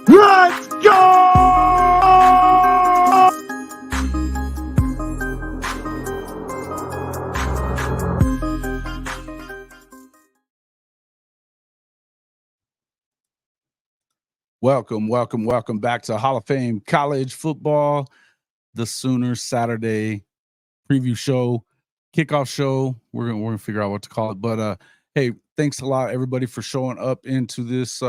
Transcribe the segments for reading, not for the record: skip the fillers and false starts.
Let's go! Welcome back to Hall of Fame College Football, the Sooners Saturday preview show, kickoff show. We're gonna figure out what to call it. But hey, thanks a lot everybody for showing up into this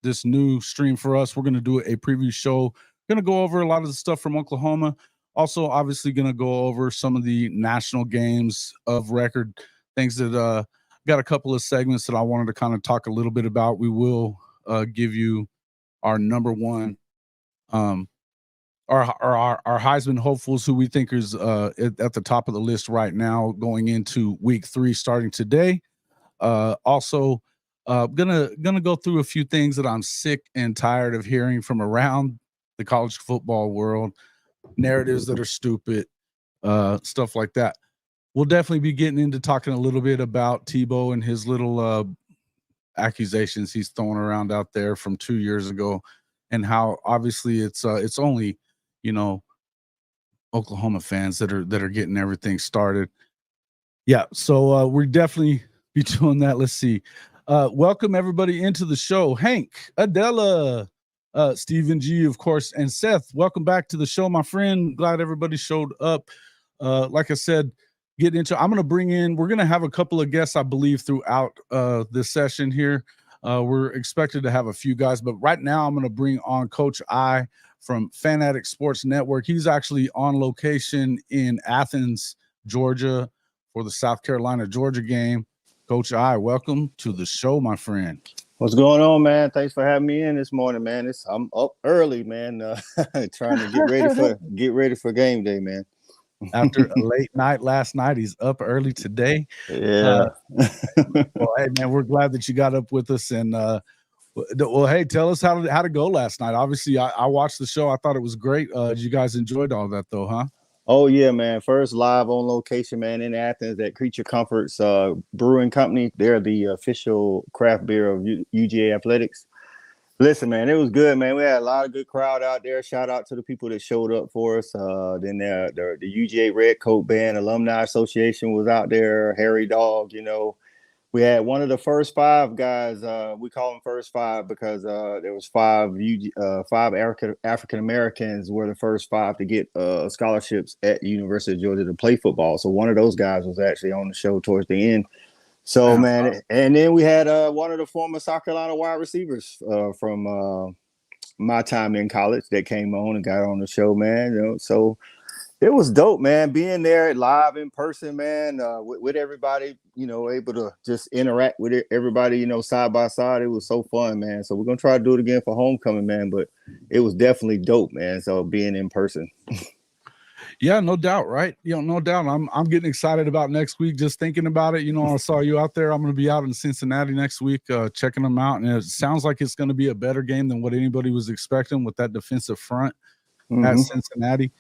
this new stream for us. We're gonna do a preview show. Gonna go over a lot of the stuff from Oklahoma. Also, obviously, gonna go over some of the national games of record, things that got a couple of segments that I wanted to kind of talk a little bit about. We will give you our number one, our Heisman hopefuls, who we think is at the top of the list right now, going into week 3, starting today. Also, gonna go through a few things that I'm sick and tired of hearing from around the college football world, narratives that are stupid, stuff like that. We'll definitely be getting into talking a little bit about Tebow and his little accusations he's throwing around out there from 2 years ago, and how obviously it's only, you know, Oklahoma fans that are getting everything started. Yeah, so we're definitely be doing that. Let's see. Welcome everybody into the show. Hank, Adela, Stephen G, of course, and Seth. Welcome back to the show, my friend. Glad everybody showed up. Like I said, we're going to have a couple of guests, I believe, throughout this session here. We're expected to have a few guys, but right now I'm going to bring on Coach I from Fanatic Sports Network. He's actually on location in Athens, Georgia for the South Carolina Georgia game. Coach I, welcome to the show, my friend. What's going on, man? Thanks for having me in this morning, man. I'm up early, man, trying to get ready for game day, man. After a late night last night, he's up early today. Yeah. Well, hey, man, we're glad that you got up with us. And well, hey, tell us how to go last night. Obviously, I watched the show. I thought it was great. You guys enjoyed all that, though, huh? Oh yeah, man. First live on location, man, in Athens at Creature Comforts Brewing Company. They're the official craft beer of UGA Athletics. Listen, man, it was good, man. We had a lot of good crowd out there. Shout out to the people that showed up for us. Then the UGA Red Coat Band Alumni Association was out there. Harry Dog, you know. We had one of the first 5 guys. We call them first 5 because there was 5 African Americans were the first 5 to get scholarships at the University of Georgia to play football. So one of those guys was actually on the show towards the end. So, man, and then we had one of the former South Carolina wide receivers from my time in college that came on and got on the show, man. You know, so it was dope, man, being there live in person, man, with everybody, you know, able to just interact with everybody, you know, side by side. It was so fun, man. So we're going to try to do it again for homecoming, man. But it was definitely dope, man. So being in person. Yeah, no doubt, right? You know, no doubt. I'm getting excited about next week just thinking about it. You know, I saw you out there. I'm going to be out in Cincinnati next week checking them out. And it sounds like it's going to be a better game than what anybody was expecting with that defensive front at Cincinnati.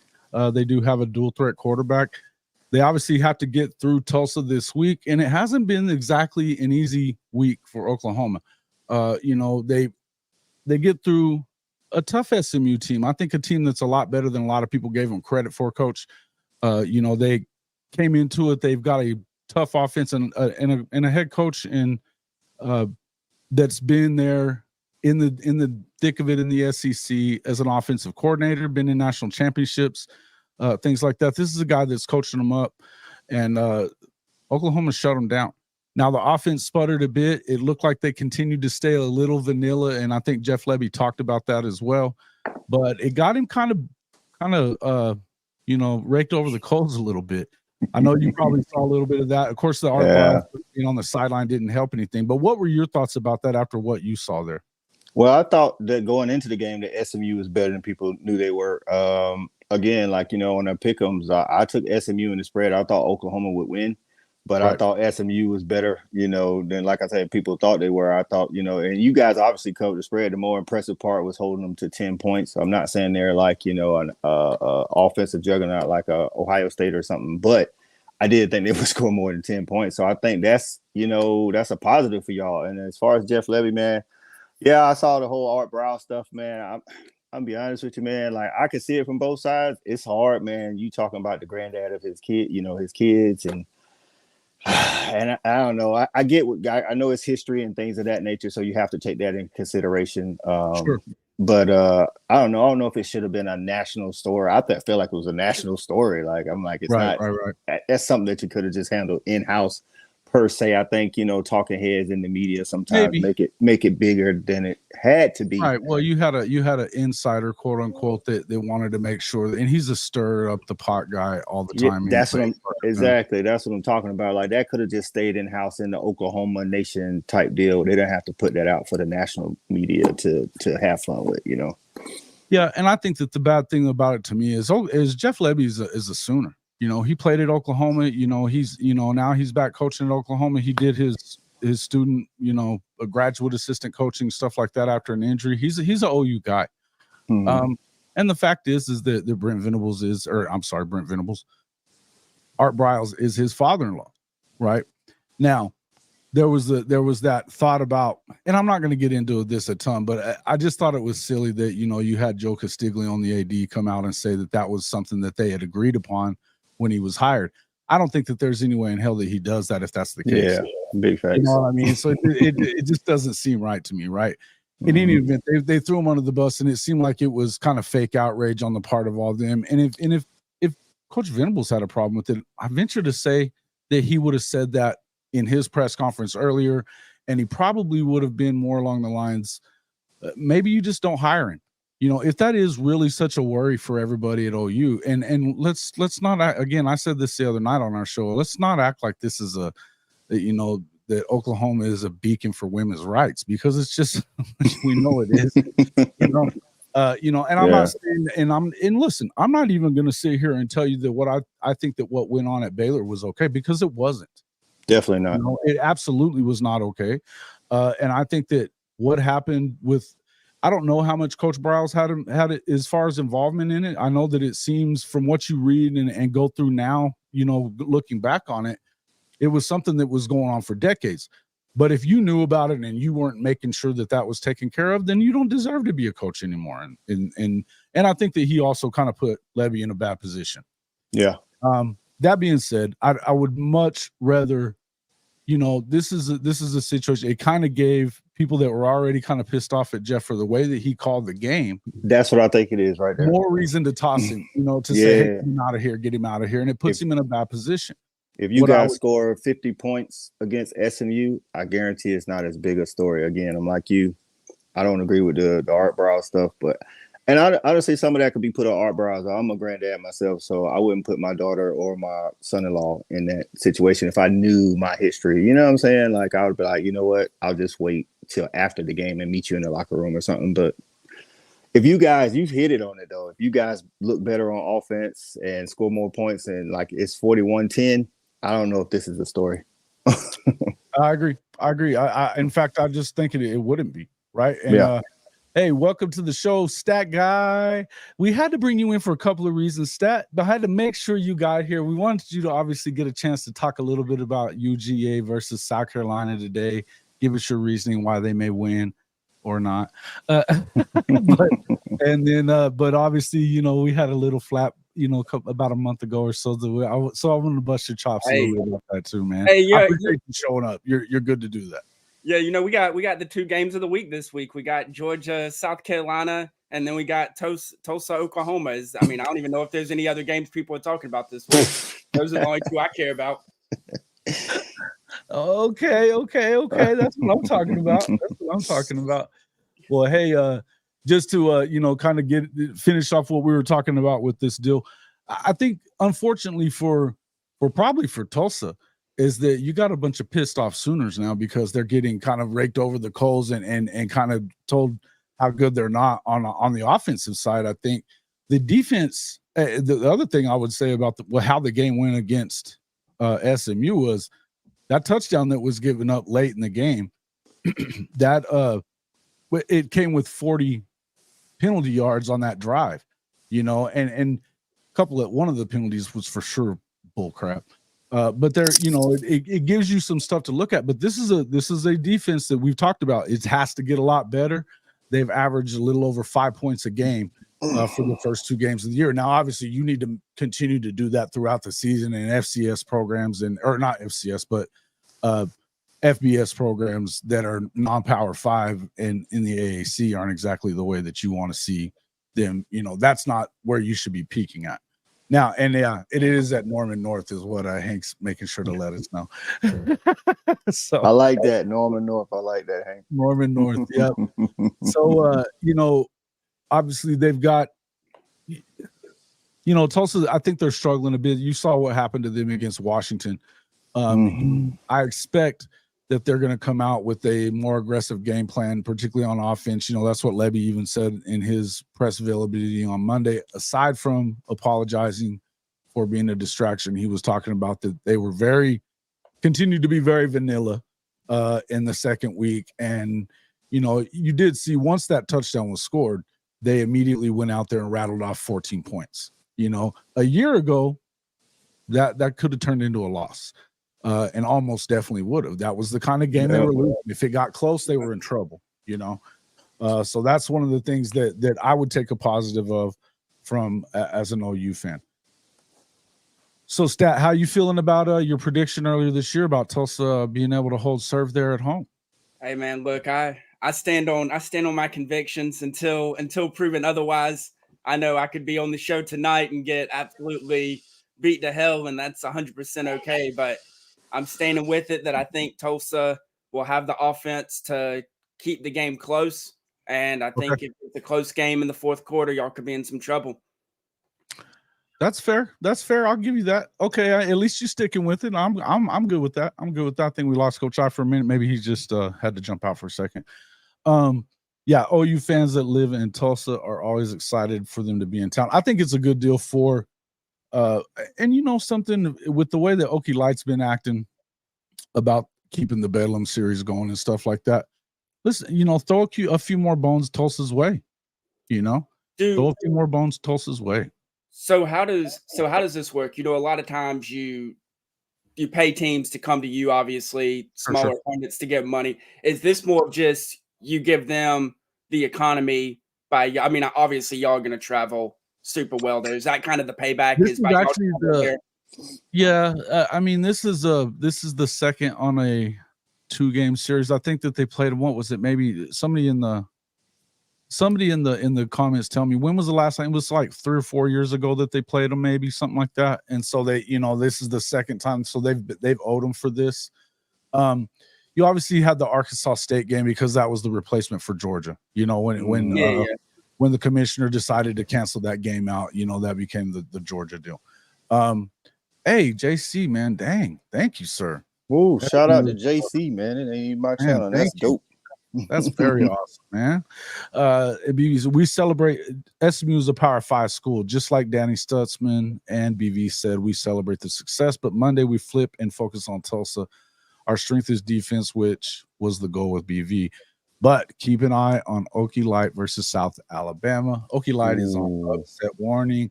They do have a dual threat quarterback. They obviously have to get through Tulsa this week, and it hasn't been exactly an easy week for Oklahoma. You know, they get through a tough SMU team. I think a team that's a lot better than a lot of people gave them credit for, Coach. You know, they came into it. They've got a tough offense and a head coach that's been there in the thick of it in the SEC as an offensive coordinator, been in national championships, things like that. This is a guy that's coaching them up, and Oklahoma shut them down. Now the offense sputtered a bit. It looked like they continued to stay a little vanilla, and I think Jeff Lebby talked about that as well. But it got him kind of you know, raked over the coals a little bit. I know you probably saw a little bit of that. Of course, the art being on the sideline didn't help anything. But what were your thoughts about that after what you saw there? Well, I thought that going into the game, that SMU was better than people knew they were. Again, like, you know, on the pick'ems, I took SMU in the spread. I thought Oklahoma would win. But I thought SMU was better, than, like I said, people thought they were. I thought, and you guys obviously covered the spread. The more impressive part was holding them to 10 points. So I'm not saying they're like, an offensive juggernaut like Ohio State or something, but I did think they would score more than 10 points. So I think that's a positive for y'all. And as far as Jeff Lebby, man, yeah, I saw the whole Art Brow stuff, man. I'm be honest with you, man. Like, I can see it from both sides. It's hard, man. You talking about the granddad of his kid, his kids, and I don't know. I get what I know it's history and things of that nature, so you have to take that into consideration. Sure. But I don't know. I don't know if it should have been a national story. I feel like it was a national story. Like, I'm like, it's not. Right. That's something that you could have just handled in house. Per se, I think talking heads in the media sometimes make it bigger than it had to be. Right. Well, you had an insider, quote unquote, that wanted to make sure and he's a stir up the pot guy all the time. That's what That's what I'm talking about. Like, that could have just stayed in house in the Oklahoma Nation type deal. They don't have to put that out for the national media to have fun with. Yeah, and I think that the bad thing about it to me is Jeff Lebby is a Sooner. He played at Oklahoma. He's now he's back coaching at Oklahoma. He did his student, a graduate assistant coaching, stuff like that after an injury. He's an OU guy. Mm-hmm. And the fact is that Brent Venables Art Briles is his father-in-law, right? Now, there was that thought about, and I'm not going to get into this a ton, but I just thought it was silly that you had Joe Castiglione, the AD, come out and say that was something that they had agreed upon when he was hired. I don't think that there's any way in hell that he does that if that's the case. Yeah, big facts. You know what I mean? So it just doesn't seem right to me, right? In any event, they threw him under the bus, and it seemed like it was kind of fake outrage on the part of all of them. And if Coach Venables had a problem with it, I venture to say that he would have said that in his press conference earlier, and he probably would have been more along the lines, maybe you just don't hire him. If that is really such a worry for everybody at OU, and let's not, again, I said this the other night on our show, let's not act like this is that Oklahoma is a beacon for women's rights, because it's just, we know it is, and I'm not saying, and listen, I'm not even going to sit here and tell you that I think that what went on at Baylor was okay, because it wasn't. Definitely not. It absolutely was not okay. And I think that what happened with, I don't know how much Coach Briles had it as far as involvement in it. I know that it seems from what you read and go through now, looking back on it, it was something that was going on for decades. But if you knew about it and you weren't making sure that was taken care of, then you don't deserve to be a coach anymore. And I think that he also kind of put Lebby in a bad position. Yeah. That being said, I would much rather, this is a situation. It kind of gave people that were already kind of pissed off at Jeff for the way that he called the game. That's what I think it is right there. More reason to toss him, to say, hey, get him out of here. And it puts him in a bad position. If you guys score 50 points against SMU, I guarantee it's not as big a story. Again, I'm like you. I don't agree with the Art Brow stuff, and I would say some of that could be put on Art Brows. I'm a granddad myself, so I wouldn't put my daughter or my son-in-law in that situation if I knew my history. You know what I'm saying? Like, I would be like, you know what? I'll just wait till after the game and meet you in the locker room or something. But if you've hit it on it, though. If you guys look better on offense and score more points and, like, it's 41-10, I don't know if this is the story. I agree. In fact, I just think it wouldn't be, right? And, hey, welcome to the show, Stat Guy. We had to bring you in for a couple of reasons, Stat, but I had to make sure you got here. We wanted you to obviously get a chance to talk a little bit about UGA versus South Carolina today. Give us your reasoning why they may win or not. But obviously, we had a little flap, about a month ago or so. So I want to bust your chops a little bit about that too, man. Hey, I appreciate you showing up. You're good to do that. Yeah, we got the 2 games of the week this week. We got Georgia, South Carolina, and then we got Tulsa, Oklahoma. I don't even know if there's any other games people are talking about this week. Those are the only 2 I care about. Okay. That's what I'm talking about. Well, hey, just to kind of finish off what we were talking about with this deal, I think unfortunately for Tulsa, is that you got a bunch of pissed off Sooners now because they're getting kind of raked over the coals and kind of told how good they're not on the offensive side. I think the defense, the other thing I would say about how the game went against SMU was that touchdown that was given up late in the game, that it came with 40 penalty yards on that drive, and one of the penalties was for sure bull crap. But there, it gives you some stuff to look at. But this is a defense that we've talked about. It has to get a lot better. They've averaged a little over 5 points a game for the first 2 games of the year. Now, obviously, you need to continue to do that throughout the season in FCS programs or not FCS, but FBS programs that are non-Power 5 and in the AAC aren't exactly the way that you want to see them. That's not where you should be peaking at. Now, and yeah, it is at Norman North is what Hank's making sure to let us know. So I like that, Norman North. I like that, Hank. Norman North, yep. So, obviously they've got, Tulsa, I think they're struggling a bit. You saw what happened to them against Washington. I expect that they're going to come out with a more aggressive game plan, particularly on offense. That's what Levy even said in his press availability on Monday. Aside from apologizing for being a distraction, he was talking about that they were continued to be very vanilla in the second week. And, you did see once that touchdown was scored, they immediately went out there and rattled off 14 points. A year ago, that could have turned into a loss. And almost definitely would have. That was the kind of game they were losing. If it got close, they were in trouble, So that's one of the things that I would take a positive of from as an OU fan. So, Stat, how you feeling about your prediction earlier this year about Tulsa being able to hold serve there at home? Hey man, look, I stand on my convictions until proven otherwise. I know I could be on the show tonight and get absolutely beat to hell, and that's 100% okay. But I'm standing with it that I think Tulsa will have the offense to keep the game close. And I think if it's a close game in the fourth quarter, y'all could be in some trouble. That's fair. I'll give you that. Okay, at least you're sticking with it. I'm good with that. I think we lost Coach I for a minute. Maybe he just had to jump out for a second. Yeah, OU fans that live in Tulsa are always excited for them to be in town. I think it's a good deal for and something with the way that Okie Light's been acting about keeping the Bedlam series going and stuff like that. Listen, throw a few more bones Tulsa's way. Throw a few more bones Tulsa's way. So how does this work? A lot of times you pay teams to come to you, obviously, smaller pundits to give money. Is this more of just you give them the economy by? I mean, obviously, y'all are going to travel super well there. Is that kind of the payback? This is actually I mean, this is the second on a 2-game series. I think that they played. What was it? Maybe somebody in the comments tell me when was the last time. It was like 3 or 4 years ago that they played them, maybe something like that. And so they, this is the second time. So they've owed them for this. You obviously had the Arkansas State game because that was the replacement for Georgia. When the commissioner decided to cancel that game out, that became the Georgia deal. Hey, JC, man, dang, thank you, sir. Whoa, shout out to JC, man. It ain't my channel. That's dope. That's very awesome, man. We celebrate. SMU is a Power 5 school, just like Danny Stutzman and BV said. We celebrate the success, but Monday we flip and focus on Tulsa. Our strength is defense, which was the goal with BV. But keep an eye on Okie Light versus South Alabama. Okie Light is on upset warning.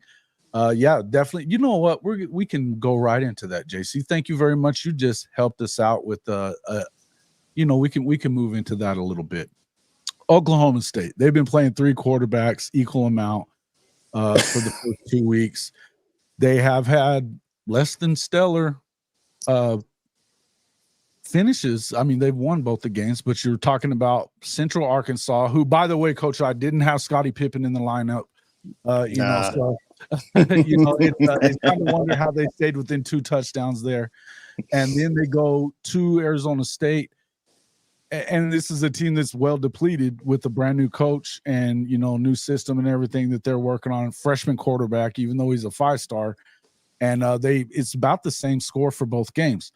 Yeah, definitely. You know what? We can go right into that, JC. Thank you very much. You just helped us out with we can move into that a little bit. Oklahoma State. They've been playing 3 quarterbacks, equal amount for the first 2 weeks. They have had less than stellar finishes. I mean, they've won both the games, but you're talking about Central Arkansas, who, by the way, Coach, I didn't have Scottie Pippen in the lineup. So it's kind of wonder how they stayed within 2 touchdowns there. And then they go to Arizona State. And this is a team that's well depleted with a brand new coach and, new system and everything that they're working on. Freshman quarterback, even though he's a 5-star. And it's about the same score for both games.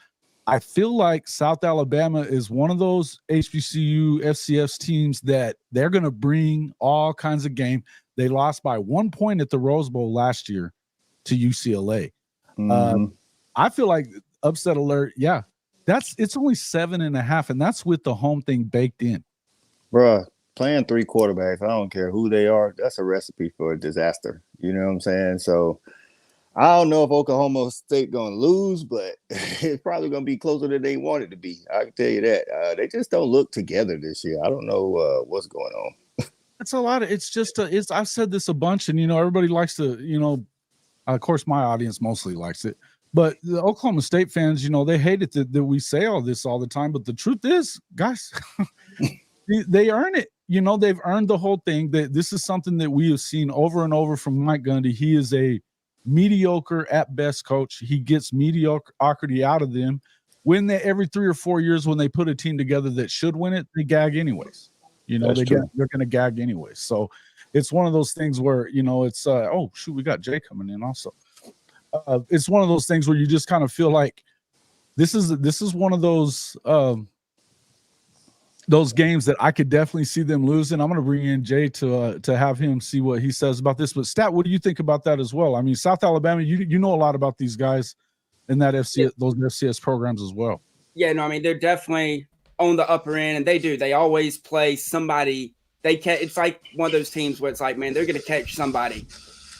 I feel like South Alabama is one of those HBCU FCS teams that they're going to bring all kinds of game. They lost by 1 point at the Rose Bowl last year to UCLA. I feel like upset alert. Yeah, it's only 7.5, and that's with the home thing baked in. Bruh, playing 3 quarterbacks, I don't care who they are, that's a recipe for a disaster. You know what I'm saying? So I don't know if Oklahoma State going to lose, but it's probably going to be closer than they want it to be. I can tell you that. They just don't look together this year. I don't know what's going on. It's a lot of, it's just, I've said this a bunch, and, everybody likes to, of course, my audience mostly likes it, but the Oklahoma State fans, they hate it that we say all this all the time. But the truth is, guys, they earn it. They've earned the whole thing. That this is something that we have seen over and over from Mike Gundy. He is a mediocre at best coach. He gets mediocrity out of them. When they every 3 or 4 years, when they put a team together that should win it, they gag anyways. They're going to gag anyways. So it's one of those things where it's oh shoot, we got Jay coming in also. It's one of those things where you just kind of feel like this is one of those games that I could definitely see them losing. I'm going to bring in Jay to have him see what he says about this. But Stat, what do you think about that as well? I mean, South Alabama, you know a lot about these guys in that those FCS programs as well. Yeah, no, I mean, they're definitely on the upper end, and they always play somebody. It's like one of those teams where it's like, man, they're going to catch somebody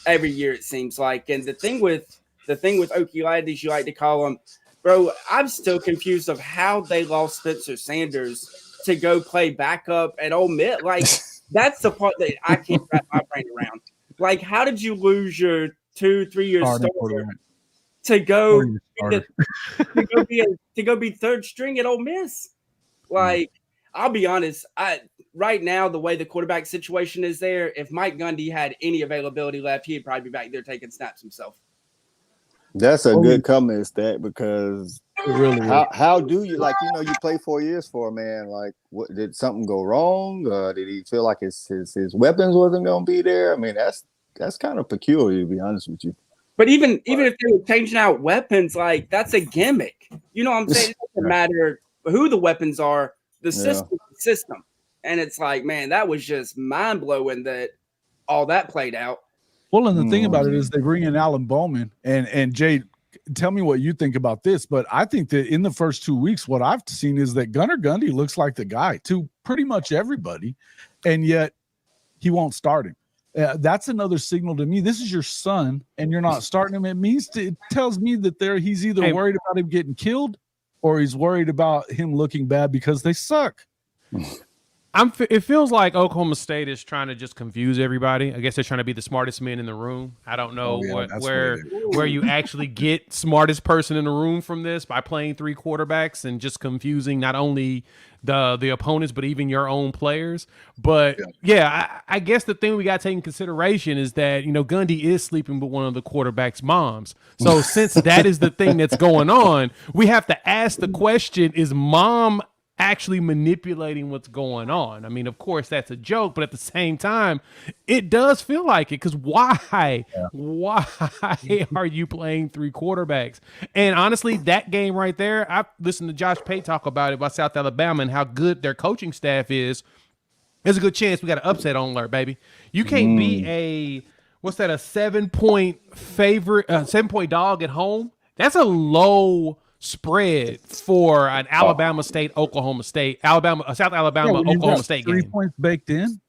every year, it seems like. And the thing with Okie, as you like to call them, bro, I'm still confused of how they lost Spencer Sanders to go play backup at Ole Miss. Like, that's the part that I can't wrap my brain around. Like, how did you lose your 2-3 year starter to go be third string at Ole Miss? Like, I'll be honest, right now, the way the quarterback situation is there, if Mike Gundy had any availability left, he'd probably be back there taking snaps himself. That's a good comment, Stat, because really, how do you you play 4 years for a man? Like, what did something go wrong? Did he feel like his weapons wasn't going to be there? I mean, that's kind of peculiar, to be honest with you. But even if they were changing out weapons, like, that's a gimmick. You know what I'm saying? It doesn't matter who the weapons are. The system is the system. And it's like, man, that was just mind blowing that all that played out. Well, and the thing about it is they bring in Alan Bowman, and Jay, tell me what you think about this. But I think that in the first 2 weeks, what I've seen is that Gunnar Gundy looks like the guy to pretty much everybody, and yet he won't start him. That's another signal to me. This is your son, and you're not starting him. It tells me that he's either worried about him getting killed, or he's worried about him looking bad because they suck. It feels like Oklahoma State is trying to just confuse everybody. I guess they're trying to be the smartest man in the room. I don't know where you actually get smartest person in the room from this by playing 3 quarterbacks and just confusing not only the opponents but even your own players. But I guess the thing we got to take in consideration is that Gundy is sleeping with one of the quarterback's moms. So since that is the thing that's going on, we have to ask the question: is mom actually manipulating what's going on? I mean, of course, that's a joke, but at the same time, it does feel like it, because why are you playing 3 quarterbacks? And honestly, that game right there, I listened to Josh Pate talk about it, about South Alabama and how good their coaching staff is. There's a good chance we got an upset on alert, baby. You can't be a 7-point favorite, 7-point dog at home. That's a low spread for an South Alabama, Oklahoma State game. 3 points baked in.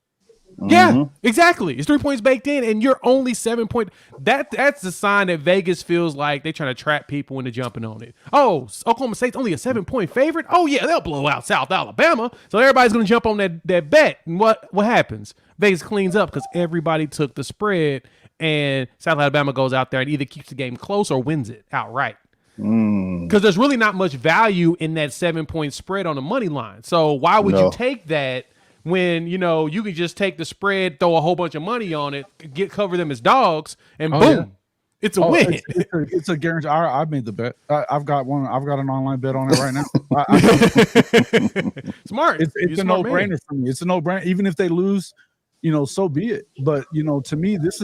Yeah, exactly. It's 3 points baked in, and you're only 7 point. That's the sign that Vegas feels like they're trying to trap people into jumping on it. Oh, Oklahoma State's only a 7-point favorite. Oh yeah, they'll blow out South Alabama. So everybody's gonna jump on that bet. And what happens? Vegas cleans up because everybody took the spread, and South Alabama goes out there and either keeps the game close or wins it outright. Because there's really not much value in that 7-point spread on the money line. So why would you take that when you can just take the spread, throw a whole bunch of money on it, cover them as dogs, and boom, it's a win. It's a guarantee. I made the bet. I've got one. I've got an online bet on it right now. Smart. It's a no-brainer for me. It's a no-brainer. Even if they lose, so be it. But, to me, this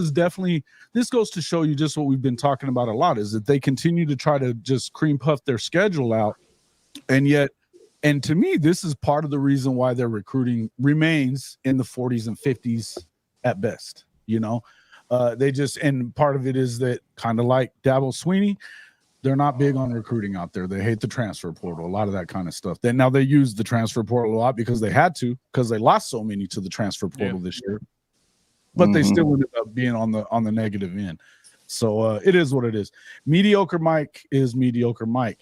goes to show you just what we've been talking about a lot, is that they continue to try to just cream puff their schedule out. And to me, this is part of the reason why their recruiting remains in the 40s and 50s at best. And part of it is that, kind of like Dabo Swinney, they're not big on recruiting out there. They hate the transfer portal, a lot of that kind of stuff. Then now they use the transfer portal a lot because they had to, because they lost so many to the transfer portal this year. But they still ended up being on the negative end. So it is what it is. Mediocre Mike is mediocre Mike.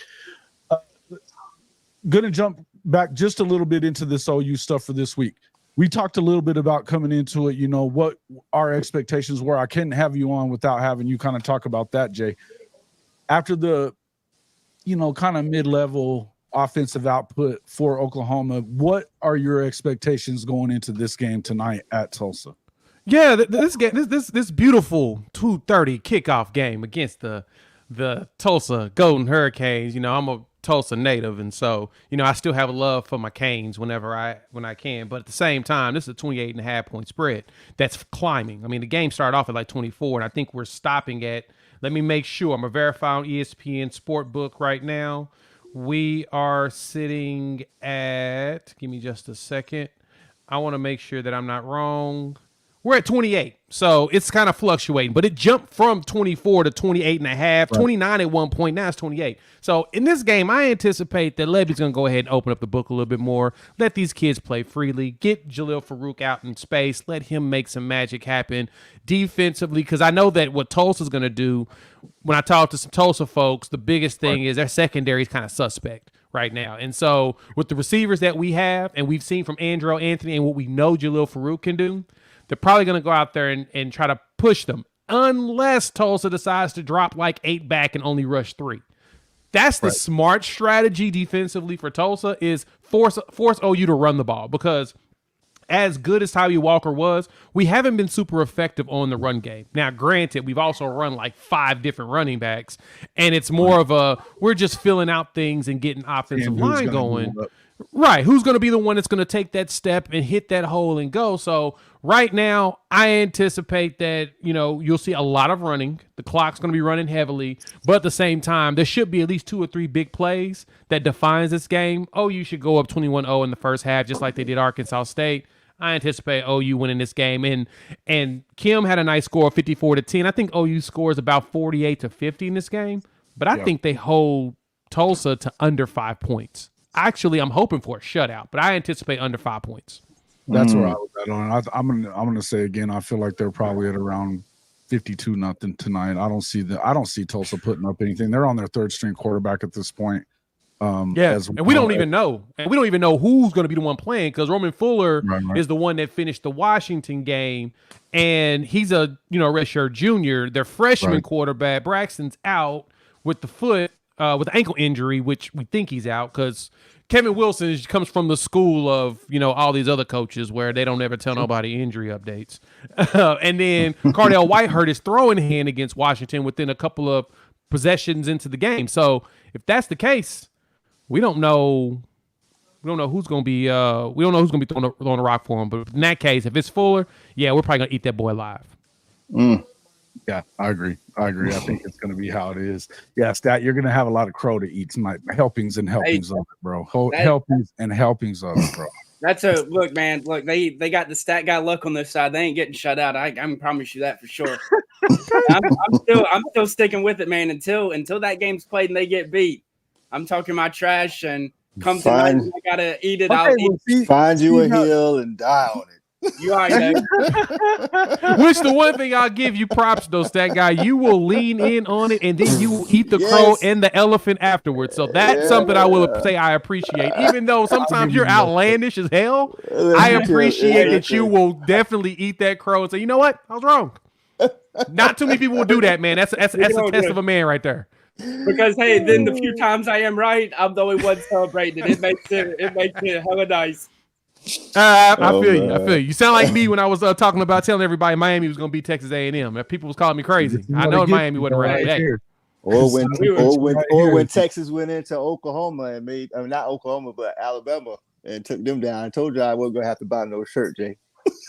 Gonna jump back just a little bit into this OU stuff for this week. We talked a little bit about coming into it, what our expectations were. I couldn't have you on without having you kind of talk about that, Jay. After the, kind of mid-level offensive output for Oklahoma, what are your expectations going into this game tonight at Tulsa? Yeah, this beautiful 2:30 kickoff game against the Tulsa Golden Hurricanes. I'm a Tulsa native, and so I still have a love for my Canes when I can. But at the same time, this is a 28.5 point spread that's climbing. I mean, the game started off at like 24, and I think we're stopping at. Let me make sure. I'm a verified ESPN Sportbook right now. We are sitting at. Give me just a second. I want to make sure that I'm not wrong. We're at 28, so it's kind of fluctuating, but it jumped from 24 to 28.5, 29 at one point, now it's 28. So in this game, I anticipate that Levy's going to go ahead and open up the book a little bit more, let these kids play freely, get Jalil Farouk out in space, let him make some magic happen defensively, because I know that what Tulsa's going to do, when I talk to some Tulsa folks, the biggest thing is their secondary is kind of suspect right now. And so with the receivers that we have, and we've seen from Andrew Anthony and what we know Jalil Farouk can do, they're probably going to go out there and try to push them unless Tulsa decides to drop like 8 back and only rush 3. That's the smart strategy defensively for Tulsa is force OU to run the ball, because as good as Tyree Walker was, we haven't been super effective on the run game. Now, granted, we've also run like 5 different running backs, and it's more of we're just filling out things and getting offensive line going. Right. Who's going to be the one that's going to take that step and hit that hole and go? So right now, I anticipate that, you'll see a lot of running. The clock's going to be running heavily. But at the same time, there should be at least 2 or 3 big plays that defines this game. OU should go up 21-0 in the first half, just like they did Arkansas State. I anticipate OU winning this game. And Kim had a nice score of 54-10. I think OU scores about 48-50 in this game. But I think they hold Tulsa to under 5 points. Actually, I'm hoping for a shutout, but I anticipate under 5 points. That's where I was at on it. I'm gonna say again, I feel like they're probably at around 52-0 tonight. I don't see Tulsa putting up anything. They're on their 3rd string quarterback at this point. And we don't even know. And we don't even know who's going to be the one playing, because Roman Fuller is the one that finished the Washington game, and he's a redshirt junior. Their freshman quarterback Braxton's out with the foot. With the ankle injury, which we think he's out, because Kevin Wilson comes from the school of, all these other coaches where they don't ever tell nobody injury updates. And then Cardell White hurt his throwing hand against Washington within a couple of possessions into the game. So if that's the case, we don't know who's going to be throwing the rock for him. But in that case, if it's Fuller, we're probably going to eat that boy alive. Yeah, I agree. I think it's going to be how it is. Yeah, Stat, you're going to have a lot of crow to eat tonight. Helpings and helpings of it, bro. Helpings and helpings of it, bro. That's look, man. Look, they got the Stat guy luck on their side. They ain't getting shut out. I can promise you that for sure. I'm still sticking with it, man. Until that game's played and they get beat, I'm talking my trash. And come tonight, I gotta eat it out. Find you a hill and die on it. You already know. Which the one thing I'll give you props though, Stat guy, you will lean in on it and then you will eat the crow and the elephant afterwards. So that's something I will say I appreciate. Even though sometimes you're outlandish as hell, I appreciate that you will definitely eat that crow and say, you know what? I was wrong. Not too many people will do that, man. That's a test of a man right there. Because hey, then the few times I am right, I'm the only one celebrating. It makes it hella nice. I feel you. You sound like me when I was talking about telling everybody Miami was going to beat Texas A&M. People was calling me crazy. I know Miami wasn't right. Or when Texas went into Oklahoma and made, not Oklahoma, but Alabama and took them down. I told you I wasn't going to have to buy no shirt, Jay.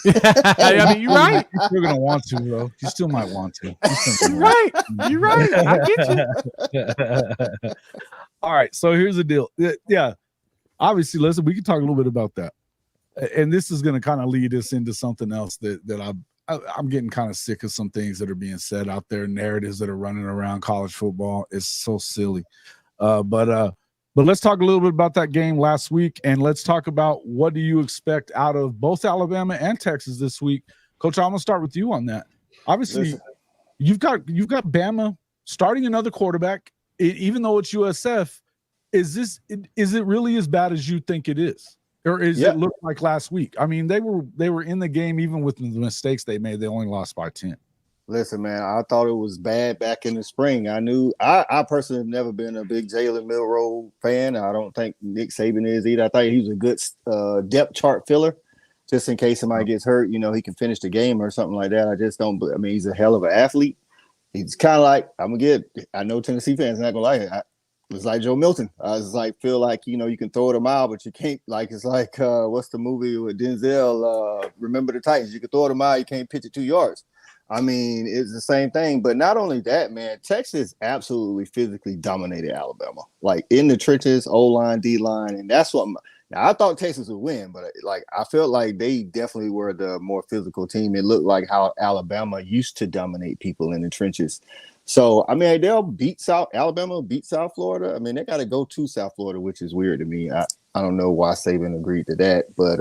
I mean, you're right. You're still going to want to, though. You still might want to. You're right. I get you. All right. So here's the deal. Yeah. Obviously, listen, we can talk a little bit about that. And this is going to kind of lead us into something else that I'm getting kind of sick of some things that are being said out there, narratives that are running around college football. It's so silly. But let's talk a little bit about that game last week, and let's talk about what do you expect out of both Alabama and Texas this week. Coach, I'm gonna start with you on that. Obviously, you've got Bama starting another quarterback, even though it's USF. Is it really as bad as you think it is? Or is it look like last week? I mean, they were in the game even with the mistakes they made. They only lost by 10. Listen, man, I thought it was bad back in the spring. I personally have never been a big Jalen Milroe fan. I don't think Nick Saban is either. I thought he was a good depth chart filler, just in case somebody gets hurt. You know, he can finish the game or something like that. I just don't. I mean, he's a hell of an athlete. He's kind of like, I know Tennessee fans not gonna like it. It's like Joe Milton. I was like, feel like, you know, you can throw it a mile, but you can't. Like, it's like, what's the movie with Denzel? Remember the Titans. You can throw it a mile, you can't pitch it 2 yards. I mean, it's the same thing. But not only that, man, Texas absolutely physically dominated Alabama. Like, in the trenches, O-line, D-line, and that's what now, I thought Texas would win, but like I felt like they definitely were the more physical team. It looked like how Alabama used to dominate people in the trenches. So, I mean, Alabama beat South Florida. I mean, they got to go to South Florida, which is weird to me. I don't know why Saban agreed to that, but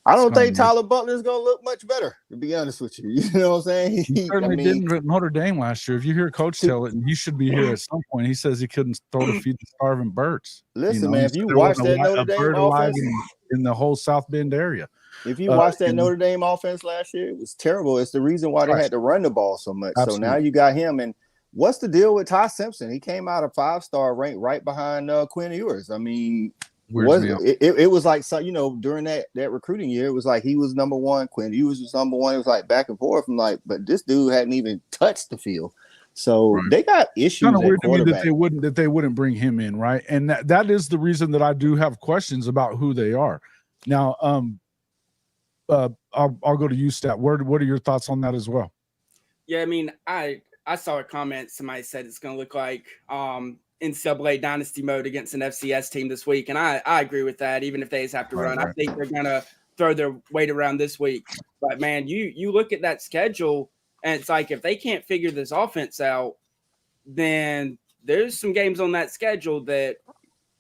I don't think Tyler Butler is going to look much better, to be honest with you. You know what I'm saying? He certainly didn't at Notre Dame last year. If you hear Coach tell it, and you should be here at some point, he says he couldn't throw to feed the starving birds. Listen, man, if you watch that Notre Dame offense in the whole South Bend area. If you watch that Notre Dame offense last year, it was terrible. It's the reason why they had to run the ball so much. Absolutely. So now you got him. And what's the deal with Ty Simpson? He came out a 5-star rank right behind Quinn Ewers. I mean, it was like, so, you know, during that recruiting year, it was like he was number one, Quinn Ewers was number one. It was like back and forth. I'm like, but this dude hadn't even touched the field. So they got issues. Kind of weird to me that they wouldn't bring him in, right? And that is the reason that I do have questions about who they are. Now, I'll go to you, Stat. What are your thoughts on that as well? Yeah, I mean, I saw a comment. Somebody said it's going to look like NCAA dynasty mode against an FCS team this week, and I agree with that. Even if they just have to run, I think they're going to throw their weight around this week. But man, you look at that schedule, and it's like if they can't figure this offense out, then there's some games on that schedule that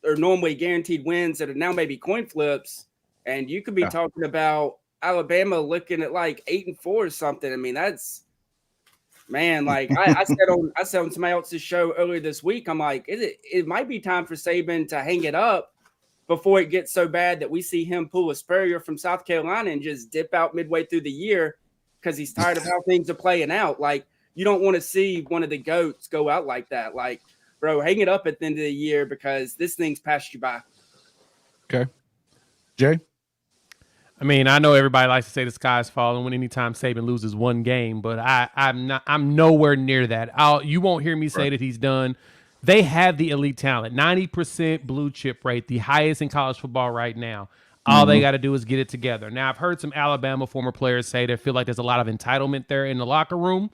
are normally guaranteed wins that are now maybe coin flips, and you could be talking about Alabama looking at like 8-4 or something. I mean, that's, man, like I said on somebody else's show earlier this week, I'm like, it might be time for Saban to hang it up before it gets so bad that we see him pull a Spurrier from South Carolina and just dip out midway through the year because he's tired of how things are playing out. Like, you don't want to see one of the GOATs go out like that. Like, bro, hang it up at the end of the year because this thing's passed you by. Okay. Jay? I mean, I know everybody likes to say the sky's falling when anytime Saban loses one game, but I'm nowhere near that. You won't hear me say that he's done. They have the elite talent, 90% blue chip rate, the highest in college football right now. All they got to do is get it together. Now, I've heard some Alabama former players say they feel like there's a lot of entitlement there in the locker room.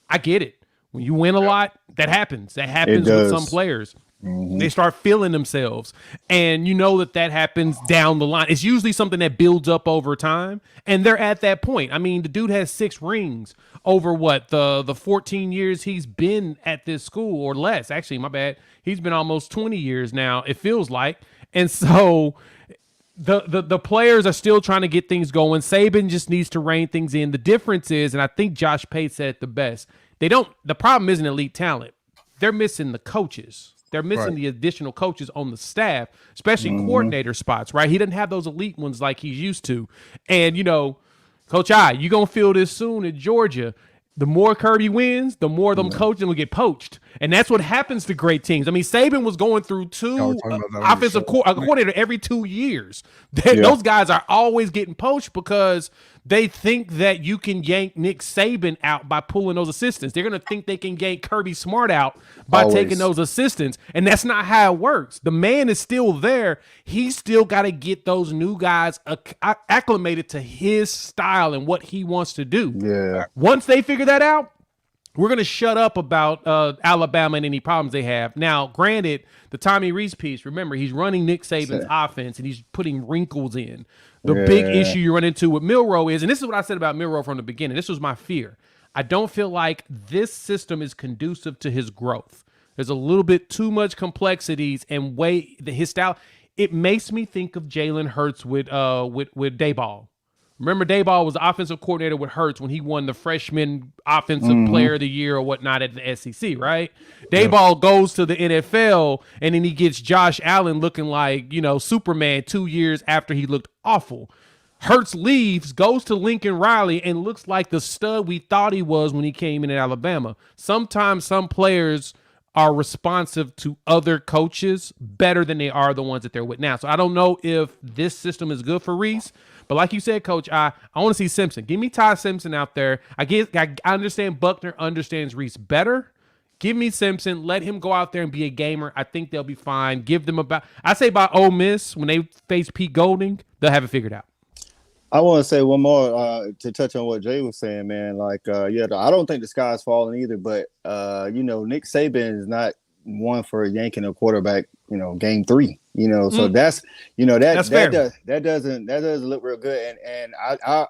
I get it. When you win a lot, that happens. That happens with some players. They start feeling themselves, and you know that happens down the line. It's usually something that builds up over time, and they're at that point. I mean, the dude has 6 rings over the 14 years he's been at this school, or less. Actually, my bad. He's been almost 20 years now, it feels like. And so the players are still trying to get things going. Saban just needs to rein things in. The difference is, and I think Josh Pate said it the best, the problem isn't elite talent. They're missing the coaches. They're missing the additional coaches on the staff, especially coordinator spots, right? He doesn't have those elite ones like he's used to. And, you know, Coach you're going to feel this soon at Georgia. The more Kirby wins, the more them coaches will get poached. And that's what happens to great teams. I mean, Saban was going through 2 offensive coordinator every 2 years. Those guys are always getting poached because they think that you can yank Nick Saban out by pulling those assistants. They're going to think they can yank Kirby Smart out by taking those assistants. And that's not how it works. The man is still there. He's still got to get those new guys acclimated to his style and what he wants to do. Yeah. Once they figure that out, we're going to shut up about Alabama and any problems they have. Now, granted, the Tommy Rees piece, remember, he's running Nick Saban's offense and he's putting wrinkles in. The big issue you run into with Milroe is, and this is what I said about Milroe from the beginning, this was my fear. I don't feel like this system is conducive to his growth. There's a little bit too much complexities and his style. It makes me think of Jalen Hurts with Dayball. Remember, Dayball was the offensive coordinator with Hurts when he won the freshman offensive player of the year or whatnot at the SEC, right? Dayball goes to the NFL, and then he gets Josh Allen looking like, Superman 2 years after he looked awful. Hurts leaves, goes to Lincoln Riley, and looks like the stud we thought he was when he came in at Alabama. Sometimes some players are responsive to other coaches better than they are the ones that they're with now. So I don't know if this system is good for Reese. But like you said, Coach, I want to see Simpson. Give me Ty Simpson out there. I understand Buckner understands Reese better. Give me Simpson. Let him go out there and be a gamer. I think they'll be fine. Give them I say by Ole Miss, when they face Pete Golding, they'll have it figured out. I want to say one more to touch on what Jay was saying, man. I don't think the sky's falling either, but Nick Saban is not one for yanking a quarterback, game 3. So that's that doesn't look real good. And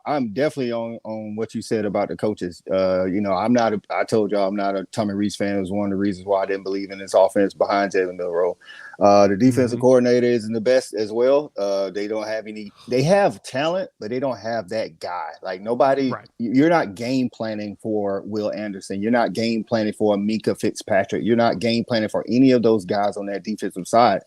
I'm definitely on what you said about the coaches. I told y'all I'm not a Tommy Rees fan. It was one of the reasons why I didn't believe in this offense behind Jalen Milroe. The defensive coordinator isn't the best as well. They have talent, but they don't have that guy. Like nobody, you're not game planning for Will Anderson. You're not game planning for Mika Fitzpatrick. You're not game planning for any of those guys on that defensive side.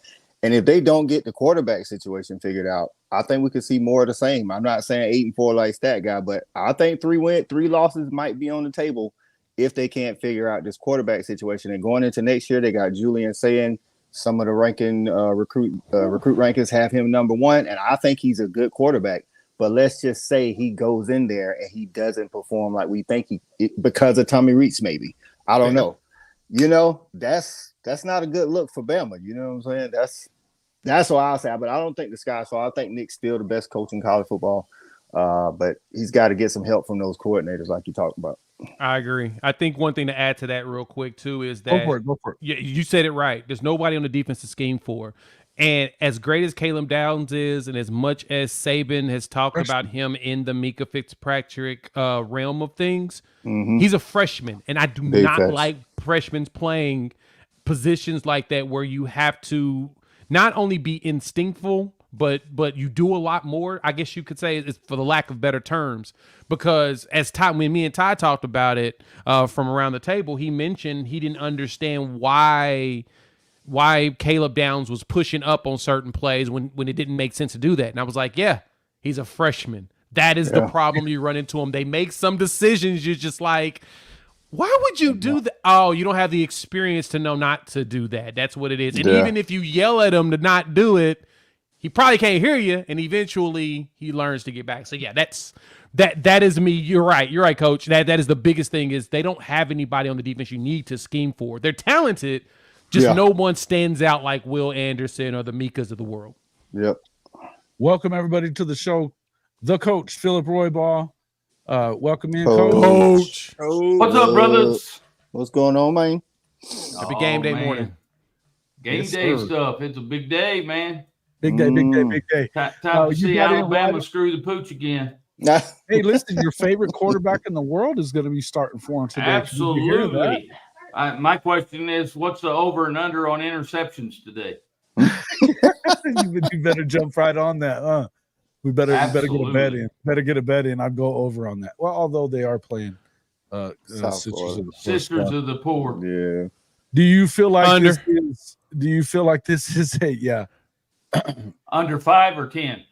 And if they don't get the quarterback situation figured out, I think we could see more of the same. I'm not saying 8-4 like Stat Guy, but I think 3 losses might be on the table if they can't figure out this quarterback situation. And going into next year, they got Julian saying some of the recruit rankings have him number 1, and I think he's a good quarterback. But let's just say he goes in there and he doesn't perform like we think because of Tommy Rees, maybe. I don't know. That's not a good look for Bama. You know what I'm saying? That's what I'll say. But I don't think the sky's fall. I think Nick's still the best coach in college football. But he's got to get some help from those coordinators like you talked about. I agree. I think one thing to add to that real quick, too, is that go for it. You said it right. There's nobody on the defense to scheme for. And as great as Caleb Downs is, and as much as Saban has talked about him in the Mika Fitzpatrick realm of things, he's a freshman. And I do not like freshmen playing positions like that where you have to not only be instinctful, but you do a lot more. I guess you could say, it's for the lack of better terms, because when me and Ty talked about it from around the table, he mentioned he didn't understand why Caleb Downs was pushing up on certain plays when it didn't make sense to do that. And I was like, yeah, he's a freshman. That is the problem you run into him. They make some decisions. You're just like, why would you do that? Oh, you don't have the experience to know not to do that. That's what it is. And even if you yell at him to not do it, he probably can't hear you. And eventually he learns to get back. So yeah, that is me. You're right. You're right, Coach. That is the biggest thing, is they don't have anybody on the defense you need to scheme for. They're talented. Just no one stands out like Will Anderson or the Mikas of the world. Yep. Welcome everybody to the show. The Coach, Philip Roybal. Welcome in, Coach. What's up, brothers? What's going on, man? Happy game day morning. Game day stuff. It's a big day, man. Big day. Time to see Alabama screw the pooch again. Hey, listen, your favorite quarterback in the world is going to be starting for him today. Absolutely. My question is, what's the over and under on interceptions today? You better jump right on that, huh? We better get a bet in. Better get a bet in. I'd go over on that. Well, although they are playing Sisters of the Poor. Yeah. Do you feel like this is a under 5 or 10?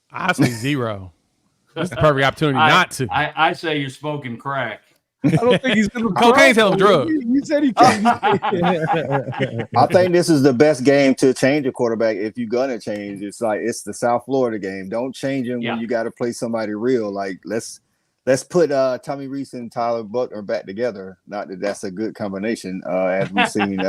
I say 0. That's the perfect opportunity not to. I say you're smoking crack. I don't think he's going to. Cocaine's hell of a drug. You said he can't. I think this is the best game to change a quarterback. If you're gonna change, it's the South Florida game. Don't change him when you got to play somebody real. Like let's put Tommy Rees and Tyler Buckner back together. Not that that's a good combination as we've seen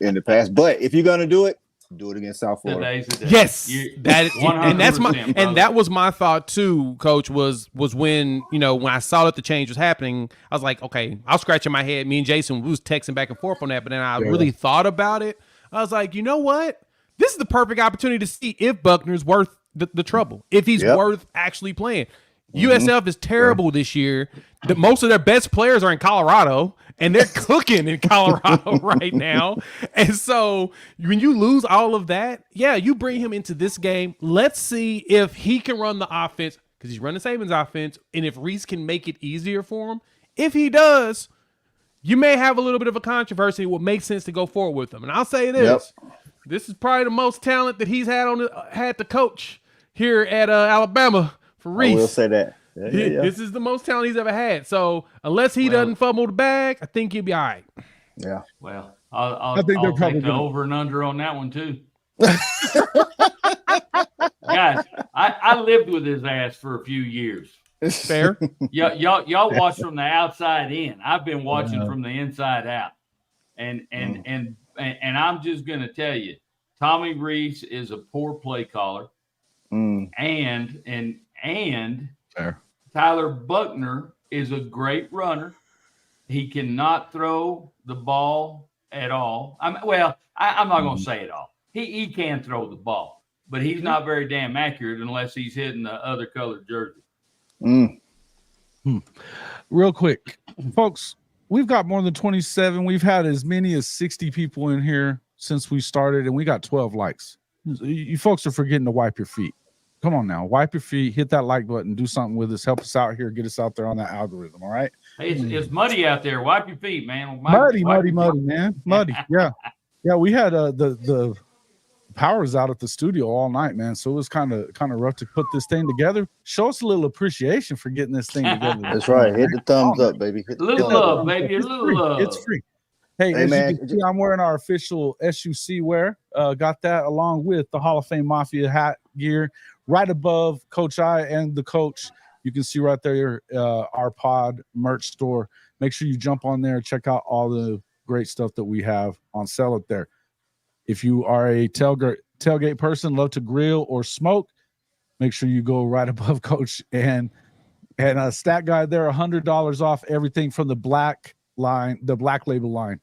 in the past. But if you're gonna do it, Do it against South Florida. Today's the day. Yes, that and that's my 100%, and that was my thought too, Coach. Was when when I saw that the change was happening, I was like, okay, I was scratching my head. Me and Jason was texting back and forth on that, but then I really thought about it. I was like, you know what? This is the perfect opportunity to see if Buckner's worth the trouble, if he's worth actually playing. USF is terrible this year. Most of their best players are in Colorado, and they're cooking in Colorado right now. And so when you lose all of that, you bring him into this game. Let's see if he can run the offense, because he's running Saban's offense, and if Reese can make it easier for him. If he does, you may have a little bit of a controversy. It would make sense to go forward with him. And I'll say this. This is probably the most talent that he's had to coach here at Alabama. Reese. I will say that. This is the most talent he's ever had. So unless he doesn't fumble the bag, I think he'll be all right. Yeah. Well, I'll take the over and under on that one too. Guys, I lived with his ass for a few years. Fair. Y'all watch from the outside in. I've been watching from the inside out. And I'm just gonna tell you, Tommy Reese is a poor play caller. And Fair. Tyler Buckner is a great runner. He cannot throw the ball at all. I'm not going to say it all. He can throw the ball, but he's not very damn accurate unless he's hitting the other colored jersey. Real quick, folks, we've got more than 27. We've had as many as 60 people in here since we started, and we got 12 likes. You folks are forgetting to wipe your feet. Come on now, wipe your feet, hit that like button, do something with us, help us out here, get us out there on that algorithm. All right. Hey, it's muddy out there. Wipe your feet, man. Muddy, man. Muddy. Yeah. We had the powers out at the studio all night, man. So it was kind of rough to put this thing together. Show us a little appreciation for getting this thing together. That's right. Hit the thumbs up, baby. A little love, baby. A little love. It's free. Hey, as man, you can see, I'm wearing our official SUC wear. Got that along with the Hall of Fame Mafia hat gear. Right above Coach I and the coach, you can see right there our pod merch store. Make sure you jump on there, check out all the great stuff that we have on sale up there. If you are a tailgate person, love to grill or smoke, make sure you go right above Coach and a stat guide there, $100 off everything from the black label line.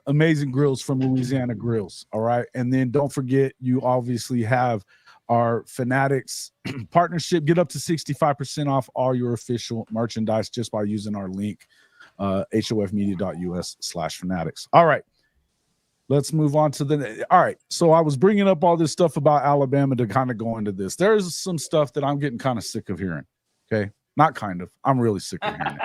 Amazing grills from Louisiana Grills. All right. And then don't forget, you obviously have our Fanatics partnership. Get up to 65% off all your official merchandise just by using our link, hofmedia.us/fanatics. All right. Let's move on to all right. So I was bringing up all this stuff about Alabama to kind of go into this. There's some stuff that I'm getting kind of sick of hearing. Okay. Not kind of. I'm really sick of hearing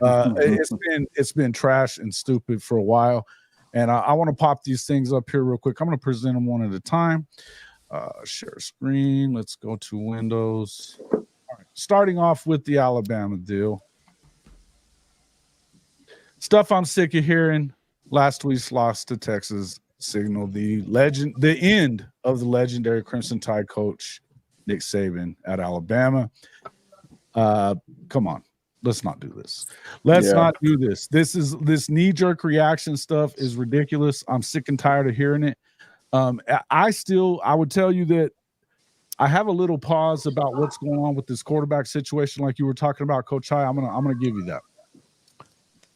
it. It's been trash and stupid for a while. And I want to pop these things up here real quick. I'm going to present them one at a time. Share screen. Let's go to Windows. All right. Starting off with the Alabama deal. Stuff I'm sick of hearing. Last week's loss to Texas signaled the end of the legendary Crimson Tide coach, Nick Saban at Alabama. Come on. Let's not do this. Let's not do this. This knee-jerk reaction stuff is ridiculous. I'm sick and tired of hearing it. I would tell you that I have a little pause about what's going on with this quarterback situation, like you were talking about, Coach High. I'm gonna give you that.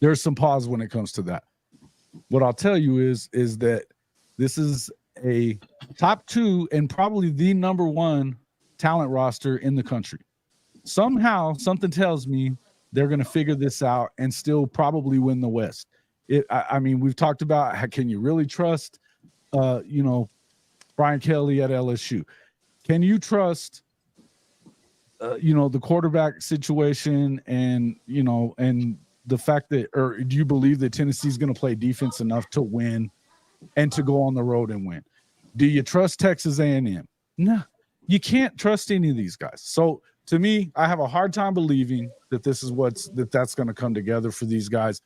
There's some pause when it comes to that. What I'll tell you is that this is a top 2 and probably the number 1 talent roster in the country. Somehow, something tells me they're going to figure this out and still probably win the West. I mean, we've talked about can you really trust, Brian Kelly at LSU? Can you trust, the quarterback situation and the fact that, or do you believe that Tennessee's going to play defense enough to win and to go on the road and win? Do you trust Texas A&M? No, you can't trust any of these guys. So to me, I have a hard time believing that that's going to come together for these guys.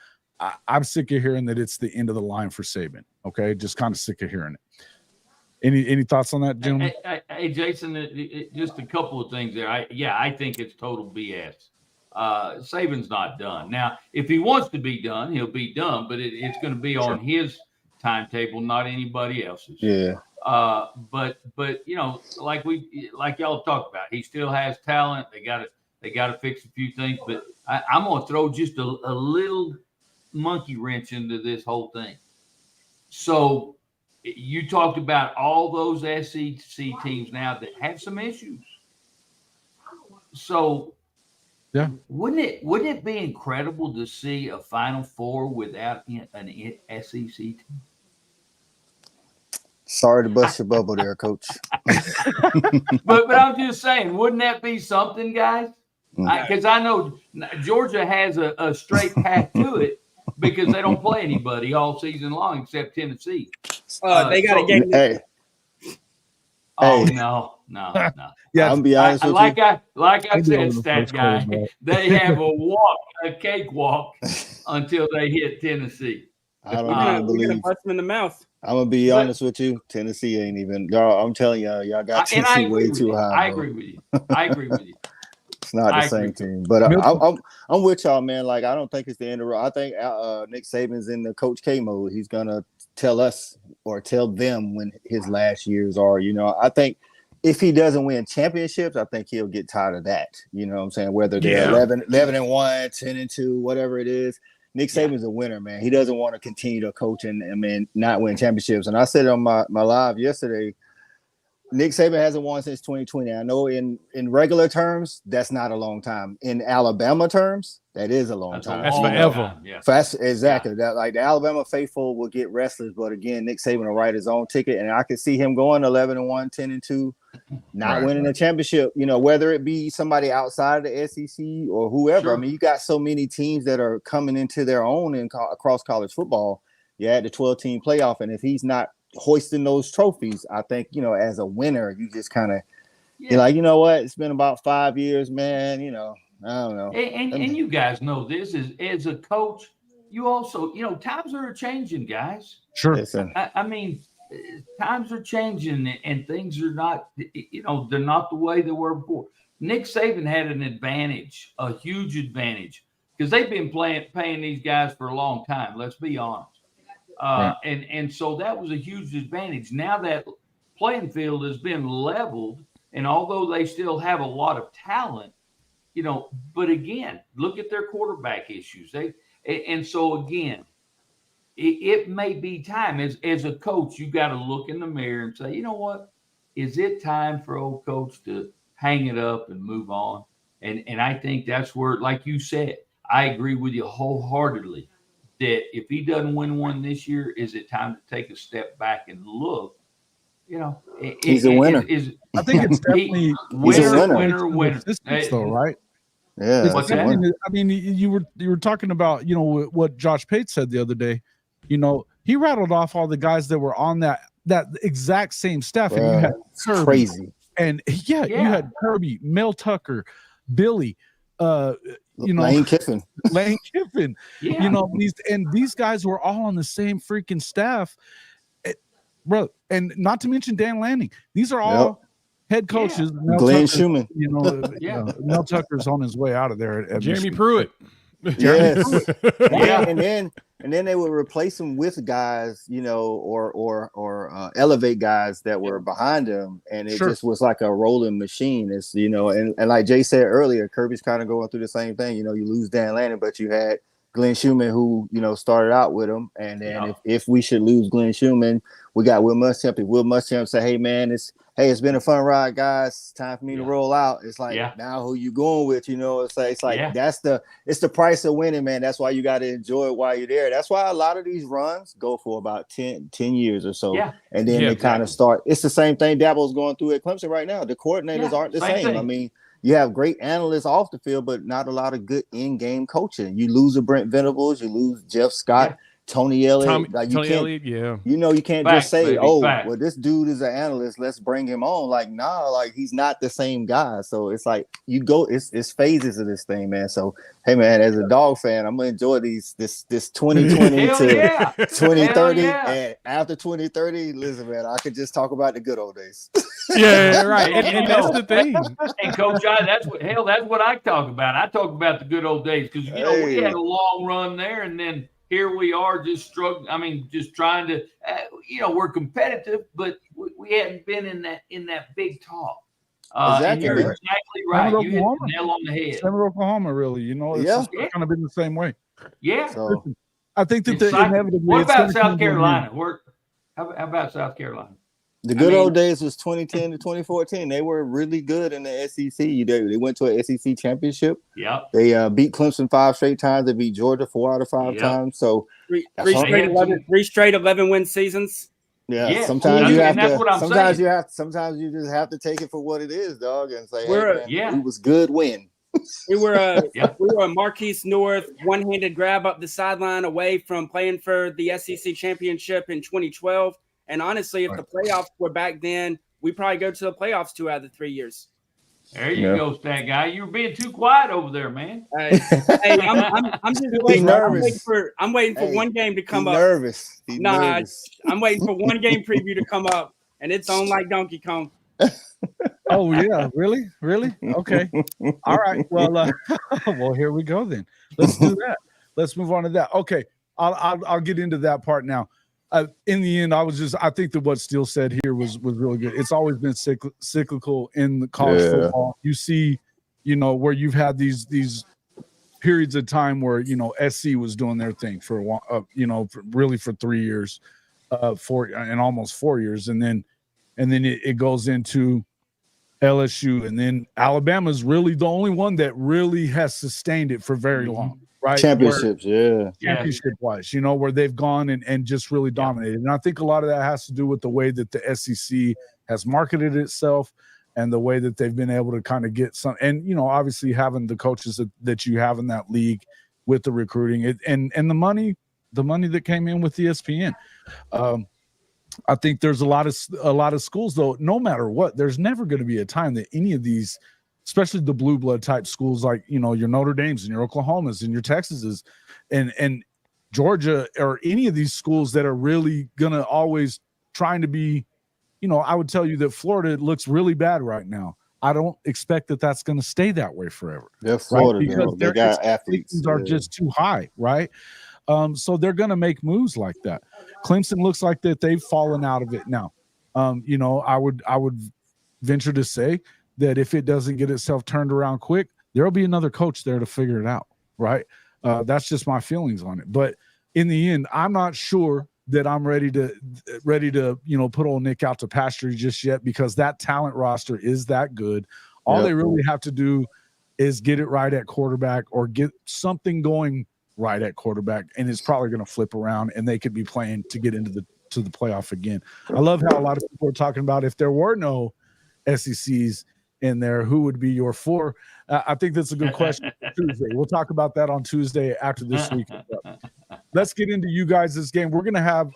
I'm sick of hearing that it's the end of the line for Saban. Okay, just kind of sick of hearing it. Any thoughts on that, gentlemen? Hey Jason, just a couple of things there. I think it's total BS. Saban's not done. Now, if he wants to be done, he'll be done, but it's going to be on his timetable, not anybody else's. Yeah. But you know, like y'all talked about, he still has talent. They gotta fix a few things. But I'm gonna throw just a little monkey wrench into this whole thing. So you talked about all those SEC teams now that have some issues. So yeah, wouldn't it be incredible to see a Final Four without an SEC team? Sorry to bust your bubble there, Coach. but I'm just saying, wouldn't that be something, guys? Because I know Georgia has a straight path to it because they don't play anybody all season long except Tennessee. They got a game. Hey. Oh no. Yeah, I'll be honest with like you. I said, stat guy, they have a cakewalk until they hit Tennessee. I don't even We're gonna believe. bust them in the mouth. I'm gonna be honest with you. Tennessee ain't even. Y'all, I'm telling y'all got Tennessee way too high. I agree with you. It's not the same team, but I'm with y'all, man. Like, I don't think it's the end of the road. I think Nick Saban's in the Coach K mode. He's gonna tell us or tell them when his last years are. You know, I think if he doesn't win championships, I think he'll get tired of that. You know what I'm saying? Whether they're 11-1, 10-2, whatever it is. Nick Saban's a winner, man. He doesn't want to continue to coach and not win championships. And I said on my live yesterday, Nick Saban hasn't won since 2020. I know in regular terms, that's not a long time. In Alabama terms, that is a long time. That's forever. Yeah. Exactly. That, like, the Alabama faithful will get restless, but again, Nick Saban will write his own ticket, and I could see him going 11-1, 10-2, not winning a championship. You know, whether it be somebody outside of the SEC or whoever. Sure. I mean, you got so many teams that are coming into their own across college football. You had the 12-team playoff, and if he's not hoisting those trophies, I think, you know, as a winner, you just kind of you're like, you know what, it's been about 5 years, man. You know, I don't know. And you guys know this is as a coach, you also, you know, times are changing, guys. sure. Listen, I mean, times are changing and things are not, you know, they're not the way they were before. Nick Saban had an advantage, a huge advantage, because they've been paying these guys for a long time. Let's be honest. And so that was a huge advantage. Now that playing field has been leveled, and although they still have a lot of talent, you know, but again, look at their quarterback issues. And so again, it may be time as a coach, you got to look in the mirror and say, you know what, is it time for old coach to hang it up and move on? And I think that's where, like you said, I agree with you wholeheartedly. That if he doesn't win one this year, is it time to take a step back and look? You know, he's a winner. I think it's definitely winner. Though, right? Yeah. What's that? I mean, you were talking about, you know, what Josh Pate said the other day. You know, he rattled off all the guys that were on that exact same staff, and you had Kirby, crazy. And you had Kirby, Mel Tucker, Billy, you know, Lane Kiffin. You know, these guys were all on the same freaking staff, bro. And not to mention Dan Lanning. These are all head coaches. Yeah. Glenn Schumann. You know, Mel Tucker's on his way out of there. At Jeremy Pruitt. Yes. And then they would replace him with guys, you know, or elevate guys that were behind him, and it just was like a rolling machine. It's, you know, and like Jay said earlier, Kirby's kind of going through the same thing. You know, you lose Dan Lanning, but you had Glenn Schumann, who, you know, started out with him, and then if we should lose Glenn Schumann, we got Will Muschamp. If Will Muschamp say, "Hey man, it's been a fun ride, guys. It's time for me to roll out." It's like, now who you going with? You know, it's like it's the price of winning, man. That's why you got to enjoy it while you're there. That's why a lot of these runs go for about 10 years or so. Yeah. And then they kind of start. It's the same thing Dabo's going through at Clemson right now. The coordinators aren't the same. I mean, you have great analysts off the field, but not a lot of good in-game coaching. You lose a Brent Venables, you lose Jeff Scott. Tony Elliott, you know, you can't just say, well, this dude is an analyst, let's bring him on. Like, nah, like, he's not the same guy. So it's like it's phases of this thing, man. So hey, man, as a dog fan, I'm gonna enjoy this 2020 to 2030, and after 2030, listen, man, I could just talk about the good old days. Yeah, right. And that's the thing. And Coach, that's what I talk about. I talk about the good old days because, you know, we had a long run there, and then here we are just struggling. I mean, just trying to, we're competitive, but we hadn't been in that big talk. Exactly. And you're exactly right. You hit the nail on the head. Summer Oklahoma, really. It's kind of been the same way. Yeah. So, I think that inevitably. What about South Carolina? How about South Carolina? The good old days was 2010 to 2014. They were really good in the SEC. They went to an SEC championship. Yeah. They beat Clemson 5 straight times. They beat Georgia 4 out of 5 times. So three straight 11-win seasons. Yeah. Sometimes you have to. Sometimes you just have to take it for what it is, dog, and say, it was good win. We were a Marquise North one-handed grab up the sideline away from playing for the SEC championship in 2012. And honestly, if the playoffs were back then, we probably go to the playoffs 2 out of the 3 years. There you go, stat guy. You're being too quiet over there, man. Hey, I'm just waiting. I'm waiting for one game to come up. Nervous. I'm waiting for one game preview to come up, and it's on like Donkey Kong. Oh yeah, really? Okay. All right. Well, well, here we go then. Let's do that. Let's move on to that. Okay, I'll get into that part now. In the end, I think that what Steele said here was really good. It's always been cyclical in the college football. You see, where you've had these periods of time where, SC was doing their thing for a while, really for 3 years, almost 4 years. And then it goes into LSU, and then Alabama's really the only one that really has sustained it for very long. Right, championships, championship wise, where they've gone and just really dominated. And I think a lot of that has to do with the way that the SEC has marketed itself and the way that they've been able to kind of get some, and obviously having the coaches that you have in that league with the recruiting and the money that came in with ESPN. I think there's a lot of schools, though, no matter what, there's never going to be a time that any of these, especially the blue blood type schools like, your Notre Dames and your Oklahomas and your Texases and Georgia, or any of these schools that are really going to always trying to be, I would tell you that Florida looks really bad right now. I don't expect that that's going to stay that way forever. Yeah, Florida, right? Because they got athletes are just too high, right? So they're going to make moves like that. Clemson looks like that they've fallen out of it now. I would venture to say that if it doesn't get itself turned around quick, there'll be another coach there to figure it out, right? That's just my feelings on it. But in the end, I'm not sure that I'm ready to put old Nick out to pasture just yet, because that talent roster is that good. All they really have to do is get it right at quarterback, or get something going right at quarterback, and it's probably going to flip around, and they could be playing to get into the playoff again. I love how a lot of people are talking about if there were no SECs in there, who would be your 4? I think that's a good question for Tuesday. We'll talk about that on Tuesday after this week. Let's get into you guys this game. We're going to have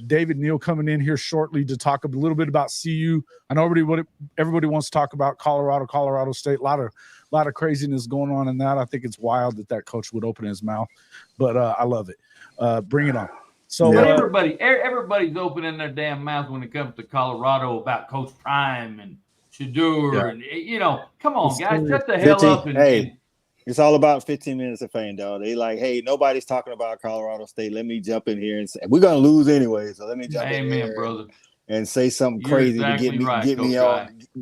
David Neal coming in here shortly to talk a little bit about CU. I know everybody wants to talk about Colorado State. A lot of craziness going on in that. I think it's wild that coach would open his mouth, but I love it. Bring it on. So everybody's opening their damn mouth when it comes to Colorado about Coach Prime and Shadur, and come on, guys, shut the hell up. It's all about 15 minutes of fame, dog. They like, hey, nobody's talking about Colorado State. Let me jump in here and say we're gonna lose anyway, so let me jump in here, brother, and say something crazy to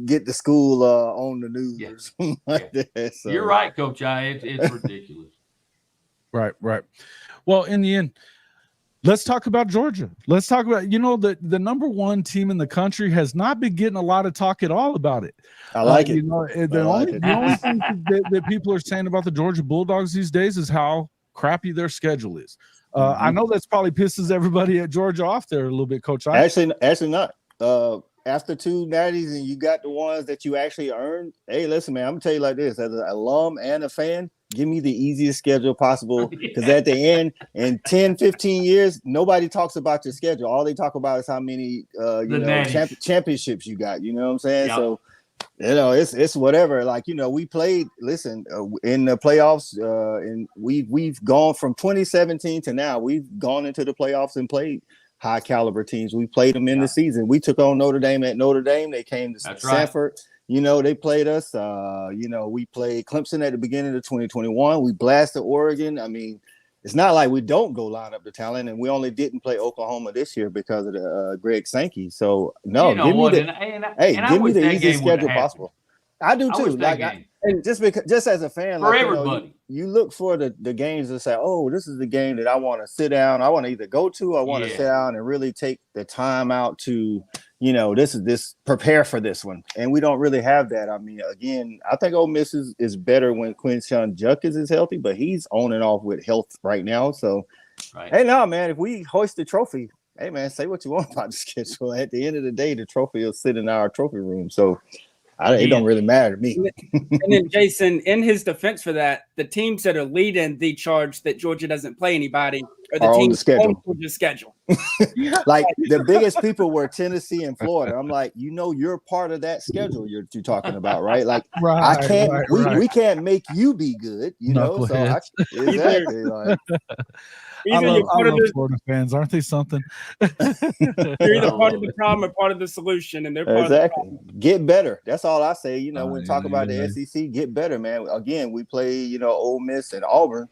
get the school on the news or something like that. So. You're right, Coach I. It's ridiculous. Right. Well, in the end, let's talk about Georgia. Let's talk about, the number 1 team in the country has not been getting a lot of talk at all about it. I like it. The only thing that people are saying about the Georgia Bulldogs these days is how crappy their schedule is. I know that's probably pisses everybody at Georgia off there a little bit, Coach. Actually not. After 2 natties and you got the ones that you actually earned. Hey, listen, man, I'm gonna tell you like this: as an alum and a fan, give me the easiest schedule possible, because at the end, in 10, 15 years, nobody talks about your schedule. All they talk about is how many championships you got. You know what I'm saying? Yep. So, it's whatever. Like, we played. Listen, in the playoffs, and we've gone from 2017 to now. We've gone into the playoffs and played high caliber teams. We played them in the season. We took on Notre Dame at Notre Dame. They came to Sanford. They played us. We played Clemson at the beginning of 2021. We blasted Oregon. I mean, it's not like we don't go line up the talent, and we only didn't play Oklahoma this year because of the Greg Sankey. So no, you know give what? me give me the easiest schedule possible. I do too. Like just as a fan, for like, everybody, you look for the games to say, oh, this is the game that I want to sit down. I want to either go to, or I want to sit down and really take the time out to, prepare for this one. And we don't really have that. I mean, again, I think Ole Miss is better when Quinshon Judkins is healthy, but he's on and off with health right now. So, hey, no, man, if we hoist the trophy, hey, man, say what you want about the schedule. At the end of the day, the trophy will sit in our trophy room. So, it don't really matter to me. And then, Jason, in his defense for that, the teams that are leading the charge that Georgia doesn't play anybody are the teams on Georgia's schedule. Like the biggest people were Tennessee and Florida. I'm like, you're part of that schedule you're talking about, right? Like, we can't make you be good, So exactly. Like, I love Florida fans. Aren't they something? You're either part of the problem or part of the solution, and they're part of the problem. Get better. That's all I say. When we talk about the SEC, get better, man. Again, we play, Ole Miss and Auburn.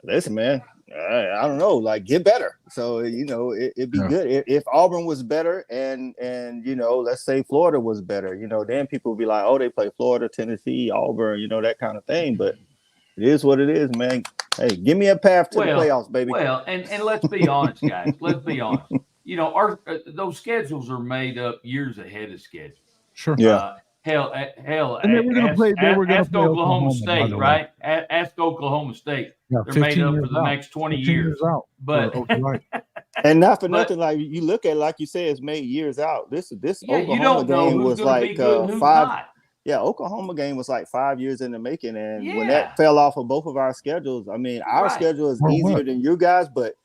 Listen, man, I don't know, like, get better. So, it'd be good if Auburn was better and let's say Florida was better, then people would be like, oh, they play Florida, Tennessee, Auburn, that kind of thing. But it is what it is, man. Hey, give me a path to the playoffs, baby. Well, and let's be honest, guys. Let's be honest. Those schedules are made up years ahead of schedule. Sure. Hell. And then we're going to play. Ask Oklahoma State, right? Ask Oklahoma State. Yeah, they're made up for the next 20 years. But and not for nothing, like you look at, like you said, it's made years out. This Oklahoma game was like 5. Yeah, Oklahoma game was like 5 years in the making, and when that fell off of both of our schedules, I mean, our schedule is easier than you guys, but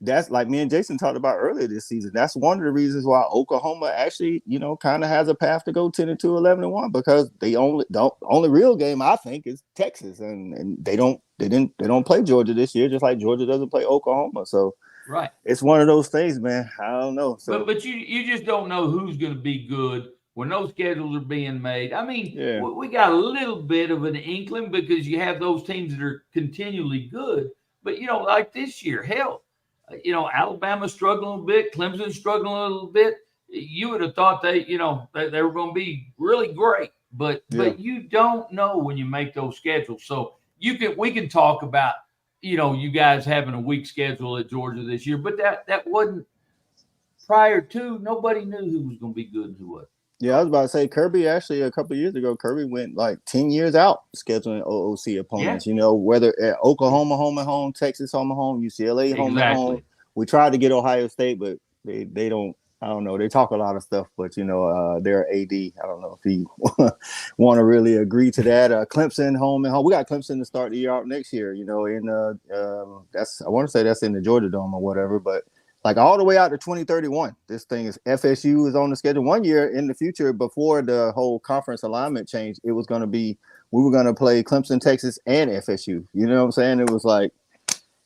that's like me and Jason talked about earlier this season. That's one of the reasons why Oklahoma actually, kind of has a path to go 10-2, 11-1, because the only real game I think is Texas, and they don't play Georgia this year, just like Georgia doesn't play Oklahoma. So it's one of those things, man. I don't know. So, but you just don't know who's going to be good when those schedules are being made. I mean, we got a little bit of an inkling because you have those teams that are continually good. But, like this year, hell, Alabama's struggling a little bit. Clemson's struggling a little bit. You would have thought they were going to be really great. But you don't know when you make those schedules. So we can talk about, you guys having a weak schedule at Georgia this year. But that wasn't prior to. Nobody knew who was going to be good and who wasn't. Yeah, I was about to say Kirby. Actually, a couple of years ago, Kirby went like 10 years out scheduling OOC opponents. Whether at Oklahoma home and home, Texas home and home, UCLA home and home. We tried to get Ohio State, but they don't. I don't know. They talk a lot of stuff, but their AD. I don't know if he want to really agree to that. Clemson home and home. We got Clemson to start the year out next year. That's I want to say that's in the Georgia Dome or whatever, but. Like all the way out to 2031, this thing is FSU is on the schedule. 1 year in the future, before the whole conference alignment change, it was going to be, we were going to play Clemson, Texas, and FSU. You know what I'm saying? It was like,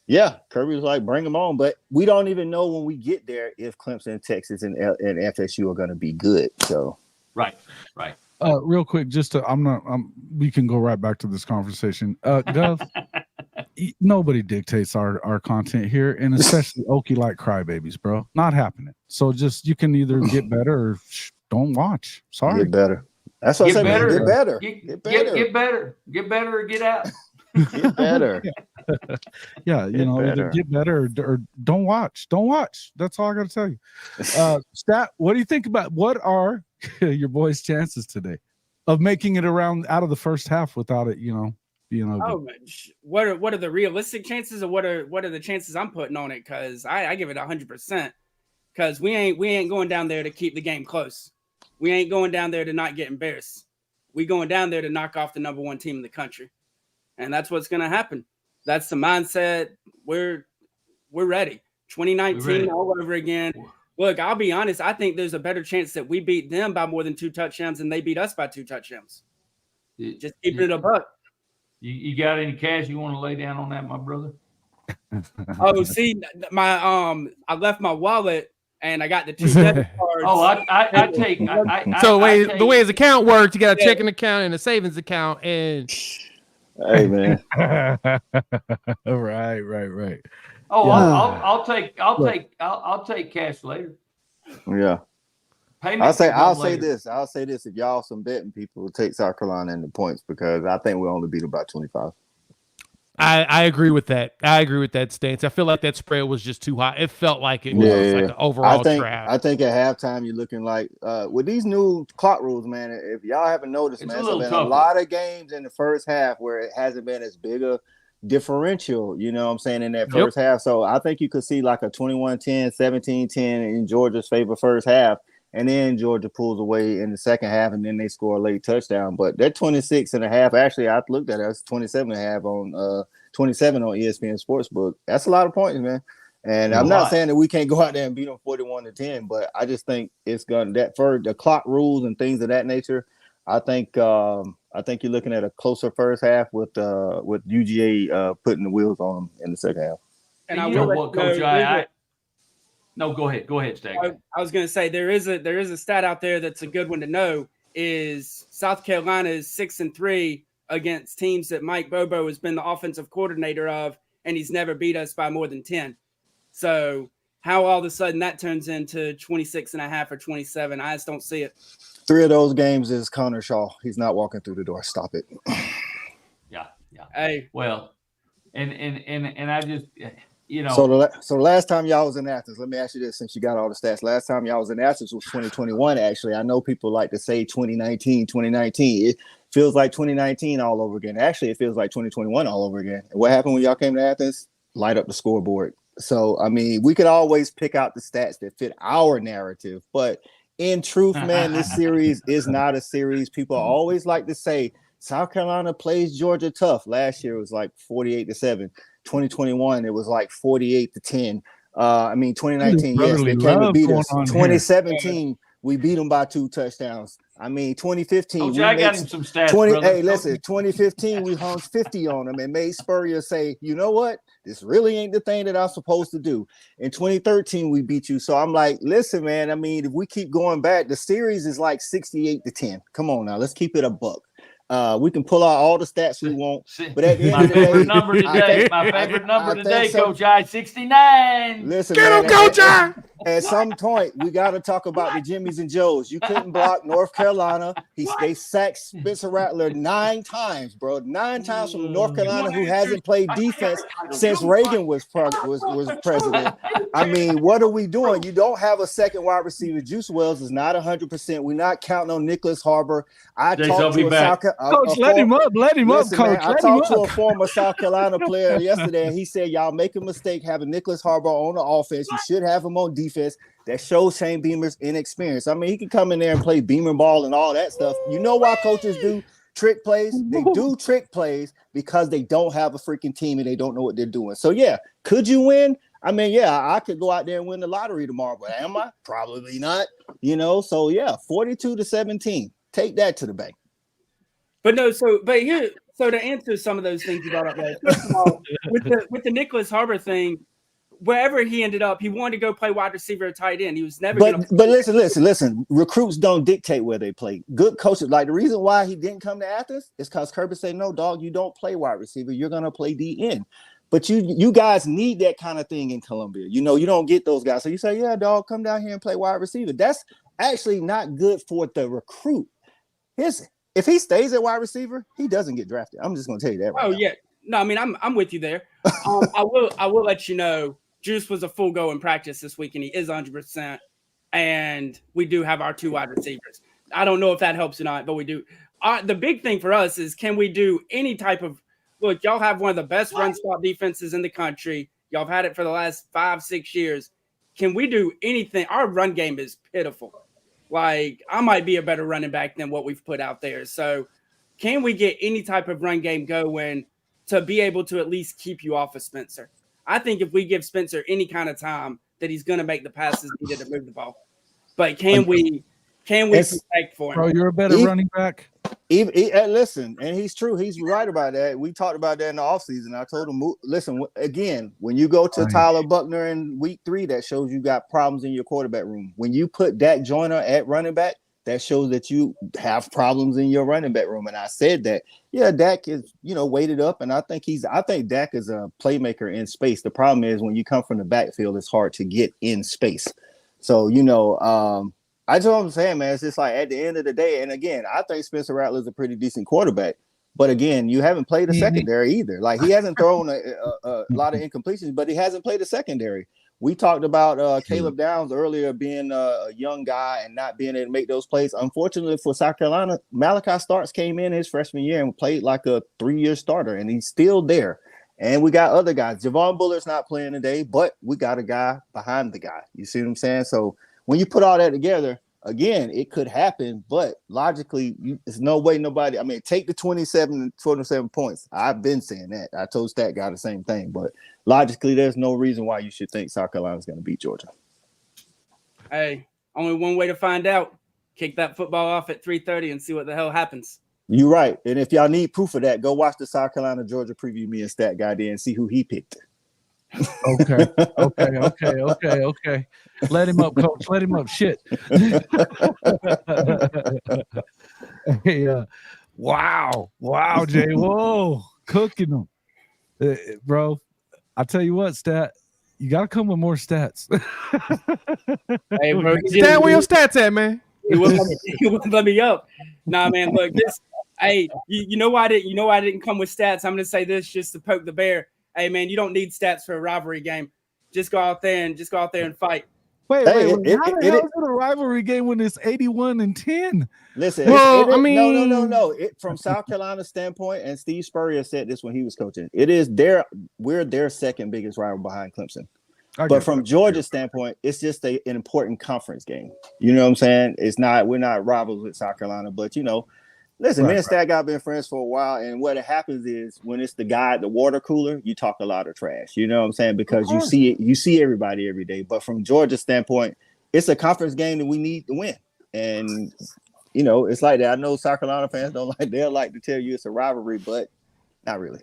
Kirby was like, bring them on. But we don't even know when we get there if Clemson, Texas, and FSU are going to be good. So, right. Real quick, we can go right back to this conversation. Gov. Nobody dictates our content here, and especially Okie like crybabies, bro. Not happening. So you can either get better or don't watch. Sorry. Get better. That's what I said. Get better. Get better. Get better or get out. Get better. Either get better or don't watch. Don't watch. That's all I got to tell you. Stat, what do you think about what are your boys' chances today of making it around out of the first half without it, what are the realistic chances, or what are the chances I'm putting on it? Because I give it 100%. Because we ain't going down there to keep the game close. We ain't going down there to not get embarrassed. We going down there to knock off the number 1 team in the country, and that's what's going to happen. That's the mindset. We're ready. 2019 all over again. Look, I'll be honest. I think there's a better chance that we beat them by more than 2 touchdowns than they beat us by 2 touchdowns. Just keeping it a buck. You got any cash you want to lay down on that, my brother? Oh, see, I left my wallet and I got the 2 debit cards. Oh, I take. The way his account works, you got a checking account and a savings account, and Hey man. Right. Oh, Yeah. I'll take cash later. Yeah. Payment I'll say later. this. I'll say this. If y'all some betting people, take South Carolina in the points because I think we'll only beat them by 25. I agree with that. I agree with that stance. I feel like that spread was just too high. It felt like it was like an overall trap. I think at halftime you're looking like with these new clock rules, man. If y'all haven't noticed, It's man, a there's been tougher. a lot of games in the first half where it hasn't been as big a differential, you know what I'm saying, in that first half. So I think you could see like a 21-10, 17-10 in Georgia's favor first half. And then Georgia pulls away in the second half, and then they score a late touchdown. But that 26.5, actually, I looked at it. It's 27.5 on 27 on ESPN Sportsbook. That's a lot of points, man. And I'm not saying that we can't go out there and beat them 41-10, but I just think it's going that for the clock rules and things of that nature. I think you're looking at a closer first half with UGA putting the wheels on them in the second half. And you know what, Coach? No, go ahead, Stag. I was going to say there is a stat out there that's a good one to know. Is South Carolina is 6-3 against teams that Mike Bobo has been the offensive coordinator of, and he's never beat us by more than 10. So how all of a sudden that turns into 26.5 or 27, I just don't see it. 3 of those games is Connor Shaw. He's not walking through the door. Stop it. Yeah. Hey. Well, and I just, you know. So the last time y'all was in Athens, let me ask you this, since you got all the stats. Last time y'all was in Athens was 2021, actually. I know people like to say 2019. It feels like 2019 all over again. Actually, it feels like 2021 all over again. And what happened when y'all came to Athens? Light up the scoreboard. So, I mean, we could always pick out the stats that fit our narrative. But in truth, man, this series is not a series. People always like to say South Carolina plays Georgia tough. Last year it was like 48-7. 2021, it was like 48-10. 2019, yes, they came to beat us. 2017, we beat them by 2 touchdowns. 2015, I got him some stats. 2015, we hung 50 on them and made Spurrier say, you know what? This really ain't the thing that I'm supposed to do. In 2013, we beat you. So I'm like, listen, man, if we keep going back, the series is like 68-10. Come on now, let's keep it a buck. We can pull out all the stats we want, but at the end of the day, my favorite number today, Coach I, 69. Listen, get him, Coach I. At some point, we got to talk about the Jimmies and Joes. You couldn't block North Carolina. They sacked Spencer Rattler 9 times, bro. 9 times from North Carolina, who hasn't played defense since Reagan was president. What are we doing? You don't have a second wide receiver. Juice Wells is not 100%. We're not counting on Nicholas Harbor. I talked to Coach, let him up, Coach. I talked to a former South Carolina player yesterday, and he said, y'all make a mistake having Nicholas Harbor on the offense. You should have him on defense. That shows Shane Beamer's inexperience. He can come in there and play Beamer ball and all that stuff. You know why coaches do trick plays? They do trick plays because they don't have a freaking team and they don't know what they're doing. So, yeah, could you win? I could go out there and win the lottery tomorrow, but am I? Probably not. So, yeah, 42-17. Take that to the bank. But to answer some of those things you brought up there, first of all, with the Nicholas Harbor thing, wherever he ended up, he wanted to go play wide receiver or tight end. He was never But listen. Recruits don't dictate where they play. Good coaches, like the reason why he didn't come to Athens is because Kirby said, no, dog, you don't play wide receiver. You're going to play DN. But you guys need that kind of thing in Columbia. You don't get those guys. So you say, yeah, dog, come down here and play wide receiver. That's actually not good for the recruit. If he stays at wide receiver, he doesn't get drafted. I'm just going to tell you that right now. Yeah. No, I'm with you there. I will let you know, Juice was a full go in practice this week, and he is 100%. And we do have our 2 wide receivers. I don't know if that helps or not, but we do. The big thing for us is, can we do any type of look? Y'all have one of the best run stop defenses in the country. Y'all have had it for the last 5-6 years. Can we do anything? Our run game is pitiful. Like, I might be a better running back than what we've put out there. So can we get any type of run game going to be able to at least keep you off of Spencer? I think if we give Spencer any kind of time, that he's going to make the passes needed to move the ball. But can we protect for him? Bro, you're a better running back. Listen, and he's true. He's right about that. We talked about that in the offseason. I told him, listen, again, when you go to Tyler Buckner in week 3, that shows you got problems in your quarterback room. When you put Dak Joyner at running back, that shows that you have problems in your running back room. And I said that, yeah, Dak is, weighted up, and I think Dak is a playmaker in space. The problem is when you come from the backfield, it's hard to get in space. So, I just know what I'm saying, man. It's just like at the end of the day, and again, I think Spencer Rattler is a pretty decent quarterback. But again, you haven't played a secondary either. Like, he hasn't thrown a lot of incompletions, but he hasn't played a secondary. We talked about Caleb Downs earlier being a young guy and not being able to make those plays. Unfortunately for South Carolina, Malachi Starks came in his freshman year and played like a 3-year starter, and he's still there. And we got other guys. Javon Bullard's not playing today, but we got a guy behind the guy. You see what I'm saying? So when you put all that together, again, it could happen, but logically, there's no way nobody. I mean, take the 27 points. I've been saying that. I told Stat Guy the same thing, but logically, there's no reason why you should think South Carolina's going to beat Georgia. Hey, only one way to find out. Kick that football off at 3:30 and see what the hell happens. You're right. And if y'all need proof of that, go watch the South Carolina-Georgia preview me and Stat Guy there and see who he picked. Okay. Let him up, coach. Let him up. Shit. Hey, wow, Jay. Whoa, cooking them, bro. I tell you what, Stat, you got to come with more stats. Hey, bro, Stat, where your stats at, man? He wouldn't let me up. Nah, man. Look, this. Hey, you know why I didn't come with stats. I'm gonna say this just to poke the bear. Hey, man, you don't need stats for a rivalry game. Just go out there and fight. Wait. How the hell is it a rivalry game when it's 81-10? Listen, well, no. From South Carolina's standpoint, and Steve Spurrier said this when he was coaching, we're their second biggest rival behind Clemson. But from Georgia's standpoint, it's just an important conference game. You know what I'm saying? We're not rivals with South Carolina, but listen, me and Stat Guy been friends for a while, and what happens is when it's the guy at the water cooler, you talk a lot of trash. You know what I'm saying? Because you see everybody every day. But from Georgia's standpoint, it's a conference game that we need to win. And it's like that. I know South Carolina fans they'll like to tell you it's a rivalry, but not really.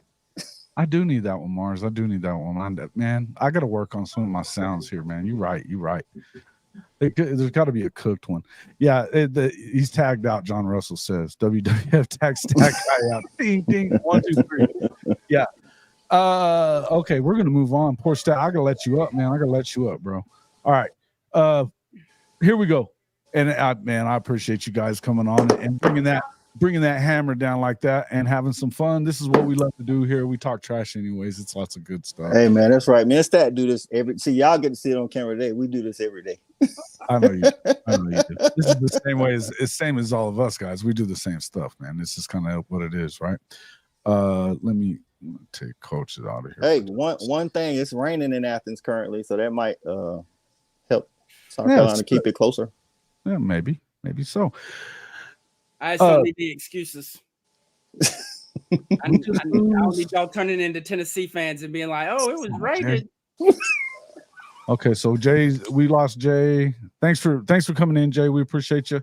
I do need that one, Mars. I do need that one. Man, I got to work on some of my sounds here, man. You're right. There's got to be a cooked one. Yeah, he's tagged out. John Russell says WWF tag stack guy out. Ding ding. 1, 2, 3. Yeah. Okay, we're gonna move on. Poor Stat. I gotta let you up, man. I gotta let you up, bro. All right. Here we go. And I appreciate you guys coming on and bringing that hammer down like that and having some fun. This is what we love to do here. We talk trash anyways. It's lots of good stuff. Hey, man, that's right. Me and Stat do this y'all get to see it on camera today. We do this every day. I know you do. This is the same way it's same as all of us guys. We do the same stuff, man. This is kind of what it is, right? Let me take Coach out of here. Hey, one thing, it's raining in Athens currently, so that might help South Carolina keep it closer. Yeah, maybe so. I still need the excuses. I don't need y'all turning into Tennessee fans and being like, "Oh, it was raining." Okay, so we lost Jay. Thanks for coming in, Jay. We appreciate you.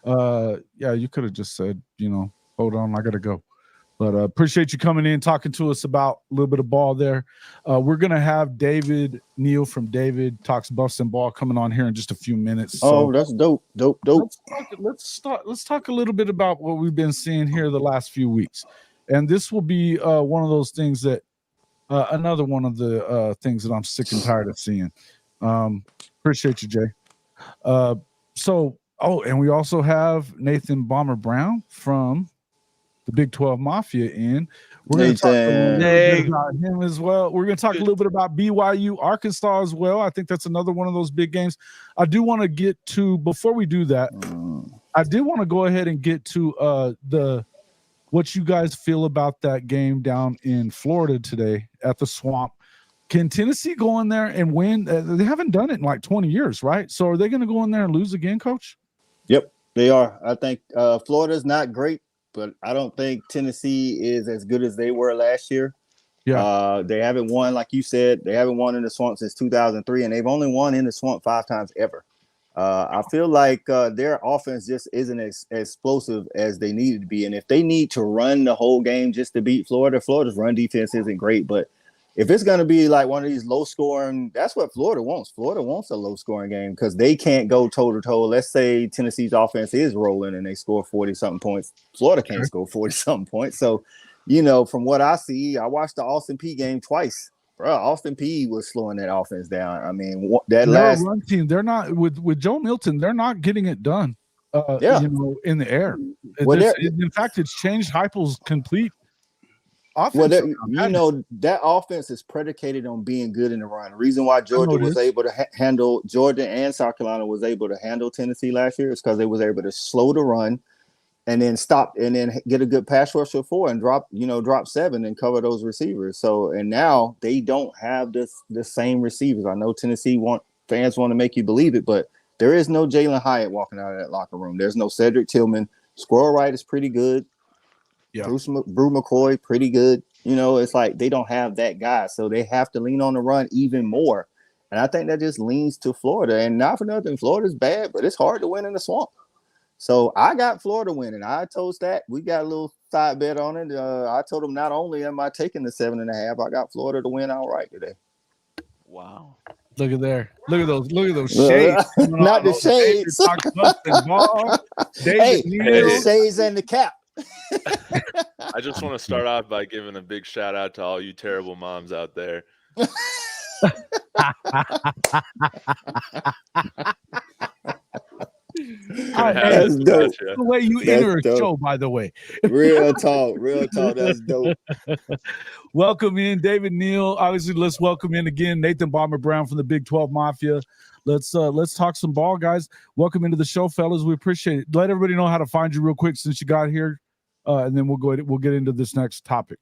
Yeah, you could have just said, hold on, I gotta go. But appreciate you coming in, talking to us about a little bit of ball there. We're gonna have David Neal from David Talks Buffs and Ball coming on here in just a few minutes. So that's dope. Let's talk a little bit about what we've been seeing here the last few weeks, and this will be one of those things that another one of the things that I'm sick and tired of seeing. Appreciate you, Jay. And we also have Nathan Bomber Brown from the Big 12 Mafia in. We're going to talk a little bit about him as well. We're going to talk a little bit about BYU, Arkansas as well. I think that's another one of those big games. I do want to get to, before we do that, I did want to go ahead and get to what you guys feel about that game down in Florida today at the Swamp. Can Tennessee go in there and win? They haven't done it in like 20 years, right? So are they going to go in there and lose again, Coach? Yep, they are. I think Florida's not great, but I don't think Tennessee is as good as they were last year. Yeah. They haven't won, like you said, they haven't won in the Swamp since 2003, and they've only won in the Swamp 5 times ever. I feel like their offense just isn't as explosive as they needed to be. And if they need to run the whole game just to beat Florida's run defense isn't great, but if it's going to be like one of these low scoring, that's what Florida wants. Florida wants a low scoring game because they can't go toe to toe. Let's say Tennessee's offense is rolling and they score 40 something points. Florida can't score 40 something points. So, from what I see, I watched the Austin Peay game twice. Bro, Austin Peay was slowing that offense down. I mean, that last run team, they're not with Joe Milton. They're not getting it done. In the air. In fact, it's changed Heupel's complete offense. Well, that offense is predicated on being good in the run. The reason why Georgia was able to handle Georgia and South Carolina was able to handle Tennessee last year is because they was able to slow the run and then stop and then get a good pass rush of 4 and drop 7 and cover those receivers. So and now they don't have the same receivers. I know Tennessee fans want to make you believe it, but there is no Jalen Hyatt walking out of that locker room. There's no Cedric Tillman. Squirrel Wright is pretty good. Yeah. Brew McCoy, pretty good. It's like they don't have that guy, so they have to lean on the run even more. And I think that just leans to Florida. And not for nothing, Florida's bad, but it's hard to win in the swamp. So I got Florida winning. I told Stat, we got a little side bet on it. I told him not only am I taking the 7.5, I got Florida to win outright today. Wow. Look at those shades. Not the shades. Hey, shades and the cap. I just want to start off by giving a big shout out to all you terrible moms out there. That's dope. The way you enter a show, by the way. Real talk. That's dope. Welcome in David Neal. Obviously, let's welcome in again Nathan Bomber Brown from the Big 12 Mafia. Let's talk some ball, guys. Welcome into the show, fellas. We appreciate it. Let everybody know how to find you real quick since you got here, and then we'll get into this next topic.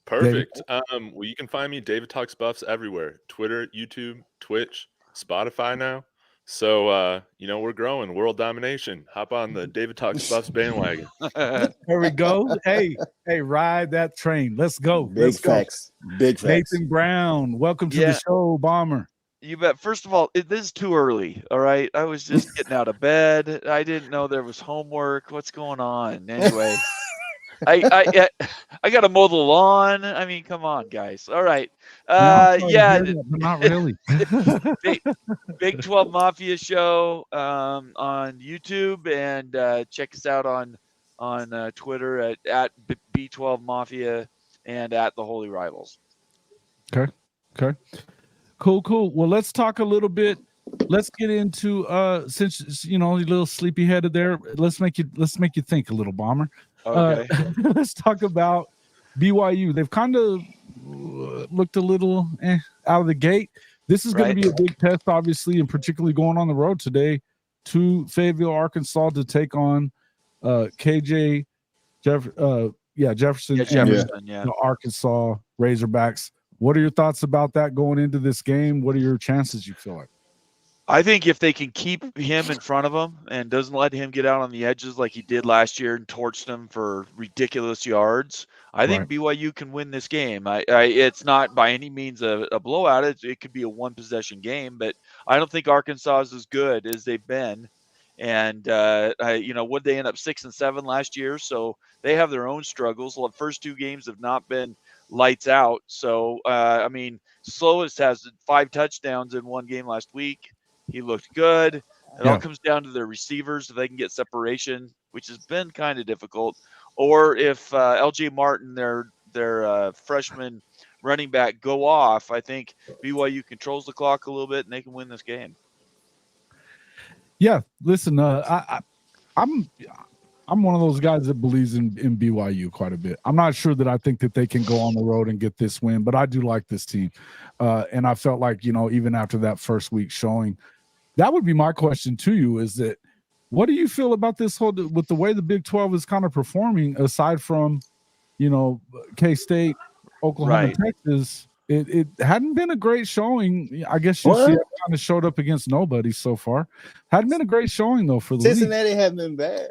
Perfect. Well, you can find me, David Talks Buffs, everywhere: Twitter, YouTube, Twitch, Spotify now. So we're growing. World domination. Hop on the David Talks Buffs bandwagon. There we go. Hey, ride that train. Let's go. Big facts. Nathan Brown, welcome to the show, Bomber. You bet. First of all, this is too early. All right. I was just getting out of bed. I didn't know there was homework. What's going on? Anyway, I got to mow the lawn. I mean, come on, guys. All right. Not really. Big 12 Mafia show on YouTube, and check us out on Twitter at B12 Mafia and at the Holy Rivals. Okay. Cool. Well, let's talk a little bit. Let's get into since you're a little sleepy headed there. Let's make you think a little, Bomber. Okay. Let's talk about BYU. They've kind of looked a little out of the gate. This is going to be a big test, obviously, and particularly going on the road today to Fayetteville, Arkansas, to take on KJ Jefferson, the Arkansas Razorbacks. What are your thoughts about that going into this game? What are your chances, you feel like? I think if they can keep him in front of him and doesn't let him get out on the edges like he did last year and torched him for ridiculous yards, I think BYU can win this game. It's not by any means a blowout. It could be a one-possession game, but I don't think Arkansas is as good as they've been. And, would they end up 6-7 last year? So they have their own struggles. Well, the first 2 games have not been lights out. So, Slovis has 5 touchdowns in one game last week. He looked good. It all comes down to their receivers. If they can get separation, which has been kind of difficult, or if LJ Martin, their freshman running back, go off, I think BYU controls the clock a little bit and they can win this game. Yeah, listen, I'm one of those guys that believes in BYU quite a bit. I'm not sure that I think that they can go on the road and get this win, but I do like this team. And I felt like, even after that first week showing, that would be my question to you, is that what do you feel about this with the way the Big 12 is kind of performing, aside from, K-State, Oklahoma, Texas? It hadn't been a great showing. I guess you see it kind of showed up against nobody so far. Hadn't been a great showing, though, for the Cincinnati hasn't been bad.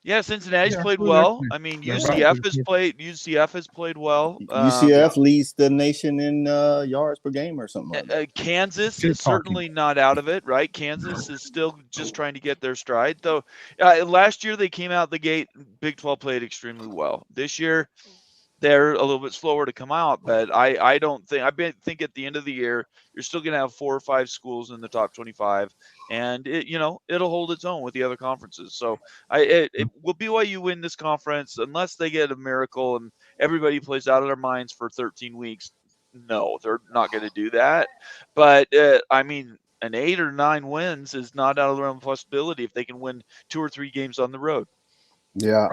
Yeah, Cincinnati's played well. I mean, UCF has played well. UCF leads the nation in yards per game or something like that. Kansas is certainly not out of it, right? Kansas is still just trying to get their stride. Though last year they came out the gate, Big 12 played extremely well. This year, they're a little bit slower to come out. But I don't think think at the end of the year you're still going to have 4 or 5 schools in the top 25, and it'll hold its own with the other conferences. So will BYU win this conference unless they get a miracle and everybody plays out of their minds for 13 weeks? No, they're not going to do that. But I mean, an 8 or 9 wins is not out of the realm of possibility if they can win 2 or 3 games on the road. Yeah,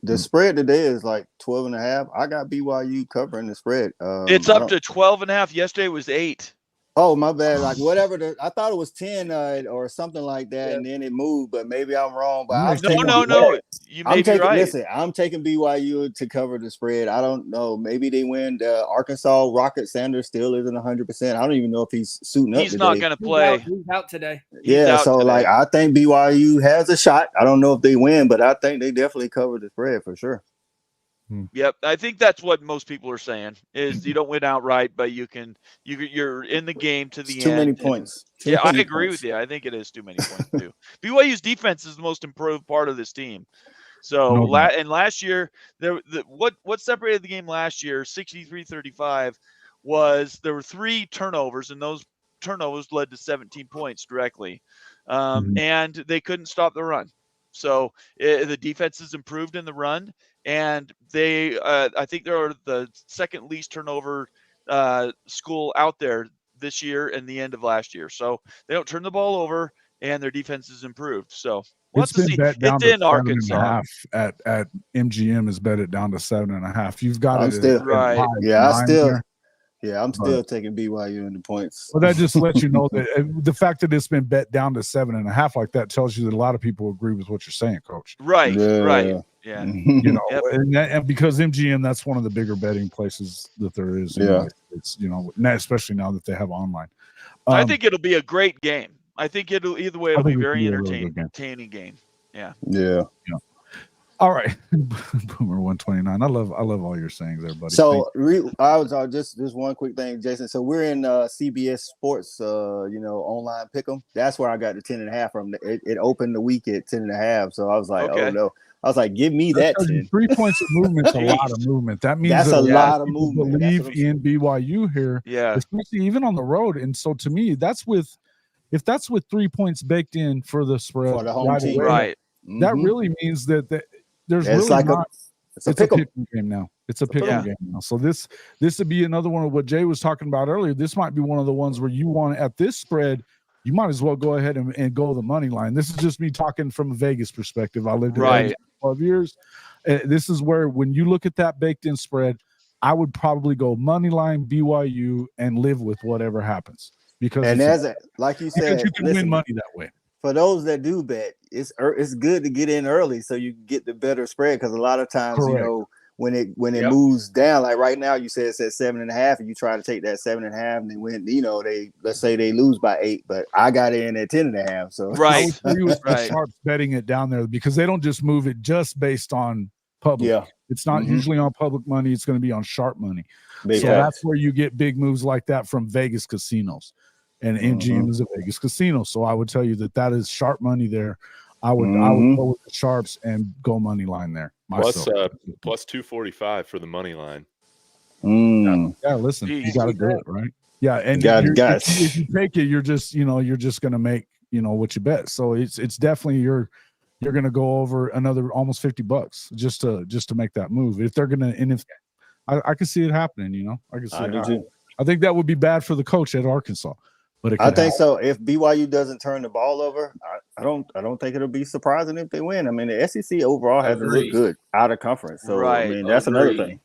the spread today is like 12.5. I got BYU covering the spread. It's up to 12.5. Yesterday was 8. Oh, my bad. Like whatever. I thought it was 10 or something like that, and then it moved. But maybe I'm wrong. But no. You may be right. Listen, I'm taking BYU to cover the spread. I don't know. Maybe they win. Arkansas Rocket Sanders still isn't 100%. I don't even know if he's suiting up. He's not going to play. He's out today. Like I think BYU has a shot. I don't know if they win, but I think they definitely cover the spread for sure. Yep, I think that's what most people are saying is you don't win outright, but you're in the game to the end. Too many points. I agree with you. I think it is too many points too. BYU's defense is the most improved part of this team. So last year, what separated the game last year, 63-35, was there were 3 turnovers, and those turnovers led to 17 points directly, and they couldn't stop the run. So the defense has improved in the run, and they I think they're the second least turnover school out there this year and the end of last year. So they don't turn the ball over, and their defense has improved. So it's been bet down to Arkansas. At MGM is bet it down to 7.5. You've got I'm it still right. I'm still taking BYU in the points. Well, that just lets you know that the fact that it's been bet down to 7.5 like that tells you that a lot of people agree with what you're saying, Coach. Right. Yeah. And because MGM, that's one of the bigger betting places that there is. It's especially now that they have online. I think it'll be a great game. I think either way it'll be very entertaining game. Yeah. All right, Boomer 129. I love all your sayings there, buddy. So I was just one quick thing, Jason. So we're in CBS Sports, online pick'em. That's where I got the 10.5 from. It opened the week at 10.5. So I was like, oh no. I was like, give me that 10. 3 points of movement's a lot of movement. That means that's a lot of movement. Believe in BYU here, especially even on the road. And so to me, if that's with 3 points baked in for the spread for the home team, right? That really means that there's really like it's a pick'em game now. It's a pick'em game now. So this would be another one of what Jay was talking about earlier. This might be one of the ones where you want at this spread, you might as well go ahead and go the money line. This is just me talking from a Vegas perspective. I lived in Vegas for 12 years. This is where when you look at that baked in spread, I would probably go money line BYU and live with whatever happens because like you said, you can win money that way. For those that do bet, it's good to get in early so you get the better spread because a lot of times, when it moves down, like right now, you said it's at 7.5, and you try to take that 7.5, and then when let's say they lose by 8, but I got in at 10.5. So I would agree with the sharps betting it down there because they don't just move it just based on public. Yeah, it's not usually on public money; it's going to be on sharp money. That's where you get big moves like that from Vegas casinos. And MGM is a Vegas casino, so I would tell you that is sharp money there. I would go with the sharps and go money line there. Plus 245 for the money line. Yeah, listen, you got to do it right. Yeah, and if you take it, you're just going to make what you bet. So it's definitely you're going to go over another almost $50 just to make that move. If they're gonna, and if I can see it happening, I can see it happening. I think that would be bad for the coach at Arkansas. But I think so. If BYU doesn't turn the ball over, I don't think it'll be surprising if they win. I mean, the SEC overall hasn't looked good out of conference. So I mean, that's another thing.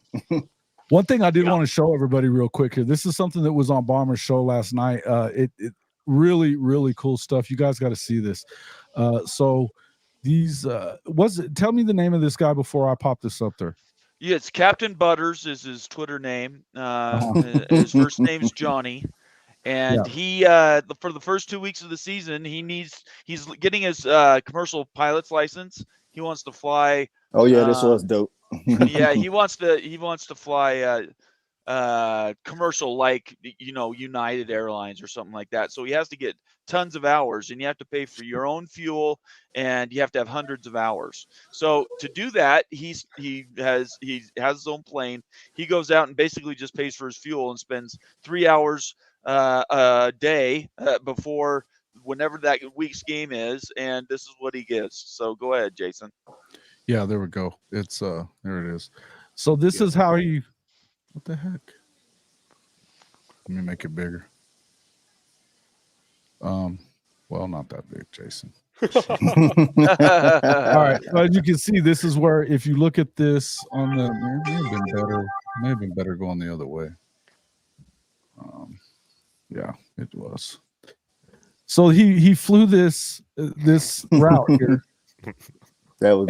One thing I did want to show everybody real quick here. This is something that was on Bomber's show last night. It really, really cool stuff. You guys got to see this. So these tell me the name of this guy before I pop this up there. Yeah, it's Captain Butters is his Twitter name. His first name's Johnny. And he for the first 2 weeks of the season, he's getting his commercial pilot's license. He wants to fly. Oh yeah, this was dope. Yeah, he wants to fly commercial like, you know, United Airlines or something like that. So he has to get tons of hours, and you have to pay for your own fuel, and you have to have hundreds of hours. So to do that, he has his own plane. He goes out and basically just pays for his fuel and spends 3 hours a day before whenever that week's game is, and this is what he gets. So go ahead, Jason. Yeah, there we go. It's there it is. So this is how he, what the heck? Let me make it bigger. Well, not that big, Jason. All right. Well, as you can see, this is where, if you look at this on the, may have been better going the other way. Yeah, it was. So he flew this route here. That was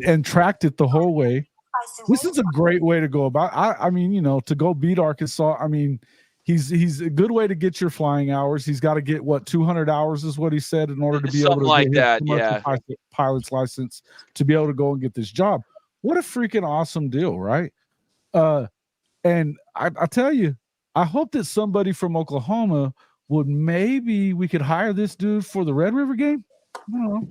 and tracked it the whole way. This is a great way to go about. I mean, you know, to go beat Arkansas. I mean, he's a good way to get your flying hours. He's got to get 200 hours is what he said in order to be able to like get that. his pilot's license to be able to go and get this job. What a freaking awesome deal, right? And I tell you, I hope that somebody from Oklahoma would, maybe we could hire this dude for the Red River game. I don't know.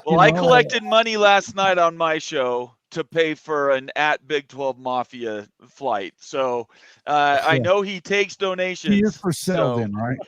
Well, I collected money last night on my show to pay for an at Big 12 Mafia flight. So I know he takes donations. He is for sale then, right?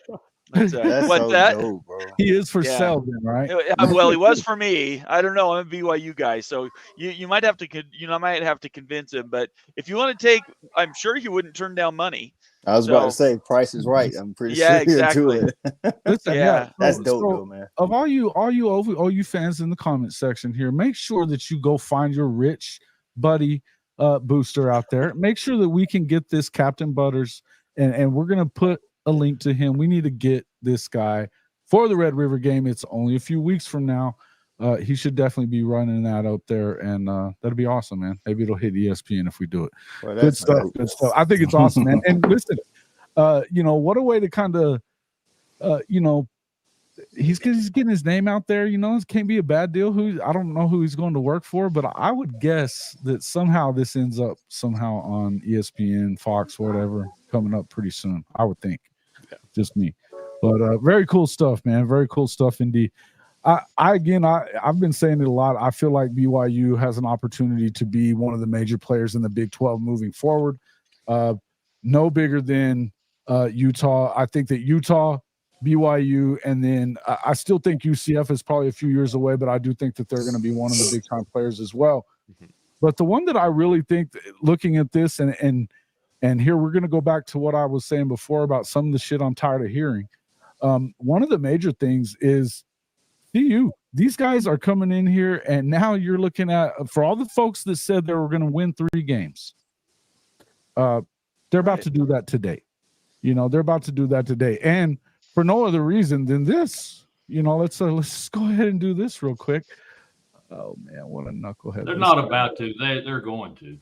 What's that? Dope, bro. He is for sale then, right? Well, he was for me. I don't know. I'm a BYU guy, so you might have to convince him. But if you want to take, I'm sure he wouldn't turn down money. I was about to say, Price is Right. I'm pretty sure exactly. do it. Listen, that's dope, though, man. Of all you fans in the comment section here, make sure that you go find your rich buddy booster out there. Make sure that we can get this Captain Butters, and we're gonna put a link to him. We need to get this guy for the Red River game. It's only a few weeks from now. He should definitely be running that out there, and that'll be awesome, man. Maybe it'll hit ESPN if we do it. Well, good stuff. I think it's awesome, man. And listen, you know, what a way to kind of, you know, he's getting his name out there. You know, it can't be a bad deal. I don't know who he's going to work for, but I would guess that somehow this ends up on ESPN, Fox, whatever, coming up pretty soon. I would think, just me. But very cool stuff, man. Very cool stuff indeed. I've been saying it a lot. I feel like BYU has an opportunity to be one of the major players in the Big 12 moving forward. No bigger than Utah. I think that Utah, BYU, and then I still think UCF is probably a few years away, but I do think that they're going to be one of the big time players as well. But the one that I really think, looking at this, and here we're going to go back to what I was saying before about some of the shit I'm tired of hearing. One of the major things is these guys are coming in here, and now you're looking at, for all the folks that said they were going to win 3 games, they're about to do that today. You know, they're about to do that today, and for no other reason than this. You know, let's go ahead and do this real quick. Oh man, what a knucklehead! They're not about to. They're going to.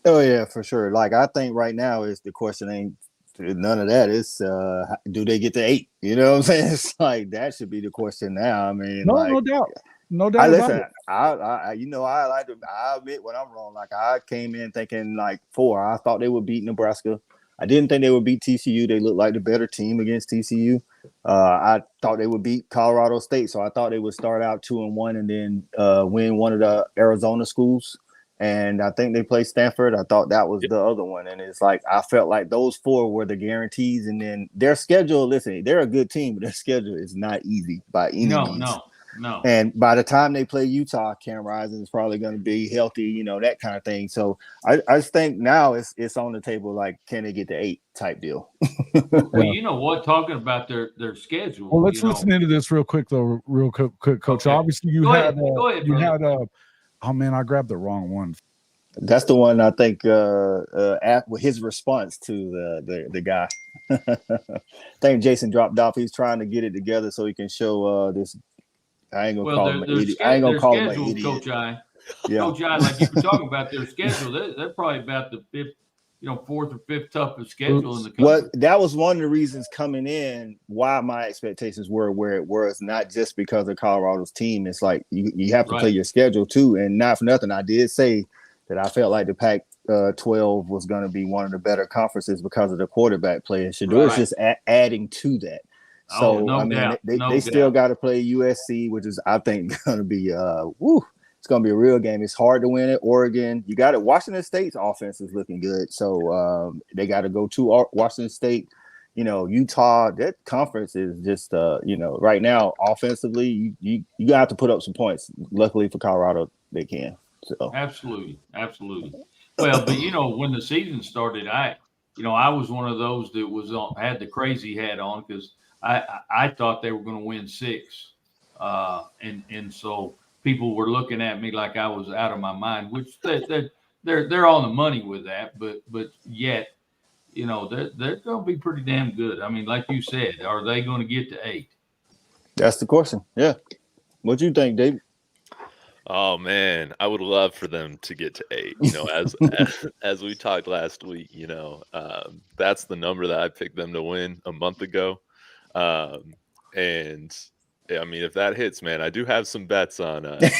Oh yeah, for sure. Like, I think right now is the question ain't none of that. It's do they get to 8? You know what I'm saying? It's like that should be the question now. I mean, no doubt. I listen. I admit when I'm wrong. Like, I came in thinking like 4. I thought they would beat Nebraska. I didn't think they would beat TCU. They looked like the better team against TCU. I thought they would beat Colorado State, so I thought they would start out 2-1 and then win one of the Arizona schools. And I think they played Stanford. I thought that was the other one. And it's like, I felt like those 4 were the guarantees. And then their schedule, listen, they're a good team, but their schedule is not easy by any means. No. And by the time they play Utah, Cam Rising is probably going to be healthy, you know, that kind of thing. So I just think now it's on the table, like, can they get to 8 type deal? Well, you know what? Talking about their schedule. Well, let's listen into this real quick, though, Coach. Okay. Obviously, you had oh man, I grabbed the wrong one. That's the one I think with his response to the guy. I think Jason dropped off. He's trying to get it together so he can show this. I ain't gonna call him an idiot. I ain't gonna call him an idiot. Coach I. Yeah. Coach I, like you were talking about their schedule, they're probably about the 5th, 4th or 5th toughest schedule in the country. Well, that was one of the reasons coming in why my expectations were where it was, not just because of Colorado's team. It's like you have to play your schedule too, and not for nothing. I did say that I felt like the 12 was going to be one of the better conferences because of the quarterback play. And Shedeur is just adding to that. So, I mean, they still got to play USC, which is, I think, going to be, it's going to be a real game. It's hard to win at Oregon. You got it. Washington State's offense is looking good. So, they got to go to Washington State. You know, Utah, that conference is just, right now, offensively, you got to put up some points. Luckily for Colorado, they can. So Absolutely. Well, but, when the season started, I was one of those that had the crazy hat on because I thought they were going to win 6. And so people were looking at me like I was out of my mind, which they're on the money with that. But yet, they're going to be pretty damn good. I mean, like you said, are they going to get to 8? That's the question. Yeah. What do you think, David? Oh man, I would love for them to get to 8. As we talked last week, that's the number that I picked them to win a month ago. And I mean, if that hits, man, I do have some bets on 7 wins.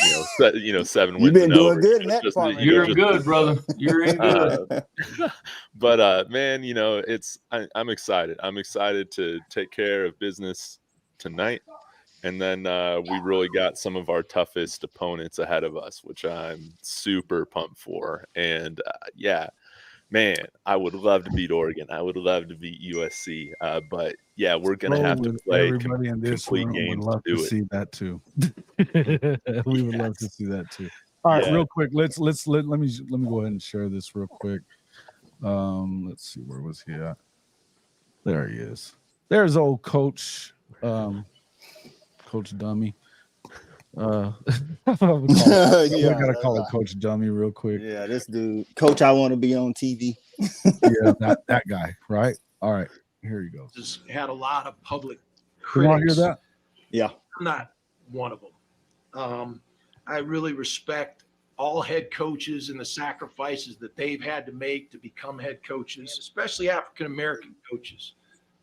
You've been doing good in that department. You're good, brother. You're in good. But man, I'm excited. I'm excited to take care of business tonight. And then we really got some of our toughest opponents ahead of us, which I'm super pumped for. And man, I would love to beat Oregon. I would love to beat USC. But yeah, we're gonna have to play everybody in this complete room games would love to do to it. see that too. We would love to see that too. All right, real quick. Let me go ahead and share this real quick. Let's see, where was he at? There he is. There's old Coach. Coach Dummy. I gotta call him Coach Dummy real quick. Yeah, this dude, Coach. I want to be on TV. Yeah, that guy, right? All right, here he goes. Just had a lot of public You want to critics. hear that? Yeah, I'm not one of them. I really respect all head coaches and the sacrifices that they've had to make to become head coaches, especially African American coaches.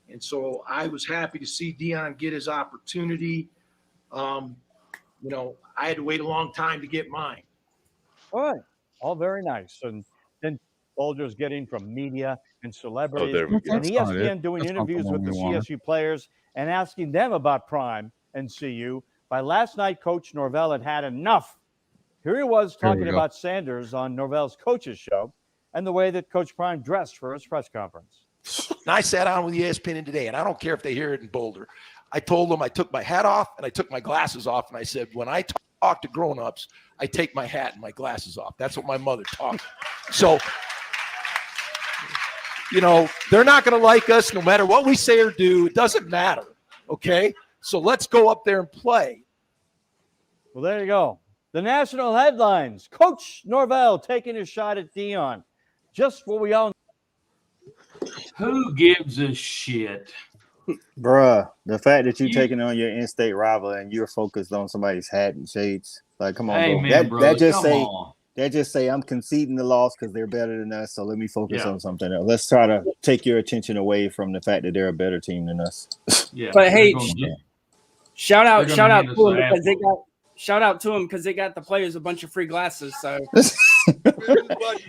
And so I was happy to see Deion get his opportunity. I had to wait a long time to get mine. All right. All very nice. And then Bulger's getting from media and celebrities there we go. and That's not ESPN it. doing That's not the interviews one with the we wanted. CSU players and asking them about Prime and CU. By last night, Coach Norvell had enough. Here he was Here we talking go. about Sanders on Norvell's coaches show and the way that Coach Prime dressed for his press conference. And I sat down with ESPN today, and I don't care if they hear it in Boulder. I told them I took my hat off and I took my glasses off, and I said, when I talk to grown-ups, I take my hat and my glasses off. That's what my mother taught me. So, they're not going to like us no matter what we say or do. It doesn't matter, okay? So let's go up there and play. Well, there you go. The national headlines. Coach Norvell taking a shot at Deion. Just what we all Who gives a shit? bruh. The fact that you're taking on your in-state rival and you're focused on somebody's hat and shades, like, come on, Hey, bro. man, brother, that just come say on. That just say I'm conceding the loss because they're better than us. So let me focus Yeah. on something else. Let's try to take your attention away from the fact that they're a better team than us. Yeah. But hey, they're gonna do- shout out They're gonna hand to us them an because they apple. got they got the players a bunch of free glasses. So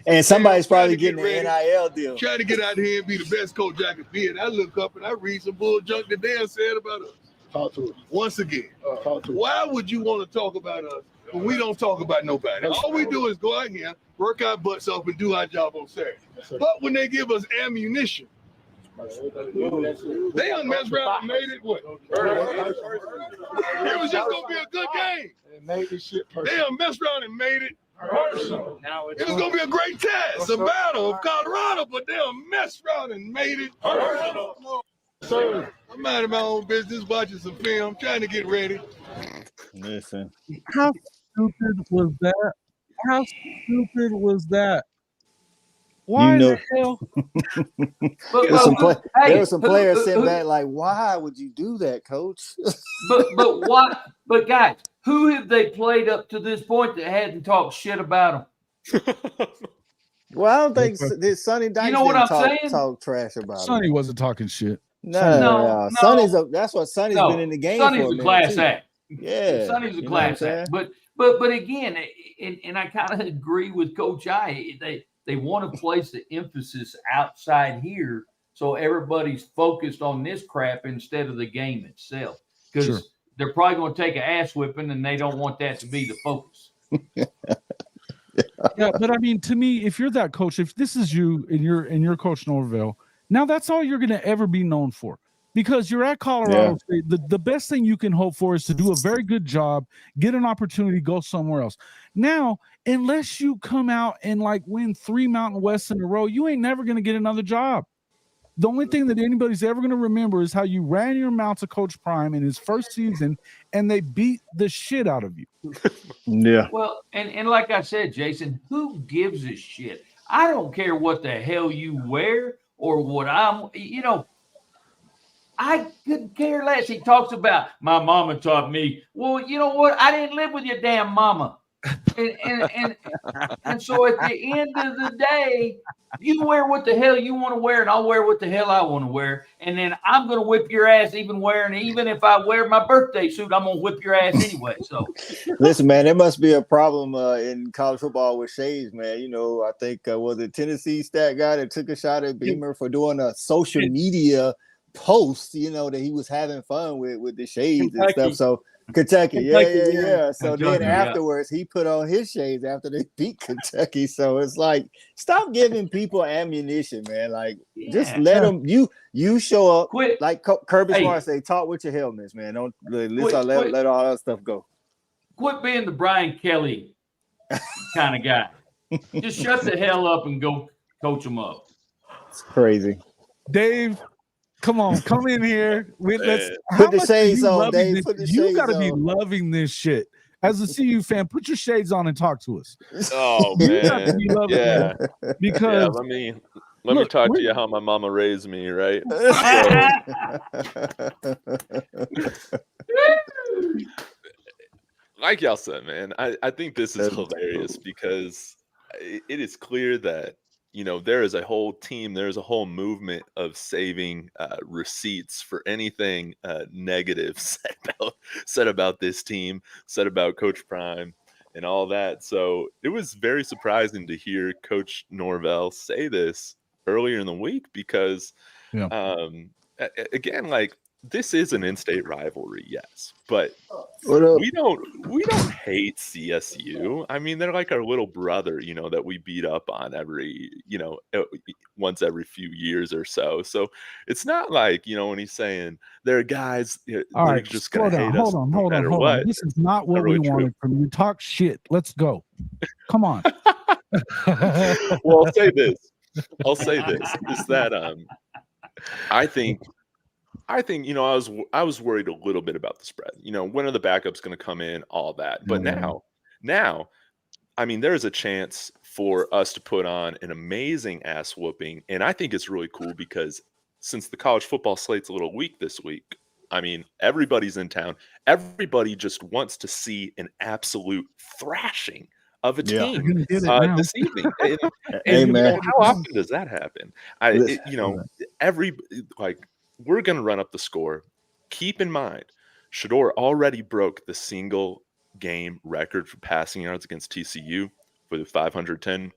And somebody's probably getting an NIL deal. Trying to get out here and be the best coach I can be. And I look up and I read some bull junk that Dan said about us. Talk to us. Once again, why would you want to talk about us when we don't talk about nobody? All we do is go out here, work our butts off, and do our job on Saturday. But when they give us ammunition, they done messed around and made it what? It was just gonna be a good game. They done messed around and made it personal. It was gonna be a great test, a battle of Colorado, but they done messed around and made it personal. So I'm minding my own business, watching some film, trying to get ready. Listen. How stupid was that? How stupid was that? Why know- the hell? But, There were some players sitting back like, why would you do that, coach? but what? But guys, who have they played up to this point that hadn't talked shit about them? Well, I don't think that Sonny Dykes know what didn't I'm saying? talk trash about Sonny wasn't talking shit. No. Sonny's that's what Sonny's been in the game Sonny's for. a class act. Yeah. Sonny's a You know class what I'm act. But again, and I kind of agree with Coach I. They want to place the emphasis outside here so everybody's focused on this crap instead of the game itself. Because they're probably going to take an ass whipping, and they don't want that to be the focus. Yeah, but I mean, to me, if you're that coach, if this is you and you're Coach Norvell, now that's all you're going to ever be known for, because you're at Colorado State. The best thing you can hope for is to do a very good job, get an opportunity, go somewhere else. Now, unless you come out and like win 3 Mountain Wests in a row, you ain't never going to get another job. The only thing that anybody's ever going to remember is how you ran your mouth to Coach Prime in his first season, and they beat the shit out of you. Yeah. Well, and like I said, Jason, who gives a shit? I don't care what the hell you wear or what I couldn't care less. He talks about my mama taught me. Well, you know what? I didn't live with your damn mama. And so at the end of the day, you wear what the hell you want to wear, and I'll wear what the hell I want to wear. And then I'm going to whip your ass even if I wear my birthday suit, I'm going to whip your ass anyway. So listen, man, there must be a problem in college football with shades, man. You know, I think was it Tennessee stat guy that took a shot at Beamer for doing a social media post, you know, that he was having fun with the shades and stuff. So Kentucky, yeah. So then afterwards, he put on his shades after they beat Kentucky. So it's like, stop giving people ammunition, man. Like, just let them. You show up. Quit. Like Kirby Smart say, talk with your helmets, man. Don't let all that stuff go. Quit being the Brian Kelly kind of guy. Just shut the hell up and go coach them up. It's crazy, Dave. Come on, come in here. Let's put the shades on, Dave. You got to be loving this shit. As a CU fan, put your shades on and talk to us. Oh man, yeah. Because let me talk to you how my mama raised me, right? Like y'all said, man, I think this is hilarious because it is clear that, you know, there is a whole team, there's a whole movement of saving receipts for anything negative said about this team, said about Coach Prime and all that. So it was very surprising to hear Coach Norvell say this earlier in the week because, again, like, this is an in-state rivalry, yes, but we don't hate CSU. I mean, they're like our little brother, you know, that we beat up on once every few years or so. So it's not like, you know, when he's saying there are guys, all right, just going to hate us. Hold on. This is not what we wanted from you. Talk shit. Let's go. Come on. Well, I'll say this is that I think, you know, I was worried a little bit about the spread. You know, when are the backups going to come in, all that. But now, I mean, there is a chance for us to put on an amazing ass whooping. And I think it's really cool because since the college football slate's a little weak this week, I mean, everybody's in town. Everybody just wants to see an absolute thrashing of a team this evening. And you know, how often does that happen? We're going to run up the score. Keep in mind, Shedeur already broke the single game record for passing yards against TCU with 510.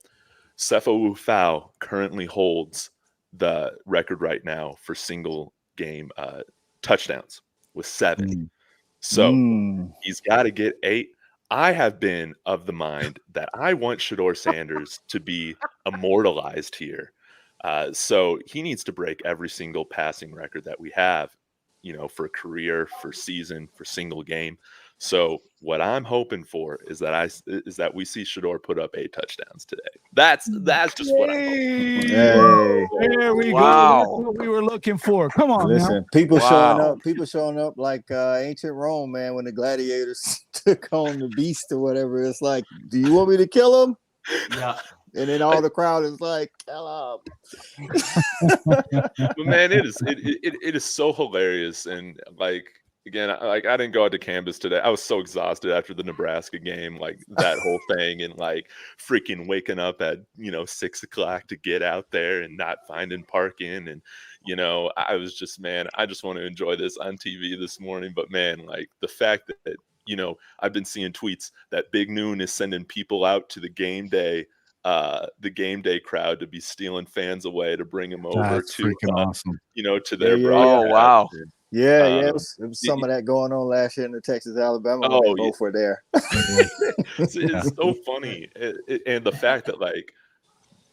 Sefo Ufau currently holds the record right now for single game touchdowns with 7. So he's got to get 8. I have been of the mind that I want Shedeur Sanders to be immortalized here. So he needs to break every single passing record that we have, you know, for career, for season, for single game. So what I'm hoping for is that we see Shedeur put up 8 touchdowns today. That's just what I'm hoping. There we go. That's what we were looking for. Come on, listen, people showing up like ancient Rome, man, when the gladiators took on the beast or whatever. It's like, do you want me to kill him? Yeah. And then all the crowd is like, "Kill him." But man, it is so hilarious. And like, again, I didn't go out to campus today. I was so exhausted after the Nebraska game, like that whole thing, and like freaking waking up at 6 o'clock to get out there and not finding parking. And I was just, man, I just want to enjoy this on TV this morning. But man, like the fact that I've been seeing tweets that Big Noon is sending people out to the game day the game day crowd to be stealing fans away to bring them over That's to freaking awesome. to their Oh, wow. It was some of that going on last year in the Texas Alabama when they both were there. It's so funny, and the fact that like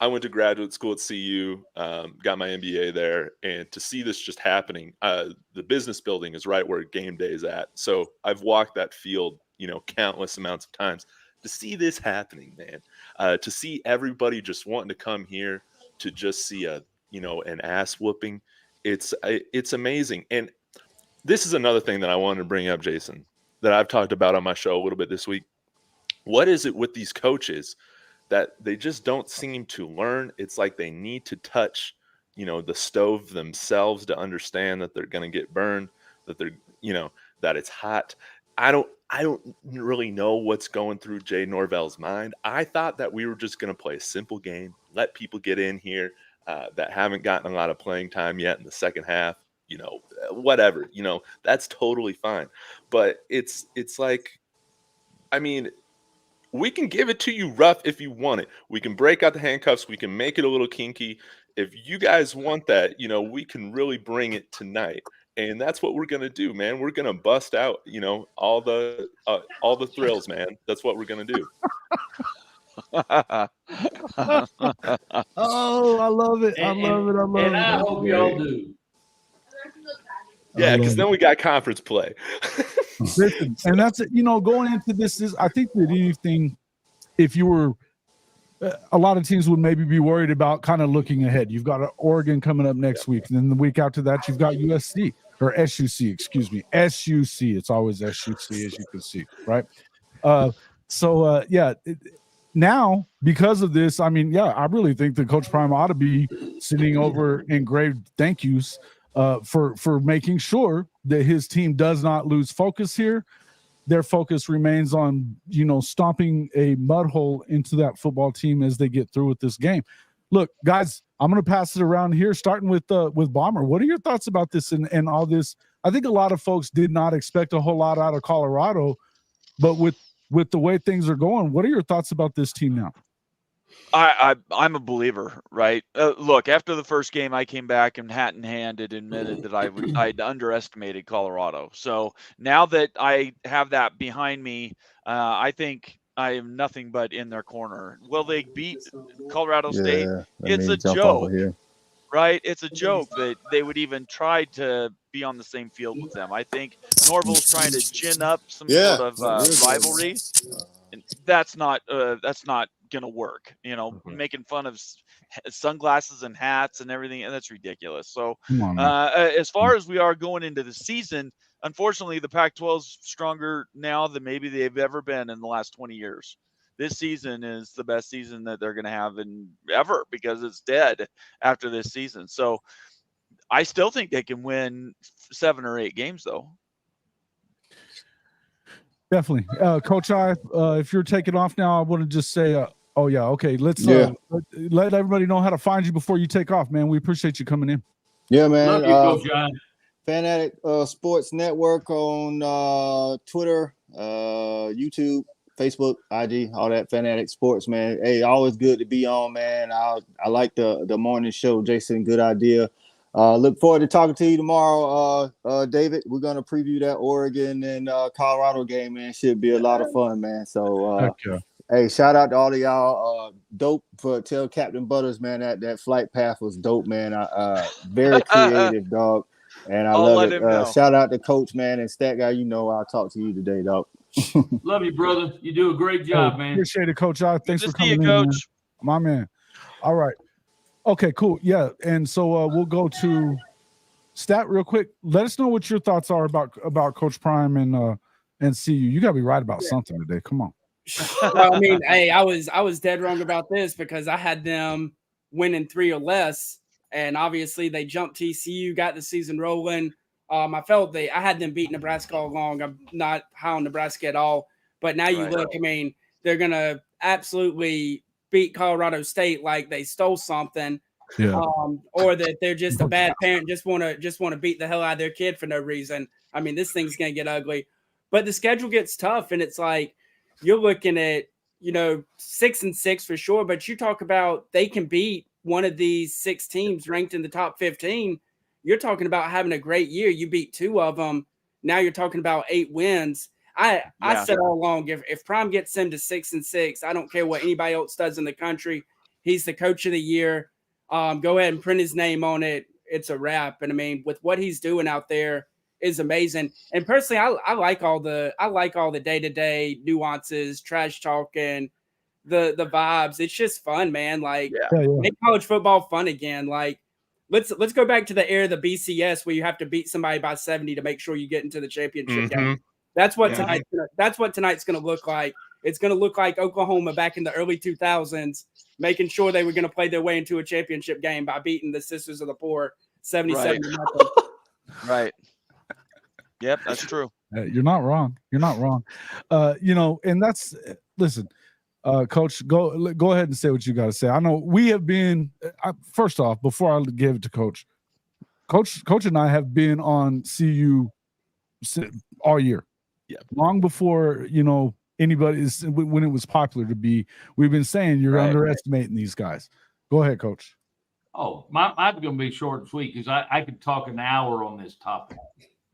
I went to graduate school at CU, got my MBA there, and to see this just happening, the business building is right where game day is at. So I've walked that field, countless amounts of times. To see this happening, man, to see everybody just wanting to come here to just see an ass whooping, it's amazing. And this is another thing that I wanted to bring up, Jason, that I've talked about on my show a little bit this week. What is it with these coaches that they just don't seem to learn? It's like they need to touch, the stove themselves to understand that they're going to get burned, that they're, that it's hot. I don't really know what's going through Jay Norvell's mind. I thought that we were just going to play a simple game, let people get in here that haven't gotten a lot of playing time yet in the second half, whatever, that's totally fine. But it's like, I mean, we can give it to you rough if you want it. We can break out the handcuffs. We can make it a little kinky. If you guys want that, we can really bring it tonight. And that's what we're going to do, man. We're going to bust out, all the thrills, man. That's what we're going to do. Oh, I love it. I love it. And I hope y'all do. Yeah, because then we got conference play. Listen, and that's it. Going into this is, I think that anything, if you were, a lot of teams would maybe be worried about kind of looking ahead. You've got Oregon coming up next week, and then the week after that, you've got USC or SUC. Excuse me, SUC. It's always SUC, as you can see, right? Now, because of this, I mean, I really think that Coach Prime ought to be sitting over engraved thank yous for making sure that his team does not lose focus here. Their focus remains on, stomping a mud hole into that football team as they get through with this game. Look, guys, I'm going to pass it around here, starting with Bomber. What are your thoughts about this and all this? I think a lot of folks did not expect a whole lot out of Colorado, but with the way things are going, what are your thoughts about this team now? I'm a believer, right? Look, after the first game, I came back and hat in hand admitted that I'd underestimated Colorado. So now that I have that behind me, I think I am nothing but in their corner. Will they beat Colorado State? It's a joke, right? It's a joke that they would even try to be on the same field with them. I think Norvell's trying to gin up some sort of rivalry, and that's not gonna work. Making fun of sunglasses and hats and everything, and that's ridiculous. So as far as we are going into the season, unfortunately the Pac-12 is stronger now than maybe they've ever been in the last 20 years. This season is the best season that they're going to have in ever, because it's dead after this season. So I still think they can win 7 or 8 games though. Definitely. Coach I, if you're taking off now, I want to just say, let's let everybody know how to find you before you take off, man. We appreciate you coming in. Yeah, man. Love you, Coach John. Fanatic Sports Network on Twitter, YouTube, Facebook, IG, all that. Fanatic Sports, man. Hey, always good to be on, man. I like the morning show, Jason. Good idea. Look forward to talking to you tomorrow, David. We're going to preview that Oregon and Colorado game, man. Should be a lot of fun, man. So, hey, shout out to all of y'all. Dope for tell Captain Butters, man, that flight path was dope, man. Very creative, dog. And I love it. Shout out to Coach, man, and Stat Guy. I'll talk to you today, dog. Love you, brother. You do a great job, man. Appreciate it, Coach. Thanks for coming in, Coach. man. My man. All right. Okay, cool. Yeah, and so we'll go to Stat real quick. Let us know what your thoughts are about Coach Prime and CU. You got to be right about something today. Come on. Well, I mean, hey, I was dead wrong about this because I had them winning 3 or less, and obviously they jumped TCU, got the season rolling. I felt I had them beat Nebraska all along. I'm not high on Nebraska at all, but now you look. I mean, they're gonna absolutely beat Colorado State like they stole something, or that they're just a bad parent, just want to beat the hell out of their kid for no reason. I mean, this thing's gonna get ugly, but the schedule gets tough, and it's like you're looking at 6-6 for sure, but you talk about they can beat one of these 6 teams ranked in the top 15. You're talking about having a great year. You beat 2 of them. Now you're talking about 8 wins. I said all along, if Prime gets him to 6-6, I don't care what anybody else does in the country. He's the coach of the year. Go ahead and print his name on it. It's a wrap. And I mean, with what he's doing out there is amazing. And personally, I like all the day-to-day nuances, trash talking, the vibes. It's just fun, man. Like make college football fun again. Like let's go back to the era of the BCS where you have to beat somebody by 70 to make sure you get into the championship game. That's what tonight's going to look like. It's going to look like Oklahoma back in the early 2000s, making sure they were going to play their way into a championship game by beating the Sisters of the Poor 77 to nothing. Right. Yep, that's true. You're not wrong. You're not wrong. And that's listen, Coach. Go ahead and say what you got to say. I know we have been. First off, before I give it to Coach and I have been on CU all year. Yeah, long before anybody when it was popular to be. We've been saying you're underestimating these guys. Go ahead, Coach. Oh, mine's going to be short and sweet because I could talk an hour on this topic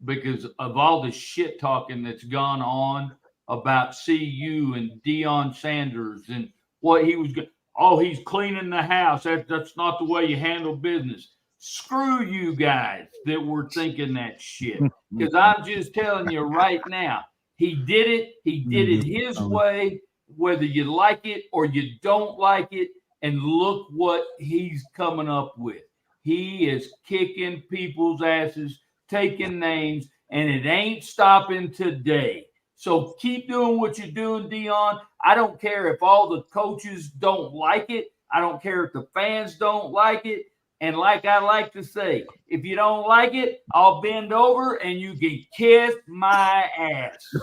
because of all the shit talking that's gone on about CU and Deion Sanders and what he was – he's cleaning the house. That's not the way you handle business. Screw you guys that were thinking that shit because I'm just telling you right now, he did it. He did it his way, whether you like it or you don't like it. And look what he's coming up with. He is kicking people's asses, taking names, and it ain't stopping today. So keep doing what you're doing, Deion. I don't care if all the coaches don't like it. I don't care if the fans don't like it. And like I like to say, if you don't like it, I'll bend over and you can kiss my ass.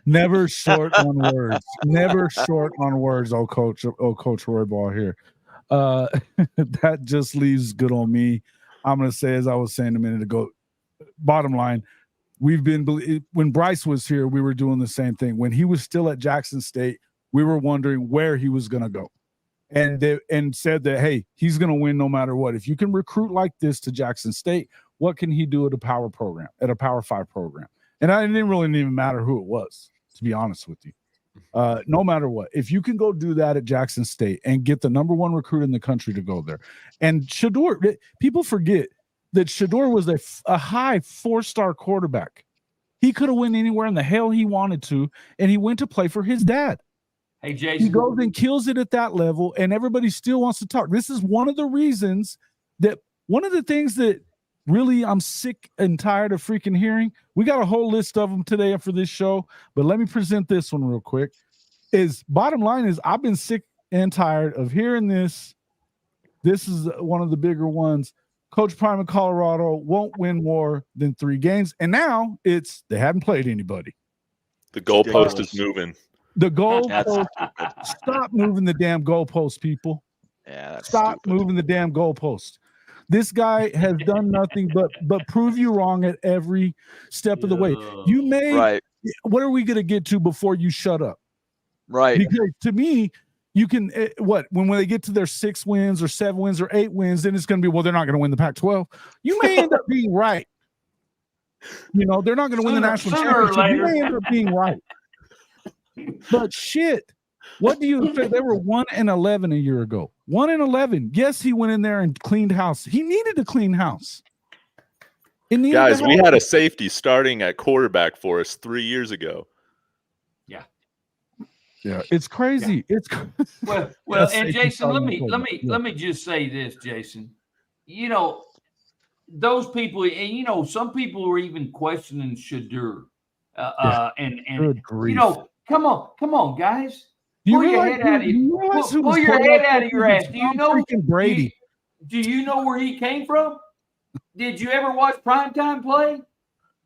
Never short on words. Never short on words, Coach Roy Ball here. That just leaves good on me. I'm going to say, as I was saying a minute ago, bottom line, when Bryce was here, we were doing the same thing. When he was still at Jackson State, we were wondering where he was going to go. And said that, hey, he's going to win no matter what. If you can recruit like this to Jackson State, what can he do at a Power 5 program? And it didn't really even matter who it was, to be honest with you. No matter what, if you can go do that at Jackson State and get the number 1 recruit in the country to go there. And Shedeur, people forget that Shedeur was a high 4-star quarterback. He could have went anywhere in the hell he wanted to, and he went to play for his dad. Hey, Jason. He goes and kills it at that level, and everybody still wants to talk. This is one of the reasons one of the things that really I'm sick and tired of freaking hearing. We got a whole list of them today for this show, but let me present this one real quick. Bottom line is I've been sick and tired of hearing this. This is one of the bigger ones. Coach Prime in Colorado won't win more than 3 games. And now they haven't played anybody. The goalpost is moving. The goalpost. Stop moving the damn goalpost, people. Yeah, stop moving the damn goalpost. This guy has done nothing but prove you wrong at every step of the way. You may. What are we going to get to before you shut up? Right. Because to me, you can when they get to their 6 wins or 7 wins or 8 wins, then it's going to be, well, they're not going to win the Pac-12. You may end up being right. They're not going to win the national championship. You may end up being right. But shit, what do you expect? They were 1-11 a year ago. 1-11. Yes, he went in there and cleaned house. He needed to clean house. Guys, we had a safety starting at quarterback for us 3 years ago. Yeah, it's crazy. Yeah. It's well, and Jason, let me just say this, Jason. Those people, and some people are even questioning Shedeur. And come on, guys. Pull your head out of your ass. Do you know Brady? Do you know where he came from? Did you ever watch Primetime play?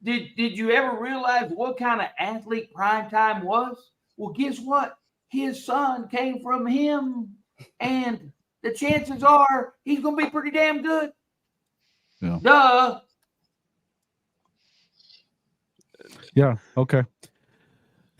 Did you ever realize what kind of athlete Primetime was? Well, guess what? His son came from him, and the chances are he's going to be pretty damn good. Yeah. Duh. Yeah. Okay.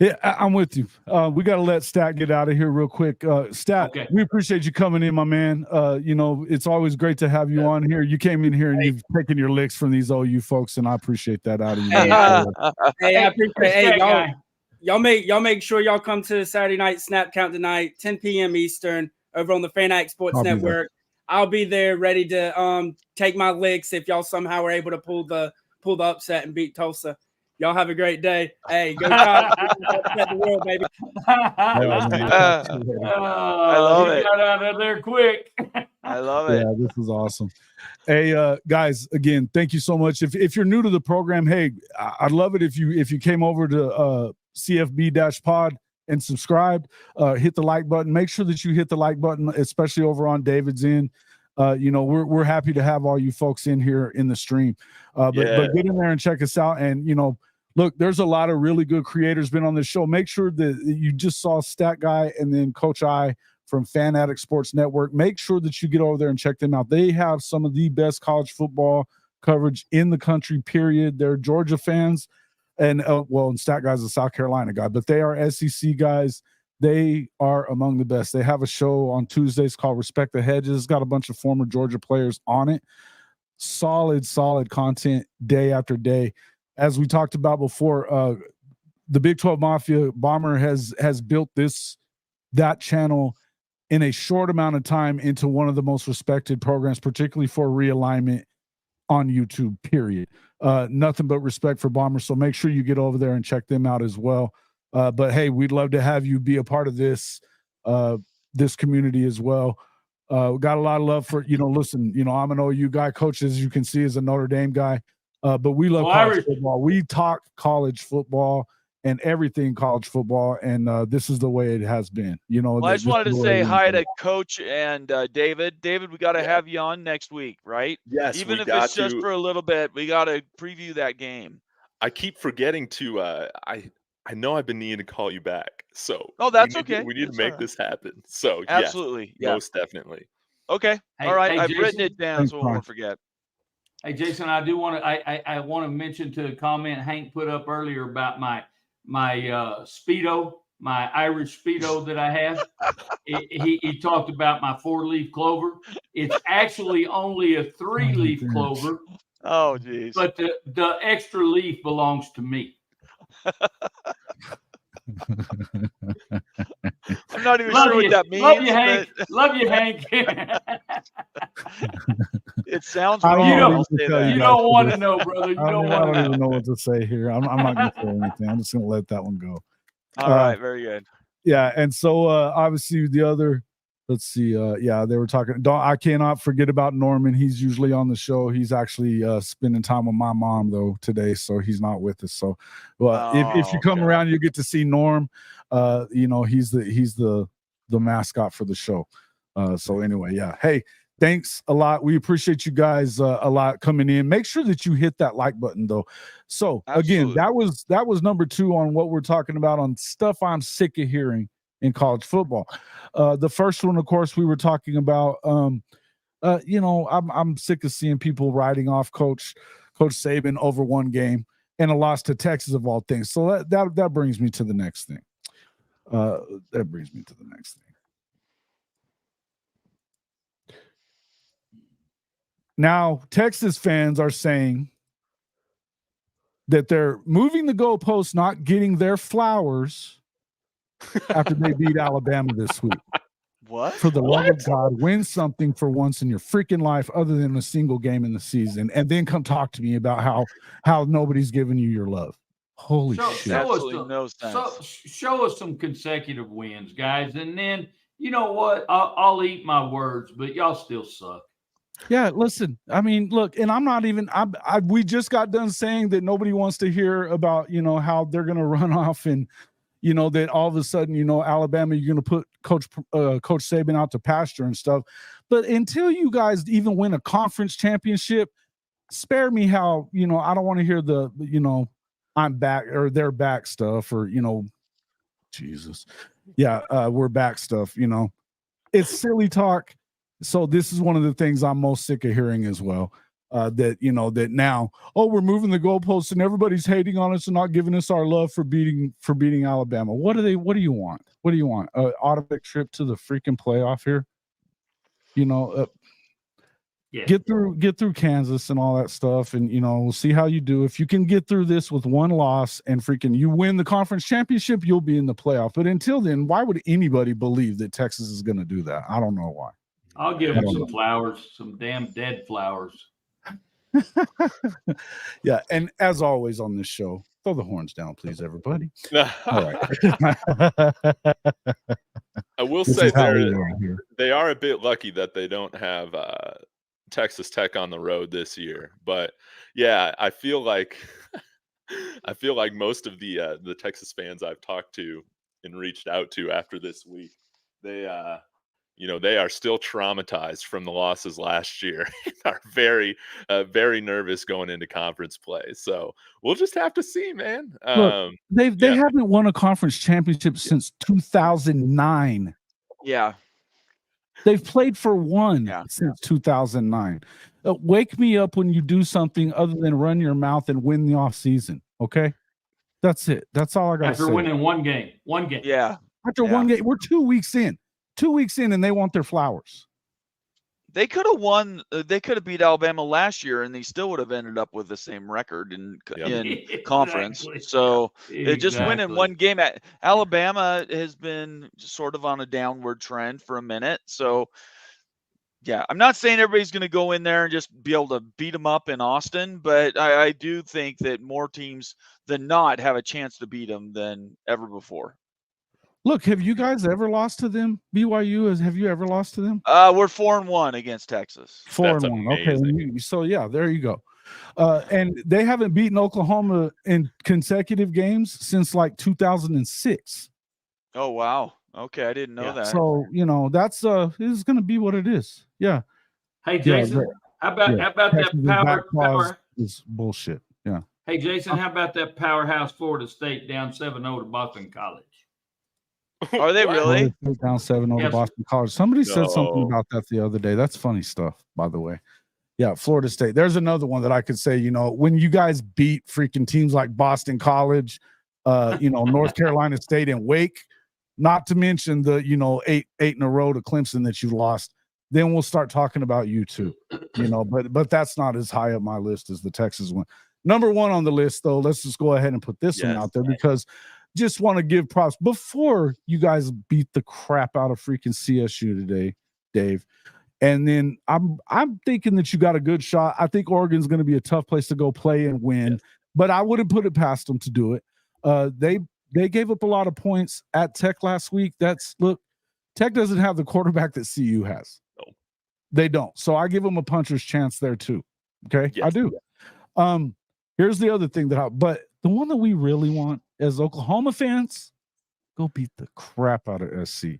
Yeah, I'm with you. We got to let Stat get out of here real quick. Stat, Okay. we appreciate you coming in, my man. It's always great to have you on here. You came in here and you've taken your licks from these OU folks, and I appreciate that out of you. Hey, I appreciate Hey, y'all make sure y'all come to the Saturday night snap count tonight, 10 p.m. Eastern, over on the Fanatic Sports Network. I'll be there ready to take my licks if y'all somehow are able to pull the upset and beat Tulsa. Y'all have a great day. Hey, go Cox. Upset the world, baby. I love it. Got out of there quick. I love it. Yeah, this is awesome. Hey, guys, again, thank you so much. If you're new to the program, hey, I'd love it if you came over to CFB-pod and subscribed, hit the like button. Make sure that you hit the like button, especially over on David's end. We're happy to have all you folks in here in the stream. But get in there and check us out. And look, there's a lot of really good creators been on this show. Make sure that you just saw Stat Guy and then Coach I from Fanatic Sports Network. Make sure that you get over there and check them out. They have some of the best college football coverage in the country, period. They're Georgia fans. And and Stat Guy's a South Carolina guy, but they are SEC guys. They are among the best. They have a show on Tuesdays called Respect the Hedges. It's got a bunch of former Georgia players on it. Solid content day after day. As we talked about before, the Big 12 Mafia Bomber has built that channel in a short amount of time into one of the most respected programs, particularly for realignment on YouTube, period. Nothing but respect for Bomber. So make sure you get over there and check them out as well. But hey, we'd love to have you be a part of this community as well. We got a lot of love for, listen, I'm an OU guy. Coach, as you can see, is a Notre Dame guy. But we love college football. We talk college football and everything college football, and this is the way it has been. I just wanted to say hi to Coach and David. David, we got to have you on next week, right? Yes, even if it's just for a little bit, we got to preview that game. I keep forgetting to. I know I've been needing to call you back, so that's okay. We need to make this happen. So absolutely, yes, most definitely. Okay, all right. I've Jason, written it down so we won't forget. Hey, Jason, I do want to. I want to mention to a comment Hank put up earlier about my Speedo, my Irish Speedo that I have. He talked about my 4-leaf clover. It's actually only a 3-leaf clover. Oh, geez. But the extra leaf belongs to me. I'm not even sure what that means. Love you, Hank. Love you, Hank. It sounds wrong. You don't want to know, brother. I don't even know what to say here. I'm not going to say anything. I'm just going to let that one go. All right, very good. Yeah, and so obviously the other, let's see. They were talking. I cannot forget about Norman. He's usually on the show. He's actually spending time with my mom though today, so he's not with us. So, if you come around, you get to see Norm. He's the mascot for the show. So anyway, yeah. Hey, thanks a lot. We appreciate you guys a lot coming in. Make sure that you hit that like button though. So again, that was number 2 on what we're talking about on stuff I'm sick of hearing in college football. The first one, of course, we were talking about. I'm sick of seeing people writing off Coach Saban over one game and a loss to Texas of all things. So that brings me to the next thing. Now, Texas fans are saying that they're moving the goalposts, not getting their flowers after they beat Alabama this week. What? For the love of God, win something for once in your freaking life other than a single game in the season, and then come talk to me about how nobody's giving you your love. Holy shit. Show us some consecutive wins, guys, and then, you know what? I'll eat my words, but y'all still suck. Yeah, listen, I mean, look, and I'm not even, we just got done saying that nobody wants to hear about, how they're going to run off and, that all of a sudden, Alabama, you're going to put Coach Saban out to pasture and stuff. But until you guys even win a conference championship, spare me how, I don't want to hear the, I'm back or they're back stuff or, Jesus. Yeah, we're back stuff, It's silly talk. So this is one of the things I'm most sick of hearing as well. that that now, oh, we're moving the goalposts and everybody's hating on us and not giving us our love for beating Alabama. What do you want? What do you want? Automatic trip to the freaking playoff here? Yeah. Get through Kansas and all that stuff, and we'll see how you do. If you can get through this with one loss and freaking you win the conference championship, you'll be in the playoff. But until then, why would anybody believe that Texas is going to do that? I don't know why. I'll give them some flowers, some damn dead flowers. Yeah, and as always on this show, throw the horns down, please, everybody. All right. I will say they are a bit lucky that they don't have Texas Tech on the road this year. But yeah, I feel like most of the Texas fans I've talked to and reached out to after this week, they are still traumatized from the losses last year and are very, very nervous going into conference play. So we'll just have to see, man. Look, they haven't won a conference championship since 2009. Yeah. They've played for one since 2009. Wake me up when you do something other than run your mouth and win the offseason, okay? That's it. That's all I got to say. After winning one game. Yeah. After one game. We're 2 weeks in. 2 weeks in, and they want their flowers. They could have won. They could have beat Alabama last year, and they still would have ended up with the same record in conference. So just winning one game at Alabama has been sort of on a downward trend for a minute. So, yeah, I'm not saying everybody's going to go in there and just be able to beat them up in Austin, but I do think that more teams than not have a chance to beat them than ever before. Look, have you guys ever lost to them? BYU, have you ever lost to them? We're 4-1 against Texas. 4-1. Okay, so yeah, there you go. And they haven't beaten Oklahoma in consecutive games since like 2006. Oh wow. Okay, I didn't know that. So that's this is going to be what it is. Yeah. Hey Jason, how about that power? Is bullshit. Yeah. Hey Jason, how about that powerhouse Florida State down 7-0 to Boston College? Are they really? Down 7-0 to Boston College. Somebody said something about that the other day. That's funny stuff, by the way. Yeah, Florida State. There's another one that I could say, when you guys beat freaking teams like Boston College, North Carolina State and Wake, not to mention the, 8 in a row to Clemson that you lost, then we'll start talking about you too. But that's not as high up my list as the Texas one. Number one on the list, though, let's just go ahead and put this one out there because just want to give props before you guys beat the crap out of freaking CSU today, Dave. And then I'm thinking that you got a good shot. I think Oregon's going to be a tough place to go play and win, but I wouldn't put it past them to do it. They gave up a lot of points at Tech last week. Tech doesn't have the quarterback that CU has. No. They don't. So I give them a puncher's chance there too. Okay, yes. I do. Here's the other thing but the one that we really want as Oklahoma fans, go beat the crap out of SC.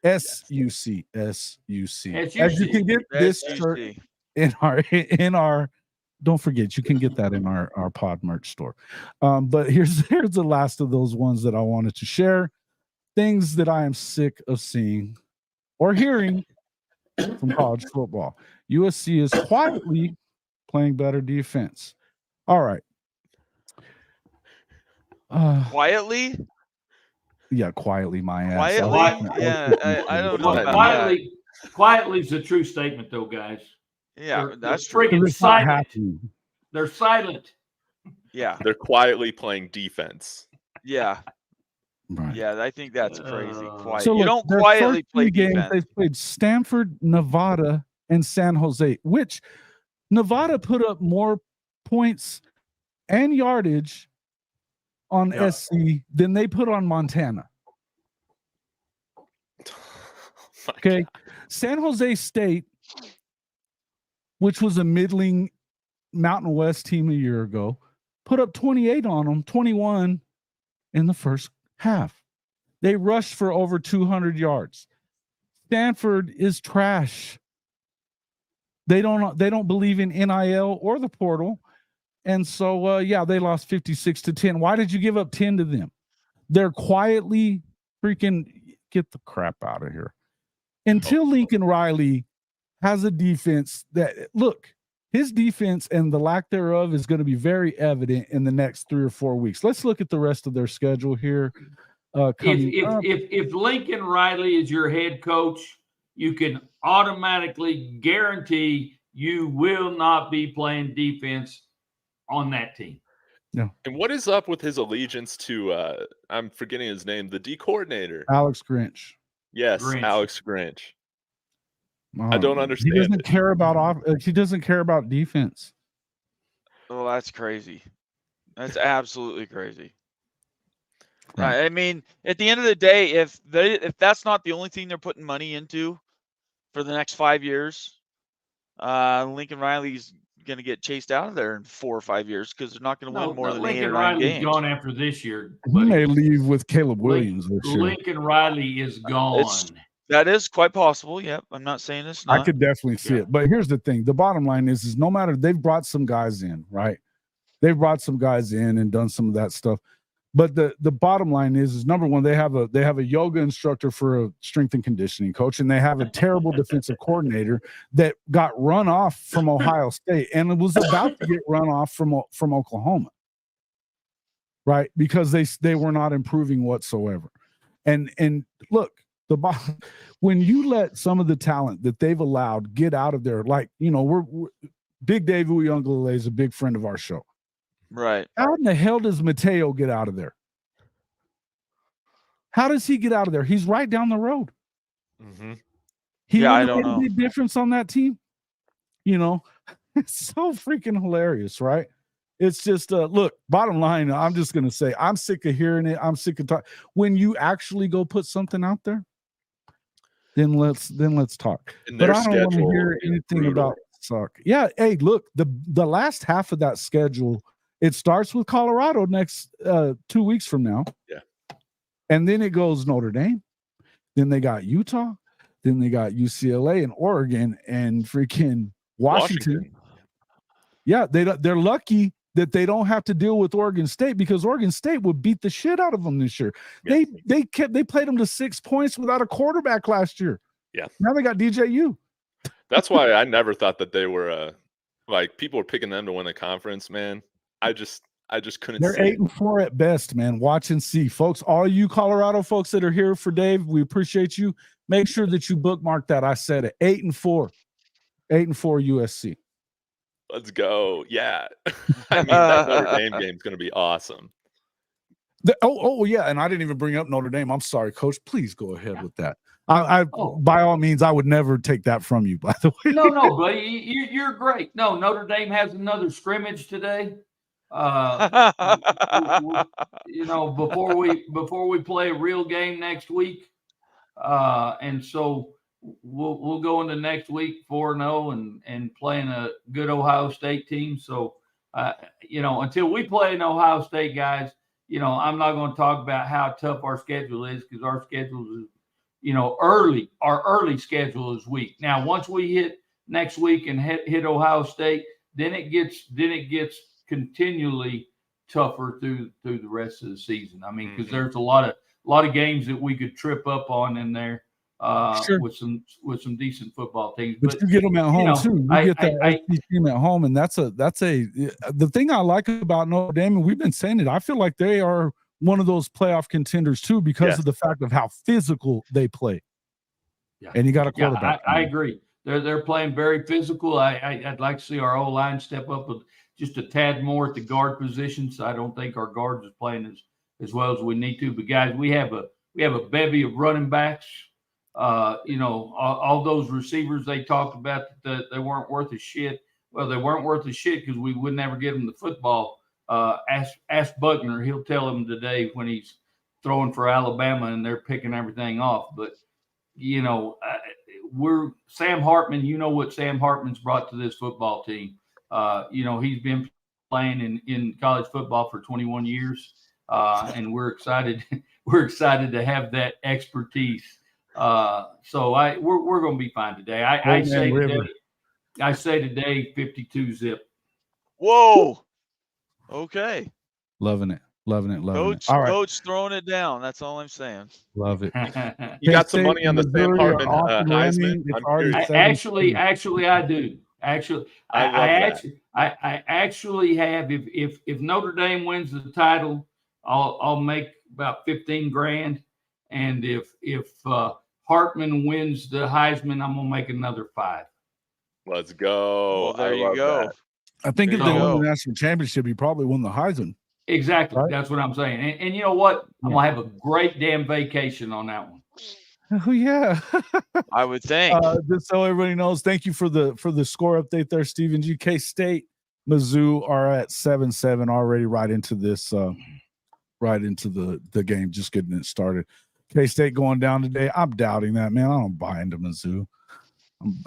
SUC. As you can get this shirt in our don't forget, you can get that in our pod merch store. But here's the last of those ones that I wanted to share. Things that I am sick of seeing or hearing from college football. USC is quietly playing better defense. All right. Quietly? Yeah, quietly, my ass. Quietly? I don't know about quietly is a true statement, though, guys. Yeah, that's true. Freaking silent. They're silent. Yeah. They're quietly playing defense. Yeah. Right. Yeah, I think that's crazy. Quiet. So you don't quietly play defense. They've played Stanford, Nevada, and San Jose, which Nevada put up more points and yardage on SC than they put on Montana. Okay. San Jose State, which was a middling Mountain West team a year ago, put up 28 on them, 21 in the first half. They rushed for over 200 yards. Stanford is trash. They don't believe in NIL or the portal. And so, they lost 56-10. Why did you give up 10 to them? They're quietly freaking get the crap out of here. Until Lincoln Riley has a defense that, look, his defense and the lack thereof is going to be very evident in the next 3 or 4 weeks. Let's look at the rest of their schedule here. If Lincoln Riley is your head coach, you can automatically guarantee you will not be playing defense on that team. No. And what is up with his allegiance to I'm forgetting his name, the D coordinator? Alex Grinch. Yes, Grinch. Alex Grinch. I don't understand. He doesn't care about he doesn't care about defense. Oh, that's crazy. That's absolutely crazy. Right. I mean, at the end of the day, if that's not the only thing they're putting money into for the next 5 years, Lincoln Riley's going to get chased out of there in 4 or 5 years because they're not going to win more than 8 or 9 Riley's games. gone after this year. He may leave with Caleb Williams this year. Lincoln Riley is gone. That is quite possible. Yep. I'm not saying it's not. I could definitely see it. But here's the thing. The bottom line is no matter, they've brought some guys in, right? They've brought some guys in and done some of that stuff. But the bottom line is number one, they have a yoga instructor for a strength and conditioning coach, and they have a terrible defensive coordinator that got run off from Ohio State and it was about to get run off from Oklahoma, right? Because they were not improving whatsoever. And look, when you let some of the talent that they've allowed get out of there, like we're Big Dave Uyunglele is a big friend of our show. Right. How in the hell does Mateo get out of there? How does he get out of there? He's right down the road. Mm-hmm. I don't know. Big difference on that team. It's so freaking hilarious, right? It's just look. Bottom line, I'm just gonna say I'm sick of hearing it. I'm sick of talking. When you actually go put something out there, then let's talk. But I don't want to hear anything about suck. Yeah. Hey, look, the last half of that schedule. It starts with Colorado next 2 weeks from now. Yeah. And then it goes Notre Dame. Then they got Utah. Then they got UCLA and Oregon and freaking Washington. Yeah, they're lucky that they don't have to deal with Oregon State because Oregon State would beat the shit out of them this year. Yeah. They played them to 6 points without a quarterback last year. Yeah. Now they got DJU. That's why I never thought that they were like people were picking them to win the conference, man. I just couldn't. They're 8-4 at best, man. Watch and see, folks. All you Colorado folks that are here for Dave, we appreciate you. Make sure that you bookmark that. I said it. 8-4 USC. Let's go. Yeah. I mean, that Notre Dame game is going to be awesome. Yeah. And I didn't even bring up Notre Dame. I'm sorry, Coach. Please go ahead with that. By all means, I would never take that from you, by the way. No, buddy. You're great. No, Notre Dame has another scrimmage today. Before we play a real game next week, and so we'll go into next week 4-0 and playing a good Ohio State team. So until we play an Ohio State, guys, I'm not going to talk about how tough our schedule is because our schedule is early. Our early schedule is weak. Now once we hit next week and hit Ohio State, then it gets continually tougher through the rest of the season. I mean, because there's a lot of games that we could trip up on in there with some decent football teams. But you get them at home too. You get that SEC team at home, and that's the thing I like about Notre Dame. And we've been saying it. I feel like they are one of those playoff contenders too because of the fact of how physical they play. Yeah. And you got a quarterback. I agree. They're playing very physical. I'd like to see our O-line step up with just a tad more at the guard position. So I don't think our guards is playing as well as we need to. But guys, we have a bevy of running backs. All those receivers they talked about that they weren't worth a shit. Well, they weren't worth a shit because we would never get them the football. Ask Buckner. He'll tell them today when he's throwing for Alabama and they're picking everything off. But, we're Sam Hartman. You know what Sam Hartman's brought to this football team. He's been playing in college football for 21 years, and we're excited. We're excited to have that expertise. So we're going to be fine today. I say today 52 zip. Whoa. Okay. Loving it. Coach, All right. Coach throwing it down. That's all I'm saying. Love it. You got some money on the Sam Hartman Heisman. Actually, I do. Actually, I I actually have. If Notre Dame wins the title, I'll make about 15 grand, and if Hartman wins the Heisman, I'm gonna make another 5. Let's go. Well, there I you love go. that. I think There if you they win go. the national championship, he probably won the Heisman. Exactly. Right? That's what I'm saying. And you know what? I'm gonna have a great damn vacation on that one. Oh yeah. I would think. Just so everybody knows, thank you for the score update there, Stephen. GK State, Mizzou are at 7-7 already, right into this, right into the game, just getting it started. K-State going down today. I'm doubting that, man. I don't buy into Mizzou.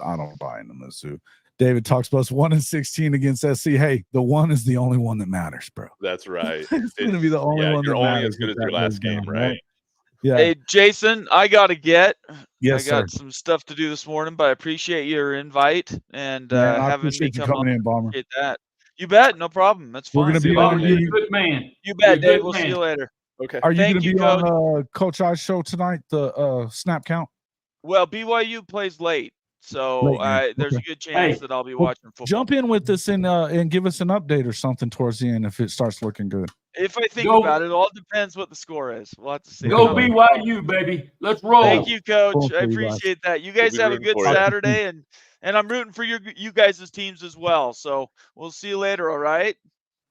I don't buy into Mizzou. David talks about us 1-16 against SC. Hey, the one is the only one that matters, bro. That's right. It's going to be the only one you're that only matters as good if as your that goes last game, down, right? Yeah. Hey, Jason, I got to get. Yes, I got sir. some stuff to do this morning, but I appreciate your invite and Man, I having me appreciate you come coming on. in, Bomber. Appreciate that. You bet. No problem. That's We're fine. going to be Bobby, on. you're a good man. You You're bet, a Dave. good We'll see man. you later. Okay. Are you going Thank to you, be Coach. on Coach I's show tonight? The snap count. Well, BYU plays late, so Late game. there's a Okay. good chance Hey, that I'll be Well, watching football. jump in with us and give us an update or something towards the end if it starts looking good. If I think Go- about it, it all depends what the score is. We'll have to see. Go Okay. BYU, baby. Let's roll. Thank you, Coach. Cool I for you guys. appreciate that. You We'll guys be have a rooting good for you. Saturday, and I'm rooting for you guys' teams as well. So we'll see you later. All right.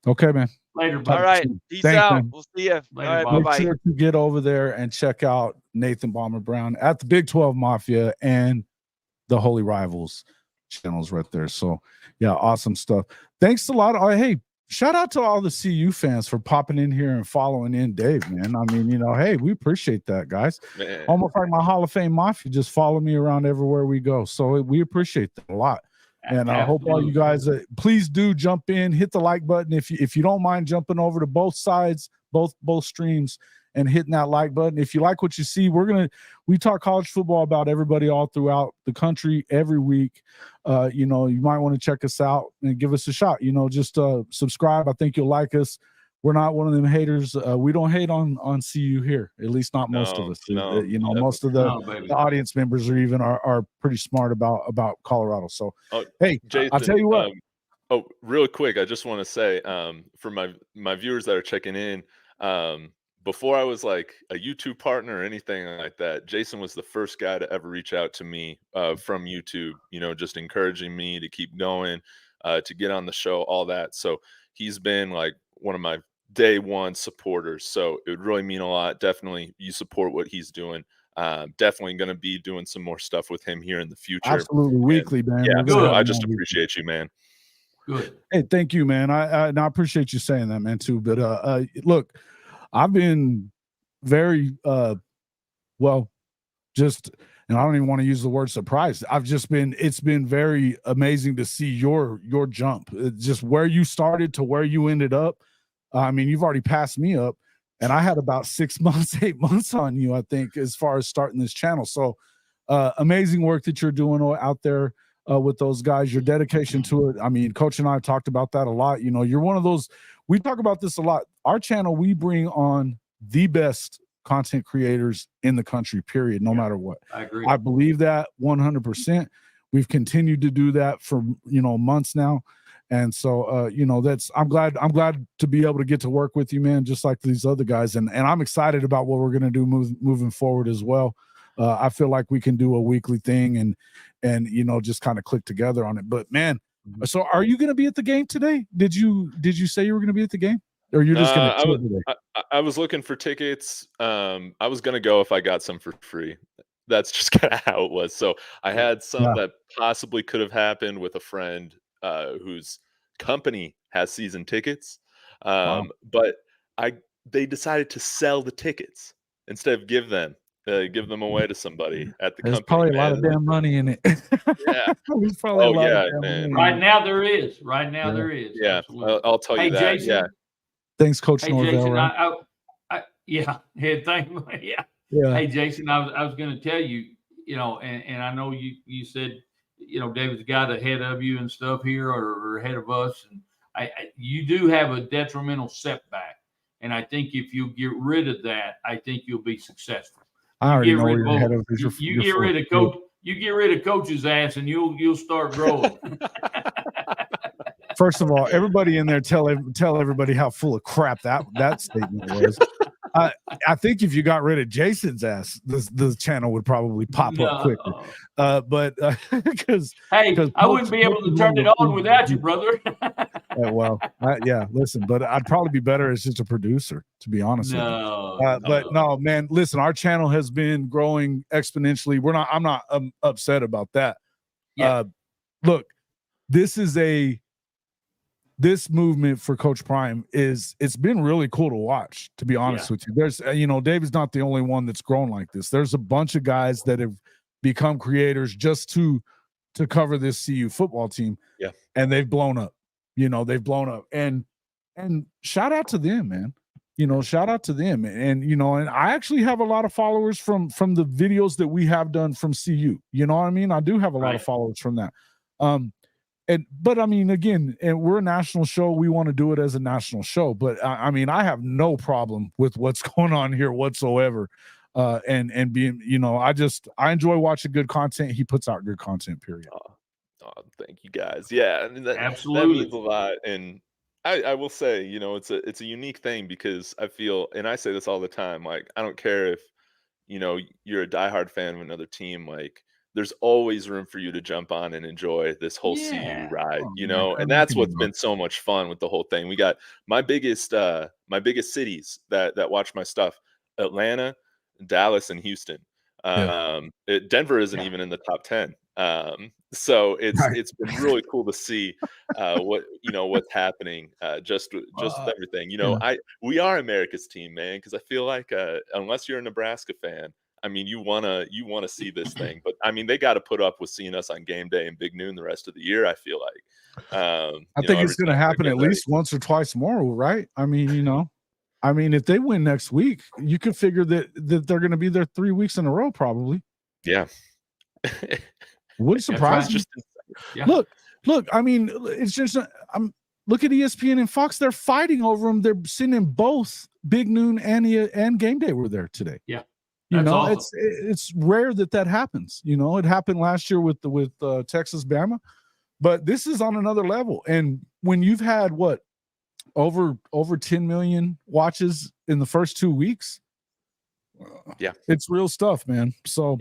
Okay, man. Later, All buddy. right. Peace Thanks, out. man. We'll see you. All Later, right. Bob. Bye Make bye. sure to get over there and check out Nathan Bomber Brown at the Big 12 Mafia and the Holy Rivals channels right there. So, yeah, awesome stuff. Thanks a lot. Hey, shout out to all the CU fans for popping in here and following in Dave, man. I mean, hey, we appreciate that, guys. Man. Almost like my Hall of Fame Mafia, just follow me around everywhere we go. So we appreciate that a lot. And I hope all you guys, please do jump in, hit the like button if you don't mind jumping over to both sides, both streams, and hitting that like button. If you like what you see, we talk college football about everybody all throughout the country every week. You might want to check us out and give us a shot. Just subscribe. I think you'll like us. We're not one of them haters. We don't hate on CU here, at least not most of us. No, most of the audience members are pretty smart about Colorado. So, hey, Jason, I'll tell you what. Real quick, I just want to say for my viewers that are checking in, before I was like a YouTube partner or anything like that, Jason was the first guy to ever reach out to me from YouTube, just encouraging me to keep going, to get on the show, all that. So he's been like one of my day one supporters. So it would really mean a lot. Definitely you support what he's doing. Definitely going to be doing some more stuff with him here in the future. Absolutely. Weekly, man. Yeah, so I just appreciate you, man. Good. Hey, thank you, man. I appreciate you saying that, man, too. But look, I've been very and I don't even want to use the word surprised. It's been very amazing to see your jump. Just where you started to where you ended up. I mean, you've already passed me up, and I had about 6 months, 8 months on you, I think, as far as starting this channel. So amazing work that you're doing out there with those guys, your dedication to it. I mean, Coach and I have talked about that a lot. You're one of those, we talk about this a lot. Our channel, we bring on the best content creators in the country, period, no matter what. I agree. I believe that 100%. We've continued to do that for, months now. And so, I'm glad to be able to get to work with you, man, just like these other guys. And I'm excited about what we're going to do moving forward as well. I feel like we can do a weekly thing and just kind of click together on it. But man, so are you going to be at the game today? Did you say you were going to be at the game, or you're just going to chill today? I was looking for tickets. I was going to go if I got some for free. That's just kind of how it was. So I had some that possibly could have happened with a friend whose company has season tickets. But they decided to sell the tickets instead of give them away to somebody at the There's company. Probably a lot of damn money in it. Yeah. There's probably a lot of damn money. Right now there is. There is. Yeah. Absolutely. I'll tell you that. Jason, yeah. Thanks, Coach Hey, Norvell. Jason, right? thank you. Yeah. Hey, Jason, I was going to tell you, and I know you said, David's got ahead of you and stuff here or ahead of us. And you do have a detrimental setback. And I think if you get rid of that, I think you'll be successful. I already know where you're ahead of. You get rid of You get rid of Coach's ass, and you'll start growing. First of all, everybody in there tell everybody how full of crap that statement was. I think if you got rid of Jason's ass, the channel would probably pop up quicker. But because I wouldn't be able to turn it on without you, brother. Yeah, listen, but I'd probably be better as just a producer, to be honest with you. But no, man, listen, our channel has been growing exponentially. I'm not upset about that. Yeah. Look, this movement for Coach Prime it's been really cool to watch, to be honest with you. There's, David's not the only one that's grown like this. There's a bunch of guys that have become creators just to cover this CU football team. Yeah. And they've blown up, and shout out to them, man. Shout out to them. And I actually have a lot of followers from the videos that we have done from CU. You know what I mean? I do have a lot of followers from that. But I mean, again, and we're a national show. We want to do it as a national show. But I mean, I have no problem with what's going on here whatsoever. And being, I enjoy watching good content. He puts out good content, period. Oh, thank you guys. Yeah, I mean, absolutely, that means a lot. And I will say, it's a unique thing, because I feel, and I say this all the time, like, I don't care if, you're a diehard fan of another team, like, there's always room for you to jump on and enjoy this whole CU ride, and that's what's been so much fun with the whole thing. We got my biggest cities that watch my stuff: Atlanta, Dallas, and Houston. Denver isn't even in the top 10. So it's been really cool to see what's happening, just everything. We are America's team, man, because I feel like unless you're a Nebraska fan, I mean, you wanna see this thing, but I mean, they got to put up with seeing us on game day and Big Noon the rest of the year. I feel like I think it's going to happen at least once or twice more, right? I mean, if they win next week, you could figure that they're going to be there 3 weeks in a row, probably. Yeah. Wouldn't surprise me. Yeah. Look. I mean, it's just look at ESPN and Fox. They're fighting over them. They're sending both Big Noon and Game Day were there today. Yeah. Awesome. It's rare that happens. It happened last year with Texas Bama, but this is on another level. And when you've had over 10 million watches in the first 2 weeks, it's real stuff, man. So,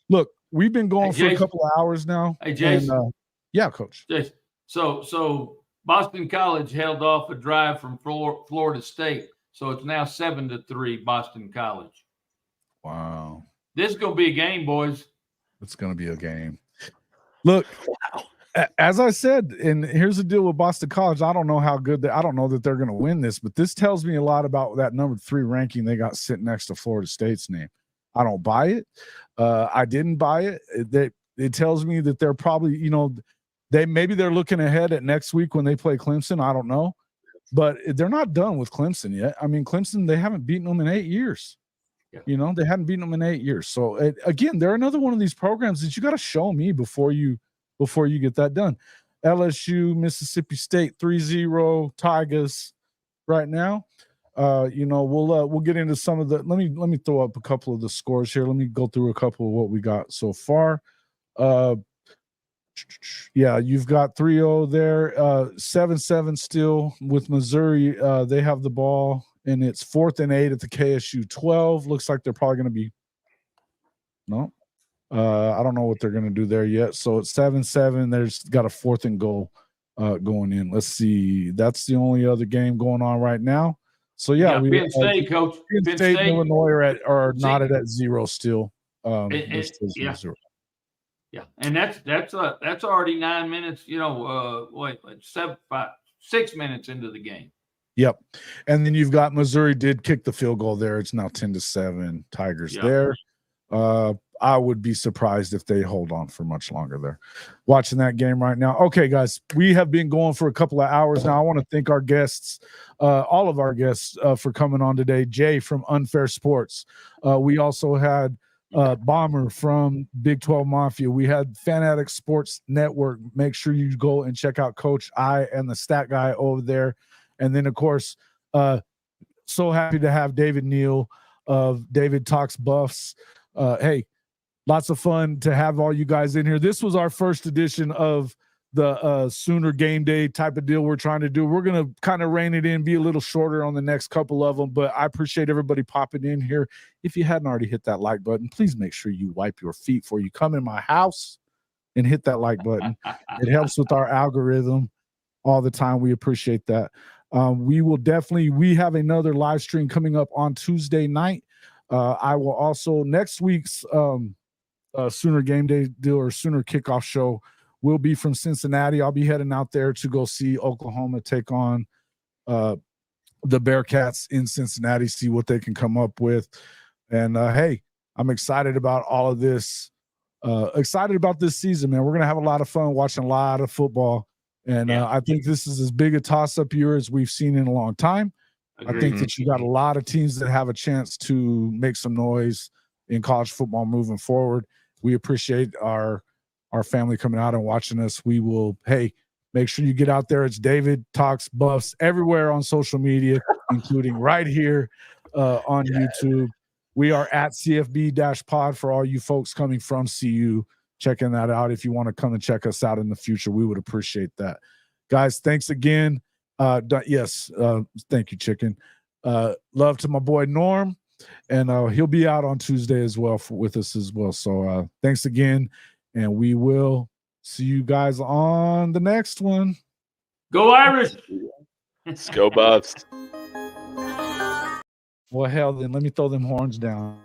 look, we've been going for a couple of hours now. Hey, Jason. And, Coach. Jason. So Boston College held off a drive from Florida State, so it's now 7-3 Boston College. Wow. This is going to be a game, boys. It's going to be a game. Look, as I said, and here's the deal with Boston College. I don't know how good I don't know that they're going to win this, but this tells me a lot about that number 3 ranking they got sitting next to Florida State's name. I don't buy it. I didn't buy it. It tells me that they're probably, maybe they're looking ahead at next week when they play Clemson. I don't know, but they're not done with Clemson yet. I mean, Clemson, they haven't beaten them in 8 years. They hadn't beaten them in 8 years. So again, they're another one of these programs that you got to show me before you get that done. LSU, Mississippi State, 3-0 Tigers right now. We'll get into some of the. Let me throw up a couple of the scores here. Let me go through a couple of what we got so far. You've got 3-0 there. 7-7 still with Missouri. They have the ball. And it's 4th and 8 at the KSU 12. Looks like they're probably going to be I don't know what they're going to do there yet. So it's 7-7. There's got a 4th and goal going in. Let's see. That's the only other game going on right now. So Penn State, Coach. Penn State, Illinois are knotted at 0 still. Still 0. Yeah, and that's already 9 minutes. 6 minutes into the game. Yep. And then you've got Missouri did kick the field goal there. It's now 10-7 Tigers there. I would be surprised if they hold on for much longer there. Watching that game right now. Okay, guys, we have been going for a couple of hours now. I want to thank our guests, all of our guests for coming on today. Jay from Unfair Sports. We also had Bomber from Big 12 Mafia. We had Fanatic Sports Network. Make sure you go and check out Coach I and the Stat Guy over there. And then, of course, so happy to have David Neal of David Talks Buffs. Hey, Lots of fun to have all you guys in here. This was our first edition of the Sooner Game Day type of deal we're trying to do. We're going to kind of rein it in, be a little shorter on the next couple of them, but I appreciate everybody popping in here. If you hadn't already hit that like button, please make sure you wipe your feet before you come in my house and hit that like button. It helps with our algorithm all the time. We appreciate that. We have another live stream coming up on Tuesday night. I will also, next week's Sooner Game Day deal or Sooner Kickoff show will be from Cincinnati. I'll be heading out there to go see Oklahoma take on the Bearcats in Cincinnati, see what they can come up with. And hey, I'm excited about all of this. Excited about this season, man. We're going to have a lot of fun watching a lot of football. And I think this is as big a toss-up year as we've seen in a long time. Agreed. I think that you got a lot of teams that have a chance to make some noise in college football moving forward. We appreciate our family coming out and watching us. We will, hey, make sure you get out there. It's David Talks Buffs everywhere on social media, including right here on YouTube. We are at CFB-pod for all you folks coming from CU. Checking that out. If you want to come and check us out in the future, we would appreciate that. Guys, thanks again. Thank you, Chicken. Love to my boy Norm, and he'll be out on Tuesday as well with us as well. So thanks again, and we will see you guys on the next one. Go Irish! Let's go Buffs. Well, hell, then let me throw them horns down.